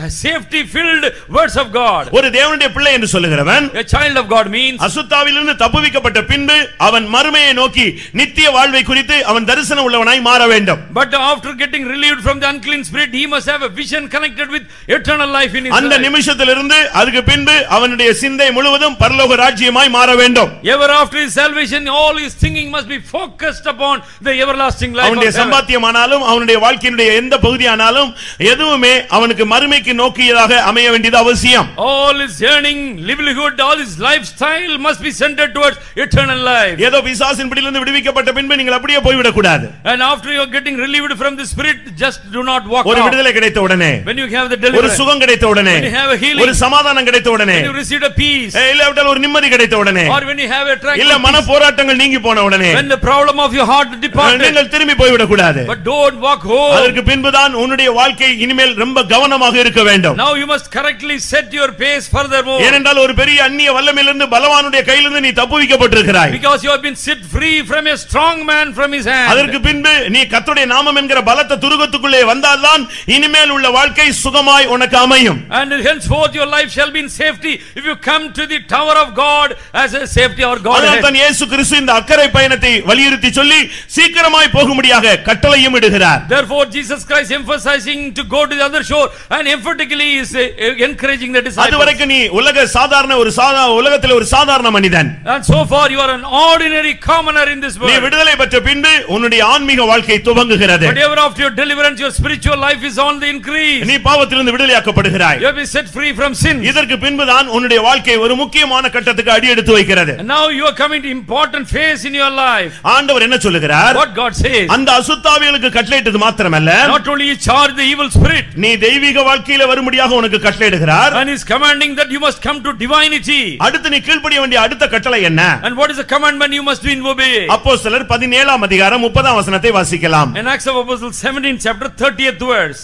a safety filled words of God. ஒரு தேவனுடைய பிள்ளை என்று சொல்லுகிறவன், A child of God means அசுத்தாவிலிருந்து தப்புவிக்கப்பட்ட பின்பு அவன் மறுமையை நோக்கி நித்திய வாழ்வை குறித்து அவன் தரிசனம் உள்ளவனாய் மாற வேண்டும். But after getting relieved from the unclean spirit, he must have a vision connected with eternal life in his அந்த life. நிமிஷத்திலிருந்து அதுக்கு பின்பு அவனுடைய சிந்தை முழுவதும் பரலோக ராஜ்யமாய் மாற வேண்டும். Ever after his salvation, all his thinking must be focused upon the everlasting life. அவனுடைய சம்பாத்தியமானாலும் அவனுடைய வாழ்க்கையினுடைய எந்த பகுதியானாலும் எதுவுமே அவனுக்கு மறுமைக்கு நோக்கியதாக அமைய வேண்டியது அவசியம். All his yearning, livelihood, all his lifestyle must be centered towards eternal life. ஏதோ பிசாசின் பிடியிலிருந்து விடுவிக்கப்பட்ட பின்பு நீங்கள் அப்படியே போய்விடக் கூடாது. And after you are getting relieved from the spirit, just do not walk ஒரு off. விடுதலை கிடைத்த உடனே, When you have the ஒரு deliverance, சுகம் கிடைத்த உடனே, when you have a healing, ஒரு சமாதானம் கிடைத்த உடனே, when you receive a peace, இல்லாவிட்டால் ஒரு நிம்மதி கிடைத்த உடனே, or when you have a tranquil இல்ல மன peace, போராட்டங்கள் நீங்கி போன உடனே, when the problem of your heart departed, நீங்கள் திரும்பி போய்விடக் கூடாது. but don't walk home. அதற்கு பின்புதான் உன்னுடைய வாழ்க்கை இனிமேல் ரொம்ப கவனமாக இருக்க வேண்டும். Now you must correctly set your pace furthermore. ஏனென்றால் ஒரு பெரிய அந்நிய வல்லமையிலிருந்து பலவானுடைய கையிலிருந்து நீ தப்புவிக்கப்பட்டிருக்கிறாய். Because you have been set free from a strong man from his hand. அதற்கு பின்பு நீ கர்த்தருடைய நாமம் என்கிற பலத்த துருகத்துக்குள்ளே வந்தால்தான் இனிமேல் உள்ள வாழ்க்கை சுகமாய் உனக்கு அமையும். And henceforth your life shall be in safety if you come to the tower of God as a safety or God. அதனால்தான் இயேசு கிறிஸ்து இந்த அக்கறை பயணத்தை வலியுறுத்தி சொல்லி சீக்கிரமாய் போகும்படியாக கட்டளையும் இடுகிறார். Therefore Jesus Christ emphasizing to go to the other shore and emphatically is encouraging the disciples. அதுவரைக்கும் நீ உலகத்தில் ஒரு சாதாரண மனிதன். And so far you are an ordinary commoner in this world. நீ விடுதலை பெற்ற பின்பு உன்னுடைய ஆன்மீக வாழ்க்கை துவங்குகிறது. But ever after your deliverance your spiritual life is on the increase. நீ பாவத்திலிருந்து விடுதலையாக்கப்படுகிறாய். You have been set free from sin. இதற்கு பின்புதான் உன்னுடைய வாழ்க்கை ஒரு முக்கியமான கட்டத்துக்கு அடி எடுத்து வைக்கிறது. And now you are coming to important phase in your life. ஆண்டவர் என்ன சொல்லுகிறார்? What God says. அந்த அசுத்தாவிகளுக்கு கட்டளையிட்டது மாத்திரமல்ல, Not only he charged the evil spirit, நீ தெய்வீக வாழ்க்கையில வரும்படியாக உனக்கு கட்டளையிடுகிறார். and he is commanding that you must come to divinity. அடுத்து நீ கீழ்ப்படிய வேண்டிய அடுத்த கட்டளை என்ன? And what is the commandment you must be in obey? அப்போஸ்தலர் 17ஆம் அதிகாரம் 30ஆம் வசனத்தை வாசிக்கலாம். In Acts of Apostles 17 chapter 30th verse.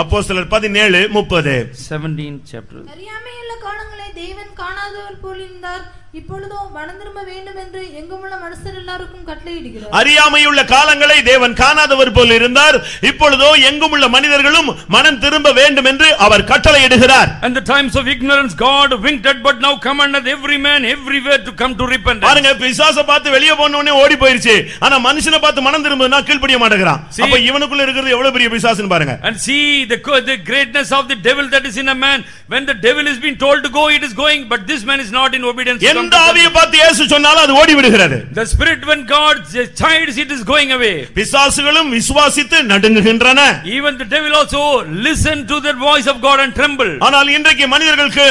அப்போஸ்தலர் 17:30. 17 chapter. அறியாமையுள்ள காலங்களை தேவன் காணாதவர் போல் இருந்தார். இப்பொழுதோ மனம் திரும்ப வேண்டும் என்று எங்குமுள்ள மனுஷர் எல்லாருக்கும் கட்டளையிடுகிறார். அறியாமையுள்ள காலங்களை தேவன் காணாதவர் போல் இருந்தார். இப்பொழுதோ எங்குமுள்ள மனிதர்களும் மனம் திரும்ப வேண்டும் என்று அவர் கட்டளையிடுகிறார். And the times of ignorance God winked at, but now commandeth every man everywhere to come to repentance. பாருங்க, பிசாசை பார்த்து வெளியே போனவனே ஓடி போயிருச்சு. ஆனா மனுஷனை பார்த்து மனம் திரும்புனா கீழ்ப்படிய மாட்டேங்கிறான். அப்ப இவனுக்குள்ள இருக்கிறது எவ்வளவு பெரிய பிசாசுன்னு பாருங்க. And see the greatness of the devil that is in a man. When the devil is being told to go, it is going, but this man is not in obedience. எந்த ஆவியை பார்த்து இயேசு சொன்னாலும் அது ஓடி விடுகிறது. The spirit when God chides, it is going away. பிசாசுகளும் விசுவாசித்து நடுங்குகின்றன. Even the devil also listen to the voice of God and tremble. ஆனால் இன்றைக்கு மனிதர்களுக்கு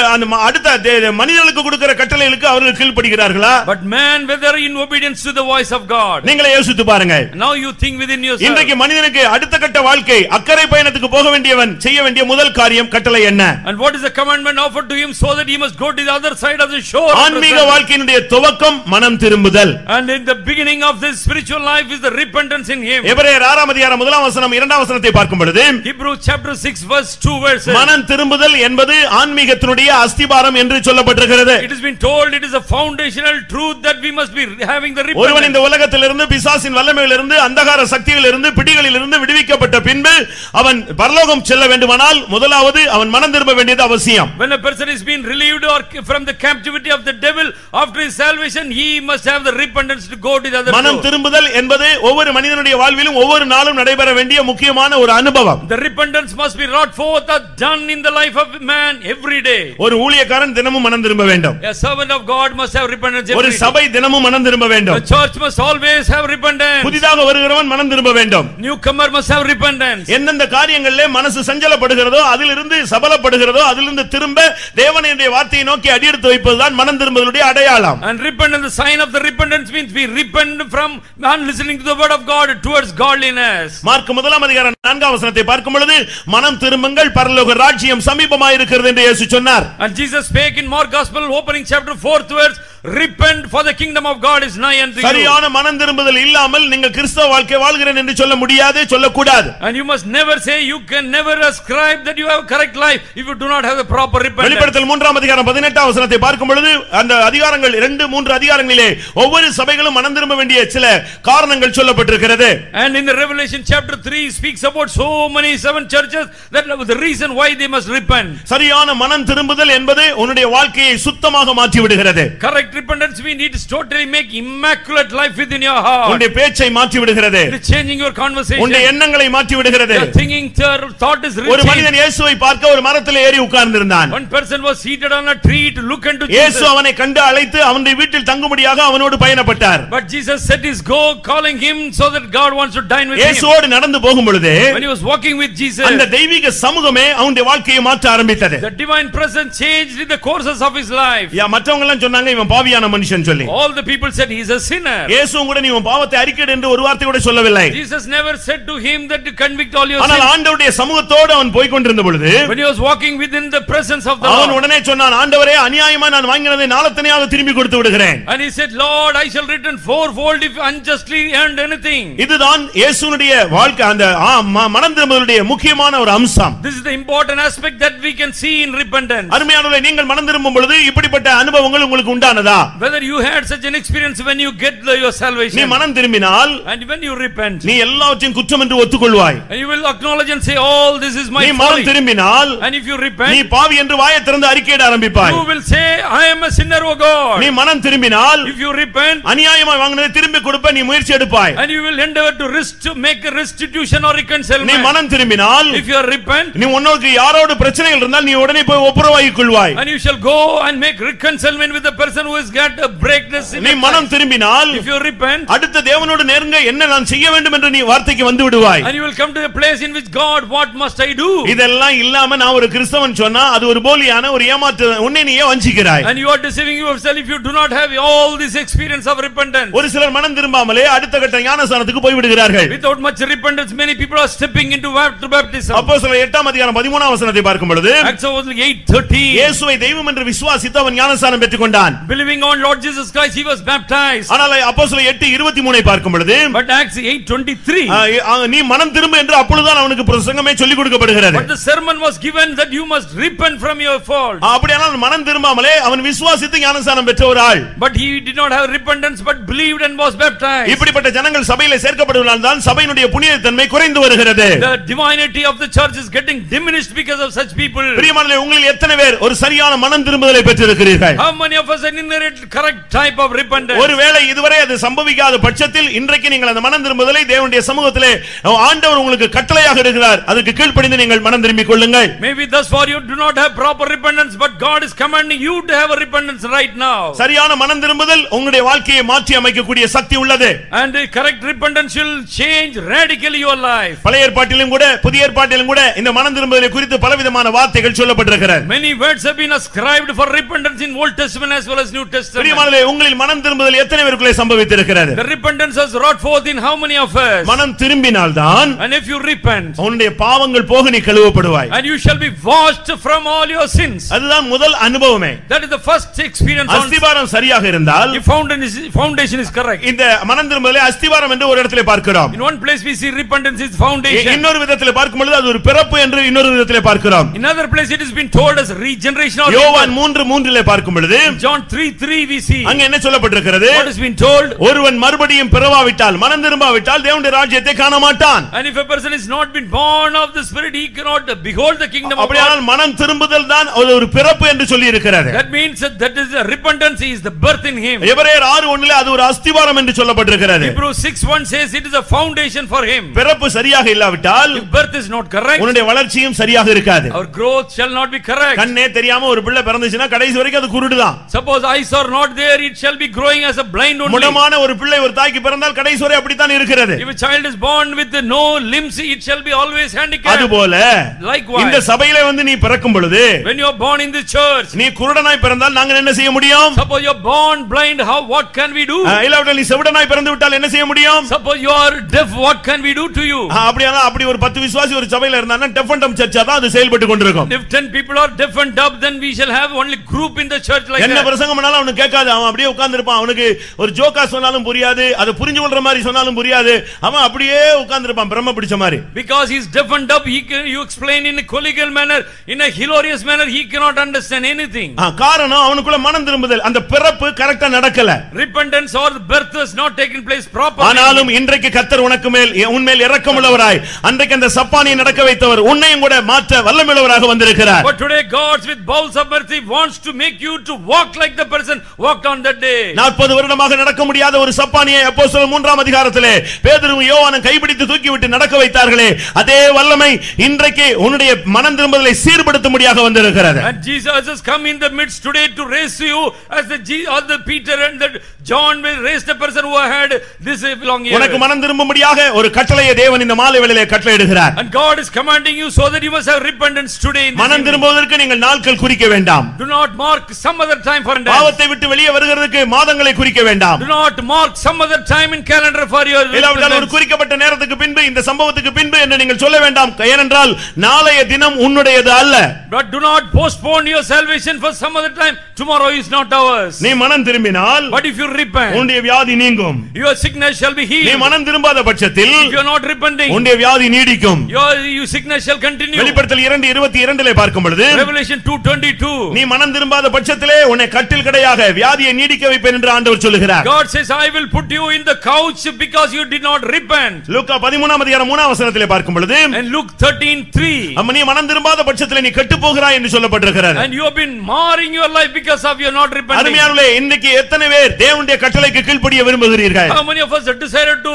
அடுத்த மனிதர்களுக்கு கொடுக்கிற கட்டளைகளுக்கு அவர்கள் கீழ்ப்படிகிறார்களா? But man, whether in obedience to the voice of God. நீங்களே யோசித்து பாருங்க. Now you think within yourself. இன்றைக்கு மனிதனுக்கு அடுத்த கட்ட வாழ்க்கை அக்கறை பயணத்துக்கு போக வேண்டியவன் செய்ய வேண்டிய முதல் காரியம் கட்டளை என்ன? And what is the commandment offered to him so that he must go to the other side of the shore? ஆன்மீக வாழ்க்கையினுடைய துவக்கம் மனம் திரும்புதல். And in the beginning of this spiritual life is the repentance in him. எபிரேயர் 6 அதிகாரம் 1 வசனம் 2 வசனத்தை பார்க்கும் பொழுது Hebrews chapter 6 verse 2 verses. மனம் திரும்புதல் என்பது ஆன்மீகத்தினுடைய அஸ்திபாரம் என்று சொல்லப்பட்டிருக்கிறது. It has been told it is a foundational truth that we must be having the repentance. ஒருவன் இந்த உலகத்திலிருந்து பிசாசின் வல்லமையிலிருந்து அந்தகார சக்திகளிலிருந்து பிடிகளிலிருந்து விடுவிக்கப்பட்ட பின்பு அவன் பரலோகம் செல்ல வேண்டுமானால் முதலாவது அவன் மனம் திரும்ப வேண்டியது அவசியம். When a person is being relieved or from the captivity of the devil after his salvation, he must have the repentance to go to the other. மனம் திரும்புதல் என்பது ஒவ்வொரு மனிதனுடைய வாழ்விலும் ஒவ்வொரு நாளும் நடைபெற வேண்டிய முக்கியமான ஒரு அனுபவம். The repentance must be wrought forth or done in the life of man every day. ஒரு ஊழியக்காரன் தினமும் மனம் திரும்ப வேண்டும். A servant of God must have repentance every ஒரு day. சபை தினமும் மனம் திரும்ப வேண்டும். The church must always have repentance. புதிதாக வருகிறவன் மனம் திரும்ப வேண்டும். Newcomer must have repentance. எந்தெந்த காரியங்களிலே மனசு சஞ்சலப்படுகிறதோ அதிலிருந்து சபலப்படுகிறதோ அதிலிருந்து திரும்ப தேவனுடைய வார்த்தையை நோக்கி அடியெடுத்து வைப்பதுதான் மனம் திரும்புதலுடைய அடையாளம். And repentance, the sign of the repentance means we repent from not listening to the word of God towards godliness. Mark 1 அதிகாரம் 4 வசனத்தை பார்க்கும் பொழுது மனம் திரும்புங்கள் பரலோக ராஜ்யம் சமீபமாய் இருக்கிறது என்று இயேசு சொன்னார். And Jesus spake in Mark Gospel opening chapter 4th verse, repent for the kingdom of God is nigh unto you. சரியான மனம் திரும்புதல் இல்லாமல் நீங்கள் கிறிஸ்தவ வாழ்க்கை வாழ்கிறேன் என்று சொல்ல முடியாது, சொல்லக்கூடாது. And you must never say, you can never ascribe that you have correct life if you do not have the proper repentance. வெளிப்படுத்தல் 3 அதிகாரம் 18 வசனத்தை பார்க்கும் பொழுது அந்த அதிகாரங்கள் 2-3 அதிகாரங்களிலே ஒவ்வொரு சபைகளும் மனம் திரும்ப வேண்டிய சில காரணங்கள் சொல்லப்பட்டிருக்கிறது. And in the Revelation chapter 3 speaks about so many 7 churches that the reason why they must repent. சரியான மனம் திரும்புதல் என்பது உன்னுடைய வாழ்க்கையை சுத்தமாக மாற்றி விடுகிறது. Correct repentance means it is totally make immaculate life within your heart. உன்னுடைய பேச்சை மாற்றி விடுகிறது. It is changing your conversation. உன்னுடைய எண்ணங்களை மாற்றி விடுகிறது. Your thinking thought is ஒரு மனிதன் இயேசுவை பார்க்க ஒரு மரத்தில் ஏறி உட்கார்ந்திருந்தான். One person was seated on a tree to look unto Jesus. இயேசு அவனை கண்டு அழைத்து அவனுடைய வீட்டில் தங்கும்படியாக அவனோடு பயணப்பட்டார். But Jesus set his go calling him so that God wants to dine with him. இயேசுவோடு நடந்து போகும் பொழுது When he was walking with Jesus, அந்த தெய்வீக சமூகமே அவனுடைய வாழ்க்கையை மாற்ற ஆரம்பித்தது. the divine presence changed the courses of his life. மற்றவங்க எல்லாம் சொன்னாங்க இவன் பாவியான மனுஷன் சொல்லி. All the people said he is a sinner. இயேசுவும் கூட நீ உன் பாவத்தை அறிக்கையிடு என்று ஒரு வார்த்தை கூட சொல்லவில்லை. Jesus never said to him that to convict all your ஆனால் sins. ஆண்டவருடைய சமூகத்தோடு அவன் போய் கொண்டிருந்த பொழுது When he was walking within the presence of the அவன் Lord, உடனே சொன்னான், ஆண்டவரே அநியாயமா நான் வாங்கினதை நாளத்தனையாக திருப்பி கொடுத்து விடுகிறேன். and he said, Lord, I shall return fourfold if unjustly earned anything. இதுதான் இயேசுனுடைய வாழ்க்கை, அந்த மனம் திரும்புதலுடைய முக்கியமான ஒரு அம்சம். This is the important aspect that we can see in repentance. அருமையானவர்களே, நீங்கள் மனம் திரும்பும் பொழுது இப்படிப்பட்ட அனுபவங்கள் உங்களுக்கு உண்டானதா? Whether you had such an experience when you get your salvation. நீ மனம் திரும்பினால் And when you repent, நீ எல்லாவற்றையும் குற்றம் என்று ஒத்துக்கொள்வாய். and you will acknowledge and say, all this is my நீ folly. மனம் திரும்பினால் And if you நீ repent, பாவி என்று வாயை திறந்து அறிக்கையிட ஆரம்பிப்பாய். you will say, I am a sinner, O God. நீ மனம் திரும்பினால் If you repent, அநியாயமாய் வாங்கினதை திரும்பி கொடுப்ப நீ முயற்சி எடுப்பாய். and you will endeavor to make a restitution or நீ reconciliation. மனம் திரும்பினால் If you repent, நீ உன்னோடு யாரோடு பிரச்சனைகள் இருந்தால் நீ உடனே போய் ஒப்புரவாகிக் கொள்வாய். and you shall go and make reconciliation with the person who has got a breakness in நீ his மனம் life. திரும்பினால் If you repent, அடுத்த தேவனோடு நெருங்க என்ன நான் செய்ய வேண்டும் என்று நீ வார்த்தைக்கு வந்து விடுவாய். and you will come to a place in which God, what must I do? இதெல்லாம் இல்லாம நான் ஒரு கிறிஸ்தவன் சொன்னா அது ஒரு போலியான ஒரு ஏமாற்று, உன்னை நீயே வஞ்சிக்கிறாய். And you are deceiving yourself if you do not have all this experience of repentance. ஒரு சிலர் மனம் திரும்பாமலே அடுத்த கட்ட ஞானஸ்நானத்துக்கு போய் விடுகிறார்கள். Without much repentance, many people are was stepping into water baptism. அப்போஸ்தலர் 8ஆம் அதிகாரம் 13ஆம் வசனத்தை பார்க்கும் பொழுது Acts of 8:13. இயேசுவை தெய்வம் என்று விசுவாசித்து அவன் ஞானஸ்நானம் பெற்றுக்கொண்டான். Believing on Lord Jesus Christ, he was baptized. ஆனால் அப்போஸ்தலர் 8:23ஐ பார்க்கும் பொழுது But Acts 8:23. நீ மனம் திரும்பு என்று அப்பொழுதுதான் அவனுக்கு பிரசங்கமே சொல்லிக் கொடுக்கப்படுகிறது. But the sermon was given that you must repent from your fault. அப்படியானால் மனம் திரும்பாமலே அவன் விசுவாசித்து ஞானஸ்நானம் பெற்ற ஒரு ஆள். But he did not have repentance but believed and was baptized. இப்படிப்பட்ட ஜனங்கள் சபையிலே சேர்க்கப்படுவதால் தான் சபையினுடைய புனிதத்தன்மை குறைந்து வருகிறது. The divinity of the church is getting diminished because of such people. பிரியமானவர்களே, உங்களில் எத்தனை பேர் ஒரு சரியான மனம் திரும்புதலை பெற்றிருக்கிறீர்கள்? How many of us inherit correct type of repentance? ஒருவேளை இதுவரை அது சம்பவிக்காத பட்சத்தில் இன்றைக்கு நீங்கள் அந்த மனம் திரும்புதலை தேவனுடைய சமூகத்திலே ஆண்டவர் உங்களுக்கு கட்டளையாக இருக்கிறார். அதற்கு கீழ்ப்படிந்து நீங்கள் மனம் திரும்பிக் கொள்ளுங்கள். Maybe thus far you do not have proper repentance, but God is commanding you to have a repentance right now. சரியான மனம் திரும்புதல் உங்களுடைய வாழ்க்கையை மாற்றி அமைக்கக்கூடிய சக்தி உள்ளது. And the correct repentance will change radically your life. பழைய ஏற்பாட்டிலும் கூட புதிய ஏற்பாட்டிலும் கூட இந்த மனம் திரும்புதலை குறித்து பலவிதமான வார்த்தைகள் சொல்லப்பட்டிருக்கிறது. Many words have been ascribed for repentance in Old Testament as well as New Testament. பிரியமானவர்களே, உங்களில் மனம் திரும்புதல் எத்தனை பேருக்குள்ளே சம்பவித்திருக்கிறது? The repentance has wrought forth in how many of us? மனம் திரும்பினால்தான் And if you repent, உன்னுடைய பாவங்கள் போக நீ கழுவப்படுவாய். and you shall be washed from all your sins. அதுதான் முதல் அனுபவமே. That is the first experience. அஸ்திவாரம் சரியாக இருந்தால் If foundation is correct. இந்த மனம் திரும்புதலை அஸ்திவாரம் என்று ஒரு இடத்திலே பார்க்கிறோம். In one place we see repentance is foundation. இன்னொரு விதத்திலே பார்க்கும் பொழுது அது ஒரு பிறப்பு என்று இன்னொரு விதத்திலே பார்க்கிறோம். In another place it has been told as regeneration or யோவான் 3:3லே பார்க்கும் பொழுது John 3:3 we see. அங்க என்ன சொல்லப்பட்டிருக்கிறது? What has been told? ஒருவன் மறுபடியும் பிறவாவிட்டால் மனம் திரும்பாவிட்டால் தேவனுடைய ராஜ்யத்தை காண மாட்டான். And if a person is not been born of the spirit, he cannot behold the kingdom of God. அப்படியானால் மனம் திரும்புதல் தான் ஒரு பிறப்பு என்று சொல்லி இருக்கிறது. That means that is the repentance is the birth in him. எபிரேயர் 6:1லே அது ஒரு அஸ்திவாரம் என்று சொல்லப்பட்டிருக்கிறது. Hebrews 6:1 says it is a foundation for him. பிறப்பு சரியாக இல்லாவிட்டால் If birth is not correct, உன்னுடைய வளர்ச்சியும் சரியாக இருக்காது. our growth shall not be correct. கண்ணே தெரியாம ஒரு பிள்ளை பிறந்துச்சுனா கடைசி வரைக்கும் அது குருடுதான். Suppose eyes are not there, it shall be growing as a blind only. முடமான ஒரு பிள்ளை ஒரு தாய்க்கு பிறந்தால் கடைசி வரை அப்படித்தான் இருக்கிறது. If a child is born with no limbs, it shall be always handicapped. அதுபோல Likewise, இந்த சபையிலே வந்து நீ பிறக்கும் பொழுது when you are born in the church, நீ குருடனாய் பிறந்தால் நாங்கள் என்ன செய்ய முடியும்? suppose you are born blind, what can we do? இல்லாவிட்டால் நீ செவிடனாய் பிறந்து விட்டால் என்ன செய்ய முடியும்? Suppose you are deaf, what can we do to you? அப்படியானா அப்படி ஒரு 10 விசுவாசி ஒரு சபையில இருந்தானா டெஃப் அண்ட் டம் சர்ச்சா தான் அது செயல்பட்டு கொண்டிருக்கும். If 10 people are deaf and dumb, then we shall have only group in the church like என்ன that. பிரசங்கம் பண்ணாலும் அவனுக்கு கேட்காது. அவன் அப்படியே உட்கார்ந்து இருப்பான். அவனுக்கு ஒரு ஜோக்கா சொன்னாலும் புரியாது. அது புரிஞ்சு கொள்ற மாதிரி சொன்னாலும் புரியாது. அவன் அப்படியே உட்கார்ந்து இருப்பான் பிரம்ம பிடிச்ச மாதிரி. Because he is deaf and dumb, you explain in a collegial manner, in a hilarious manner, he cannot understand anything. காரணம் அவனுக்குள்ள மனம் திரும்புதல் அந்த பிறப்பு கரெக்ட்டா நடக்கல. Repentance or birth has not taken place properly. ஆனாலும் இன்றைக்கு கர்த்தர் உனக்கு மேல் உன்மேல் இரக்கமுள்ளவராய் அன்றைக்கு அந்த சப்பானியை நடக்க வைத்தவர் உன்னையும் கூட மாற்ற வல்லமையுள்ளவராக வந்திருக்கிறார். But today God with bowels of mercy wants to make you to walk like the person walked on that day. 40 வருடமாக நடக்க முடியாத ஒரு சப்பானியை அப்போஸ்தலர் 3ஆம் அதிகாரத்திலே பேதுருவும் யோவானும் கைப்பிடித்து தூக்கிவிட்டு நடக்க வைத்தார்களே, அதே வல்லமை இன்றைக்கு உன்னுடைய மனம் திரும்புதலை சீர்படுத்தும்படியாக வந்திருக்கிறது. And Jesus has come in the midst today to raise you as the Peter and the John will raise the person who had this belong here. உனக்கு மனம் திரும்பும்படியாக ஒரு கட்டளையை தேவன் இந்த மாலை வேளையிலே கட்டளையிடுகிறார். And God is commanding you so that you must have repentance today. மனம் திரும்புவதற்கு நீங்கள் நாட்கள் குறிக்க வேண்டாம். Do not mark some other time for repentance. பாவத்தை விட்டு வெளியே வருகிறதுக்கு மாதங்களை குறிக்க வேண்டாம். Do not mark some other time in calendar for your இல்லாவிட்டால் ஒரு குறிக்கப்பட்ட நேரத்துக்கு பின்பு இந்த சம்பவத்துக்கு பின்பு என்று நீங்கள் சொல்ல வேண்டாம். ஏனென்றால் நாளைய தினம் உன்னுடையது அல்ல. But do not postpone your salvation for some other time. Tomorrow is not ours. நீ மனம் திரும்பினால் But if you repent, உன்னுடைய வியாதி நீங்கும். your sickness shall be healed. நீ மனம் திரும்பாத பட்சத்தில் If you are not repenting, உன்னுடைய வியாதி நீடிக்கும். your sickness shall continue. வெளிப்படுத்தல் 2:22 பார்க்கும் பொழுது Revelation 2:22. நீ மனம் திரும்பாத பட்சத்திலே உன்னை கட்டில் கடையாக வியாதியை நீடிக்க வைப்பேன் என்று ஆண்டவர் சொல்லுகிறார். God says, I will put you in the couch because you did not repent. லூக்கா 13ஆம் அதிகாரம் 3ஆம் வசனத்திலே பார்க்கும் பொழுது And Luke 13:3. அம்மா நீ மனம் திரும்பாத பட்சத்திலே நீ கெட்டு போகிறாய் என்று சொல்லப்பட்டிருக்கிறது. And you have been marring your life because of your not repenting. அருமையானவர்களே, இன்னைக்கு எத்தனை பேர் தேவனுடைய கட்டளைக்கு கீழ்ப்படிய விரும்புகிறீர்கள்? How many of us have decided to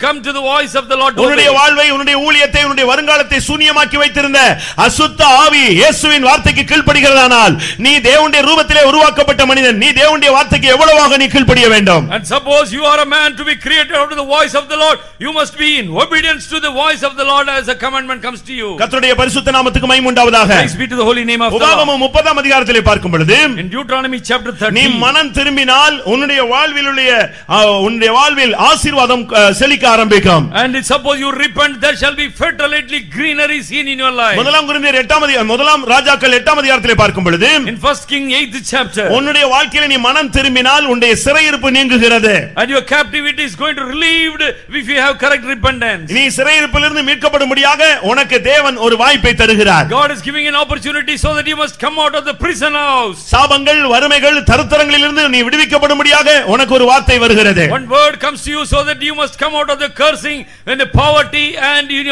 come to the voice of the Lord? உன்னுடைய வாழ்வை, உன்னுடைய ஊழியத்தை, உன்னுடைய வருங்காலத்தை சூனியமாக்கி வைத்திருந்த அசுத்த ஆவி இயேசுவின் வார்த்தைக்கு கீழ்ப்படிகிறதானால் நீ தேவனுடைய ரூபத்திலே உருவாக்கப்பட்ட மனிதன். நீ தேவனுடைய வார்த்தைக்கு எவ்வளவாக நீ கீழ்ப்படிய வேண்டும்? And suppose you are a man to be created out of the voice of the Lord, you must be in obedience to the voice of the Lord as a commandment comes to you. கர்த்தருடைய பரிசுத்த நாமத்துக்கு மகிமை உண்டாவதாக. Praise be to the holy name of the Lord. உபாகமம் 30ஆம் அதிகாரத்திலே பார்க்கும் பொழுது In Deuteronomy chapter நீ 30, மனம் திரும்பினால் உன்னுடைய வாழ்வில் ஆசீர்வாதம் செழிக்க ஆரம்பிக்கும். and suppose you repent, repent, there shall be fertility, greenery seen in your life. முதலாம் கொரிந்தியர் 8 முதலாம் ராஜாக்கள் 8 அதிகாரத்திலே பார்க்கும் பொழுது In 1 King 8th chapter, உன்னுடைய வாழ்க்கையில நீ மனம் திரும்பினால் உன்னுடைய சிறையிருப்பு நீங்குகிறது. and your captivity is going to relieved if you have correct repentance. நீ சிறையிருப்பிலிருந்து மீட்கப்படும்படியாக உனக்கு தேவன் ஒரு வாய்ப்பை தருகிறார். God is giving an opportunity so that you must come out of the prison house. சாபங்கள், வறுமைகள், தருத்தரங்களிலிருந்து நீ விடுவிக்கப்படும்படியாக உனக்கு ஒரு வார்த்தை வருகிறது. One word comes to you so that you must come out of the cursing and the poverty and in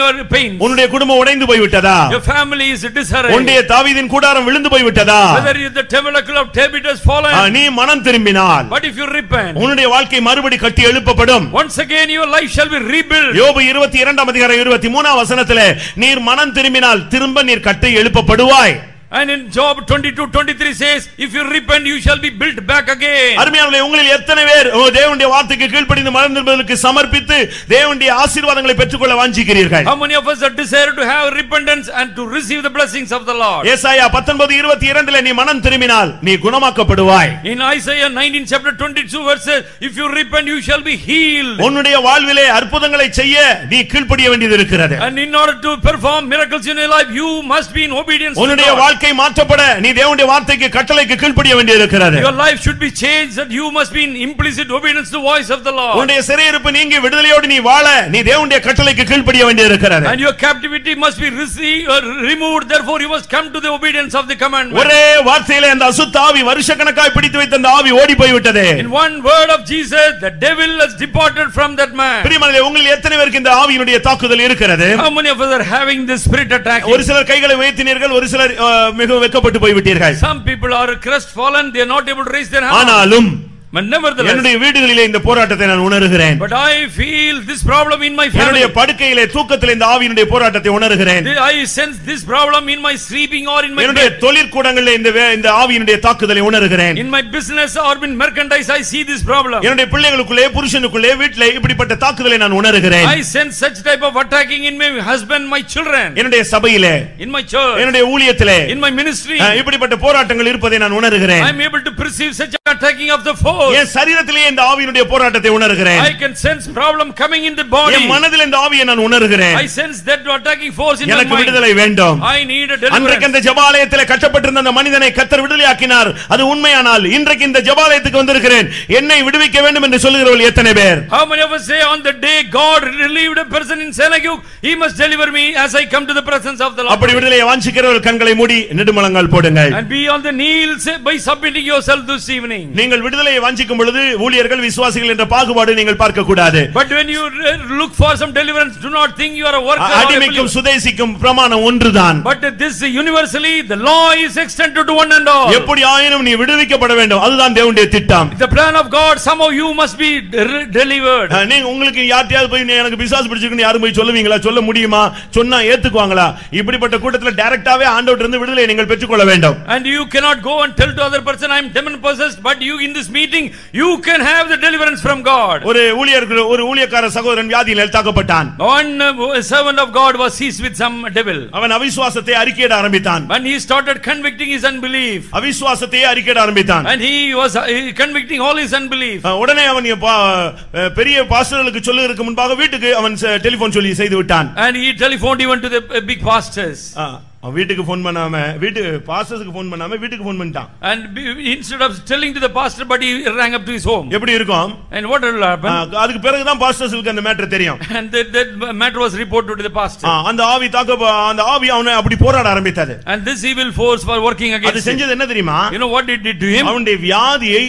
your pain. உன்னுடைய குடும்பம் உடைந்து போய் விட்டதா? Your family is disarray. உன்னுடைய தாவீதின் கூடாரம் விழுந்து போய் விட்டதா? Whether the tabernacle of David has fallen. நீ மனம் திரும்பினால், But if you repent, உன்னுடைய வாழ்க்கை மறுபடி கட்டி எழுப்பப்படும். once again your life shall be rebuilt. யோபு 22 அதிகாரம் 23 வசனத்திலே நீர் மனம் திரும்பினால் திரும்ப நீர் கட்டி எழுப்பப்படுவாய். And in Job 22:23 says, if you repent, you shall be built back again. அருமையானவர்களே, உங்களில் எத்தனை பேர் தேவனுடைய வார்த்தைக்கு கீழ்ப்படிந்து மனம் திரும்புவதற்கு சமர்ப்பித்து தேவனுடைய ஆசீர்வாதங்களை பெற்றுக்கொள்ள வாஞ்சிக்கிறீர்கள்? How many of us are desire to have repentance and to receive the blessings of the Lord? ஏசாயா 19:22 நீ மனம் திரும்பினால் நீ குணமாக்கப்படுவாய். In Isaiah 19 chapter 22 verses, if you repent, you shall be healed. உன்னுடைய வாழ்விலே அற்புதங்களை செய்ய நீ கீழ்ப்படிய வேண்டியது இருக்கிறது. And in order to perform miracles in your life, you must be in obedience to உன்னுடைய God. மாற்றப்பட நீ தேவனுடைய வார்த்தைக்கு கட்டளைக்கு கீழ்ப்படிய வேண்டியிருக்கிறது. Your life should be changed, that you must be in implicit obedience to the voice of the Lord. உன்னுடைய சிறையிருப்பு நீங்கி விடுதலையோடு நீ வாழ நீ தேவனுடைய கட்டளைக்கு கீழ்ப்படிய வேண்டியிருக்கிறது. And your captivity must be removed, therefore you must come to the obedience of the commandment. ஒரே வார்த்தையிலே அந்த அசுத்த ஆவி வருஷக்கணக்காய் பிடித்து வைத்த அந்த ஆவி ஓடி போய் விட்டது. In one word of Jesus, the devil has departed from that man. பிரியமானவர்களே, உங்களில் எத்தனை பேருக்கு இந்த ஆவியினுடைய தாக்குதல் இருக்கிறது? How many of us are having this spirit attack? ஒரு சிலர் கைகளை உயர்த்தினீர்கள், ஒரு சிலர் மிகவும் வெட்கப்பட்டு போய் விட்டீர்கள். Some people are crestfallen, they are not able to raise their hand. ஆனாலும் But nevertheless, என்னுடைய வீடுகளிலே இந்த போராட்டத்தை நான் உணர்கிறேன். But I feel this problem in my family. என்னுடைய படுக்கையிலே தூக்கத்திலே இந்த ஆவியினுடைய போராட்டத்தை உணர்கிறேன். I sense this problem in my sleeping or in my என்னுடைய bed. தொழிற்கூடங்களிலே இந்த ஆவியினுடைய தாக்குதலை உணர்கிறேன். In my business or in merchandise I see this problem. என்னுடைய பிள்ளைகளுக்குள்ளே, புருஷனுக்குள்ளே, வீட்டிலே இப்படிப்பட்ட தாக்குதலை நான் உணர்கிறேன். I sense such type of attacking in my husband, my children. என்னுடைய சபையிலே, in my church, என்னுடைய ஊழியத்திலே, in my ministry, இப்படிப்பட்ட போராட்டங்கள் இருப்பதை நான் உணர்கிறேன். I am able to perceive such attacking of the force. என் சரீரத்திலே இந்த ஆவியினுடைய போராட்டத்தை உணர்கிறேன். I can sense problem coming in the body. என் மனதிலே இந்த ஆவியை நான் உணர்கிறேன். I sense that attacking force in my mind. எனக்கு விடுதலை வேண்டும். I need a deliverance. அன்றைக்கு இந்த ஜெபாலயத்திலே கட்டப்பட்டிருந்த அந்த மனிதனை கர்த்தர் விடுதலையாக்கினார். அது உண்மையானால் இன்றைக்கு இந்த ஜெபாலயத்துக்கு வந்திருக்கிறேன். என்னை விடுவிக்க வேண்டும் என்று சொல்லுகிறவர்கள் எத்தனை பேர்? How many of us say on the day God relieved a person in Senaguk, he must deliver me as I come to the presence of the Lord. அப்படி விடுதலையை வாஞ்சிக்கிறவர்கள் கண்களை மூடி நெடுமுழங்கால் போடுங்கள். And be on the knees by submitting yourself this evening. நீங்கள் விடுதலையை வாஞ்சிக்கும் பொழுது ஊழியர்கள், விசுவாசிகள் என்ற பாகுபாடு நீங்கள் பார்க்க கூடாது. But when you look for some deliverance, do not think you are a worker. அடிமைக்கும் சுதேசிக்கும் பிரமாணம் ஒன்றுதான். But this universally the law is extended to one and all. எப்படி ஆயினும் நீ விடுவிக்கப்பட வேண்டும். அதுதான் தேவனுடைய திட்டம். The plan of God, somehow you must be delivered. நீங்க உங்களுக்கு யார்ட்டையாவது போய் எனக்கு பிசாசு பிடிச்சிருக்குன்னு யாரும் போய் சொல்லுவீங்களா? சொல்ல முடியுமா? சொன்னா ஏத்துக்குவாங்களா? இப்படிப்பட்ட கூட்டத்துல டைரக்டாவே ஆண்டவர்ட்ட இருந்து விடுதலை நீங்கள் பெற்றுக்கொள்ள வேண்டும். And you cannot go and tell to other person I am demon possessed, but you in this meeting you can have the deliverance from God. ஒரு ஊழியக்கார சகோதரன் வியாதியில் தாக்கப்பட்டான். One servant of God was seized with some devil. அவன் அவிசுவாசத்தை அறிக்கையிட ஆரம்பித்தான். When he started convicting his unbelief. அவிசுவாசத்தை அறிக்கையிட ஆரம்பித்தான். And he was convicting all his unbelief. உடனே அவன் பெரிய பாஸ்டர்களுக்கு சொல்லுவதற்கு முன்பாக வீட்டுக்கு அவன் டெலிபோன் சொல்லி செய்து விட்டான். And he telephoned even to the big pastors. வீட்டுக்கு போன் பண்ணாம பாஸ்டர்ஸ்க்கு போன் பண்ணாம வீட்டுக்கு போன் பண்ணிட்டான். And instead of telling to the pastor, but he rang up to his home. எப்படி இருக்கும்? And what will happen? அதுக்கு பிறகு தான் பாஸ்டர்ஸ்க்கு அந்த மேட்டர் தெரியும். And that matter was reported to the pastor. அந்த ஆவி அவனை அப்படி போராட ஆரம்பித்தது. And this evil force was working against him. அது செஞ்சது என்ன தெரியுமா? You know what it did to him? அவனுடைய வியாதியை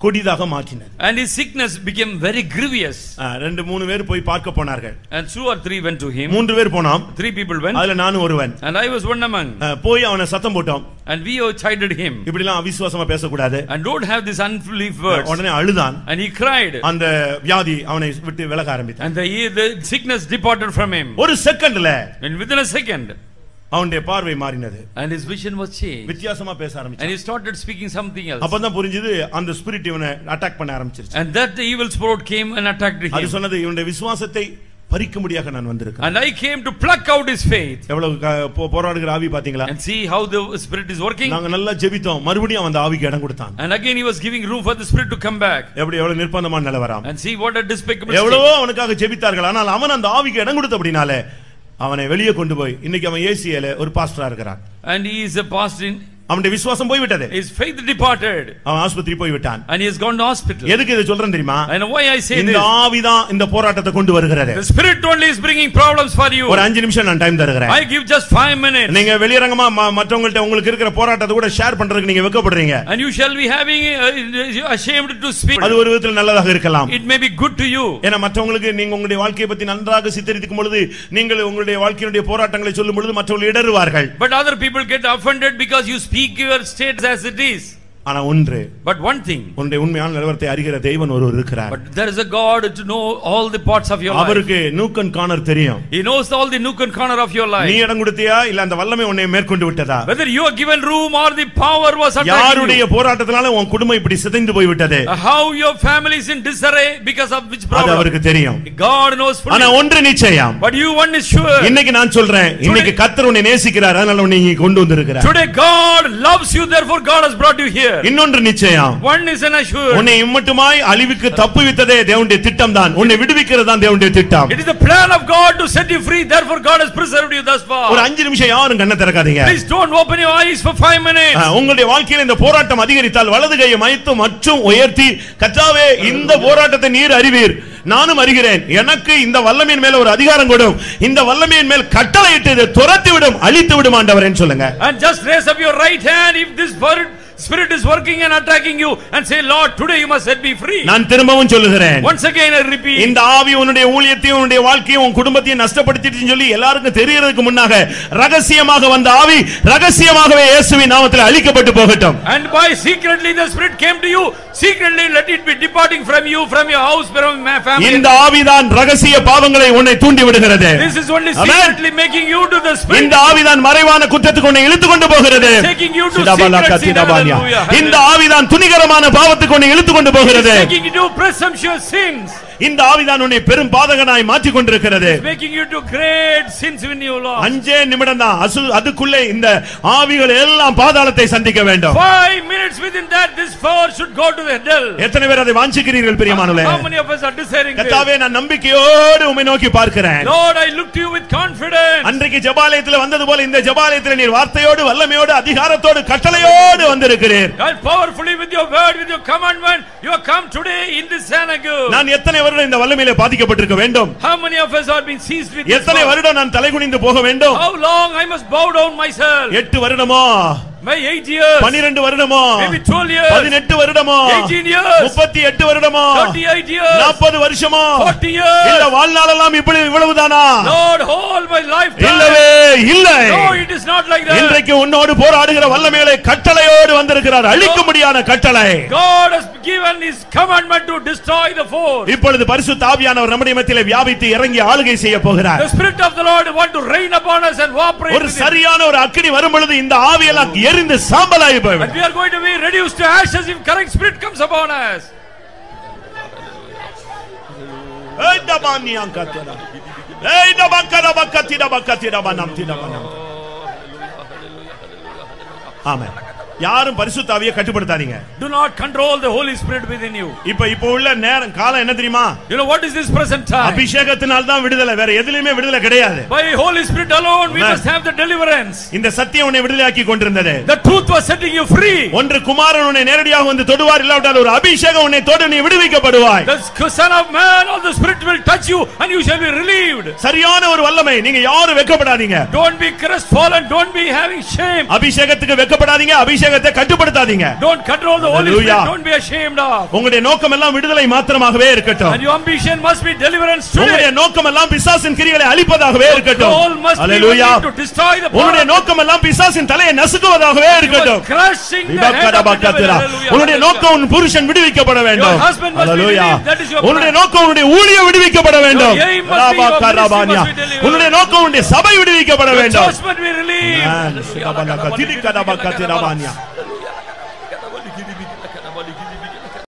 கொடிதாக மாற்றினது. And his sickness became very grievous. 2-3 பேர் போய் பார்க்க போனார்கள். And 2 or 3 went to him. 3 பேர் போனோம். 3 people went. அதுல நானும் ஒருவன். And I was one among. போய் அவனை சத்தம் போட்டோம். And we chided him. இப்படிலாம் அவிசுவாசமா பேச கூடாது. And don't have this unbelief words. உடனே அழுதான். And he cried. அந்த வியாதி அவனை விட்டு விலக ஆரம்பித்தது. And the sickness departed from him. ஒரு செகண்ட்ல, and within a second, அவனுடைய பார்வை மாறினது. And his vision was changed. வித்தியாசமா பேச ஆரம்பிச்சான். And he started speaking something else. அப்பதான் புரிஞ்சது அந்த ஸ்பிரிட் இவனை அட்டாக் பண்ண ஆரம்பிச்சிருச்சு. And that the evil spirit came and attacked him. அது சொன்னது இவனுடைய விசுவாசத்தை பறிக்கும்படியாக நான் வந்திருக்கிறேன். And I came to pluck out his faith. எவ்வளவு போராடுகிற ஆவி பாத்தீங்களா? And see how the spirit is working. நாங்க நல்லா ஜெபித்தோம், மறுபடியும் அந்த ஆவிக்கு இடம் கொடுத்தான். And again he was giving room for the spirit to come back. எவ்வளவு நிர்பந்தமான நிலவரம். And see what a despicable state. எவ்வளவோ அவனுக்காக ஜெபித்தார்கள், ஆனால் அவன் அந்த ஆவிக்கு இடம் கொடுத்தபடினாலே அவனை வெளியே கொண்டு போய் இன்னைக்கு அவன் ஏசியால ஒரு பாஸ்டரா இருக்கிறான். And he is a pastor in அவனுடைய விசுவாசம் போய் விட்டது. his faith departed. அவன் ஆஸ்பத்திரி போய் விட்டான். And he has gone to hospital. எதுக்கு இத சொல்றேன் தெரியுமா? And why I say this? இந்த ஆவி தான் இந்த போராட்டத்தை கொண்டு வருகிறது. The spirit only is bringing problems for you. ஒரு 5 நிமிஷம் நான் டைம் தருகிறேன். I give just 5 minutes. நீங்க வெளியரங்கமா மற்றவங்கள்ட்ட உங்களுக்கு இருக்கிற போராட்டத்தை கூட ஷேர் பண்றதுக்கு நீங்க வெட்கப்படுறீங்க. And you shall be having ashamed to speak. அது ஒரு விதத்தில் நல்லதாக இருக்கலாம். It may be good to you. ஏனா மற்றவங்களுக்கு நீங்க உங்களுடைய வாழ்க்கையை பத்தி நன்றாக சித்தரிக்கும் பொழுது நீங்கள் உங்களுடைய வாழ்க்கையுடைய போராட்டங்களை சொல்லும் பொழுது மற்றவர்கள் இடறுவார்கள். But other people get offended because you speak your state as it is. ஆனா ஒன்று, but one thing, உன்னுடைய உண்மையான நிலவரத்தை அறிகிற தேவன் ஒருவர் இருக்கிறார். but there is a God to know all the parts of your life. அவருக்கு nook and corner தெரியும். He knows all the nook and corner of your life. நீ இடம் கொடுத்தியா இல்ல அந்த வல்லமை உன்னை மேற்கொண்டு விட்டதா? Whether you are given room or the power was attacking you. யாருடைய போராட்டத்தினால உன் குடும்பம் இப்படி சிதைந்து போய் விட்டது? How your family is in disarray because of which problem? அது அவருக்கு தெரியும். God knows fully. ஆனா ஒன்று நிச்சயம், but you one is sure. இன்னைக்கு நான் சொல்றேன், இன்னைக்கு கர்த்தர் உன்னை நேசிக்கிறார், அதனால உன்னை இங்க கொண்டு வந்திருக்கிறார். Today God loves you, therefore God has brought you here. இன்னொன்று நிச்சயம், one is an assurance. உன்னை இம்மட்டுமாய் அழிவுக்கு தப்புவித்ததே தேவனுடைய திட்டம் தான். உன்னை விடுவிக்கிறது தான் தேவனுடைய திட்டம். It is the plan of God to set you free, therefore God has preserved you thus far. ஒரு 5 நிமிஷம் யாரும் கண்ணை திறக்காதீங்க. Please don't open your eyes for 5 minutes. உங்களுடைய வாழ்க்கையில் இந்த போராட்டம் அதிகரித்தால் வலது கையை மைத்து மற்றும் உயர்த்தி, கர்த்தாவே இந்த போராட்டத்தை நீர் அறிவீர், நானும் அறிகிறேன், எனக்கு இந்த வல்லமையின் மேல ஒரு அதிகாரம் கொடும், இந்த வல்லமையின் மேல் கட்டளையிட்டு இதை துரத்தி விடும், அழித்து விடும் ஆண்டவரேன்னு சொல்லுங்க. And just raise up your right hand if this spirit is working and attacking you and say, Lord, today you must set me free. நான் திரும்பவும் சொல்லுகிறேன், once again I repeat, இந்த ஆவி உன்னுடைய ஊழியத்தையும் உன்னுடைய வாழ்க்கையும் உன் குடும்பத்தையும் நஷ்டப்படுத்திட்டுன்னு சொல்லி எல்லாருக்கும் தெரியறதுக்கு முன்னாக ரகசியமாக வந்த ஆவி ரகசியமாகவே இயேசுவின் நாமத்தில் அழிக்கப்பட்டு போகட்டும். And by secretly the spirit came to you, secretly let it be departing from you, from your house, from your family. இந்த ஆவிதான் ரகசிய பாவங்களை உன்னை தூண்டி விடுகிறது. This is only secretly making you to the spirit. இந்த ஆவிதான் மறைவான குற்றத்துக்கு உன்னை இழுத்து கொண்டு போகிறது. Taking you to secret sin. இந்த ஆவிதான் துணிகரமான பாவத்துக்கு உன்னை இழுத்து கொண்டு போகிறது. Taking you to presumptuous sins. இந்த ஆவிதான் உன்னை பெரும் பாதகனாய் மாற்றிக் கொண்டிருக்கிறது. Making you to great sins in your life. 5 நிமிடம் தான், அதுக்குள்ளே இந்த ஆவிகள் எல்லாம் பாதாளத்தை சந்திக்க வேண்டும். 5 minutes within that this power should go to the hell. எத்தனை பேர் அதை வாஞ்சிக்கிறீர்கள் பிரியமானவர்களே? How many of us are desiring this? கர்த்தாவே, நான் நம்பிக்கையோடு உம்மை நோக்கி பார்க்கிறேன். Lord, I look to you with confidence. அன்றைக்கு ஜெபாலயத்தில் வந்தது போல இந்த ஜெபாலயத்தில் நீர் வார்த்தையோடு வல்லமையோடு அதிகாரத்தோடு கட்டளையோடு வந்திருக்கிறீர். God, powerfully with your word, with your commandment, you have come today in this synagogue. நான் எத்தனை வருடம் இந்த வல்லமையிலே பாதிக்கப்பட்டிருக்க வேண்டும்? How many of us are being seized with this? எத்தனை வருடம் நான் தலைகுனிந்து போக வேண்டும்? How long I must bow down myself? 8 வருடமோ? By 8 years. 12 வருடமோ? Maybe 12 years. 18 வருடமோ? 18 years. 38 வருடமோ? 38 years. 40 வருஷமோ? 40 years. இல்ல வாழ்நாளெல்லாம் இவ்வளவுதானா? Lord, all my lifetime. இல்லவே இல்லை. No, it is not like that. இன்றைக்கு உன்னோடு போராடுகிற வல்லமையிலே கட்டளையோடு வந்திருக்கிறார், அழிக்கும்படியான கட்டளை. God has given his commandment to destroy the force. இப்பொழுது பரிசுத்த ஆவியானவர் நம்முடைய மத்தியிலே வியாபித்து இறங்கி ஆளுகை செய்ய போகிறார். The spirit of the Lord want to reign upon us and operate. ஒரு சரியான ஒரு அக்கினி வரும் பொழுது இந்த ஆவியெல்லாம் எரிந்து சாம்பலாகி போய்விடும். And we are going to be reduced to ashes if correct spirit comes upon us. ஆமென். யாரும் பரிசுத்த ஆவியை கட்டுப்படுத்தாதீங்க. Do not control the Holy Spirit within you. இப்போ உள்ள நேரம் காலம் என்ன தெரியுமா? You know what is this present time? அபிஷேகத்தினால் தான் விடுதலை, வேற எதிலுமே விடுதலை கிடையாது. By Holy Spirit alone we must have the deliverance. இந்த சத்தியம் உன்னை விடுதலையாக்கி கொண்டிருந்தது. The truth was setting you free. ஒன்று குமாரன் உன்னை நேரடியாக வந்து தொடுவார், இல்லாவிட்டால் ஒரு அபிஷேகம் உன்னை தொடு, நீ விடுவிக்கப்படுவாய். The Son of Man or the Spirit will touch you and you shall be relieved. சரியான ஒரு வல்லமை. நீங்க யாரும் வெட்கப்படாதீங்க. Don't be crestfallen, don't be having shame. அபிஷேகத்துக்கு வெட்கப்படாதீங்க, அபிஷேகத்தை கட்டுப்படுத்தாதீங்க. Don't control the Holy Spirit, don't be ashamed of. உங்களுடைய நோக்கம் எல்லாம் விடுதலை மாத்திரமாகவே இருக்கட்டும். And your ambition must be deliverance today. உங்களுடைய நோக்கம் எல்லாம் பிசாசின் கிரியைகளை அழிப்பதாகவே இருக்கட்டும். All must Hallelujah. be to destroy the power. உங்களுடைய நோக்கம் எல்லாம் பிசாசின் தலையை நசுக்குவதாகவே இருக்கட்டும். Crushing the head of the devil. Hallelujah. உங்களுடைய நோக்கம் உன் புருஷன் விடுவிக்கப்பட வேண்டும். Your husband must be relieved. That is your plan. உங்களுடைய நோக்கம் உன்னுடைய ஊழியம் விடுவிக்கப்பட வேண்டும். Your aim must be, your ministry must be delivered. உங்களுடைய நோக்கம் உன்னுடைய சபை விடுவிக்கப்பட வேண்டும். Your church must be relieved.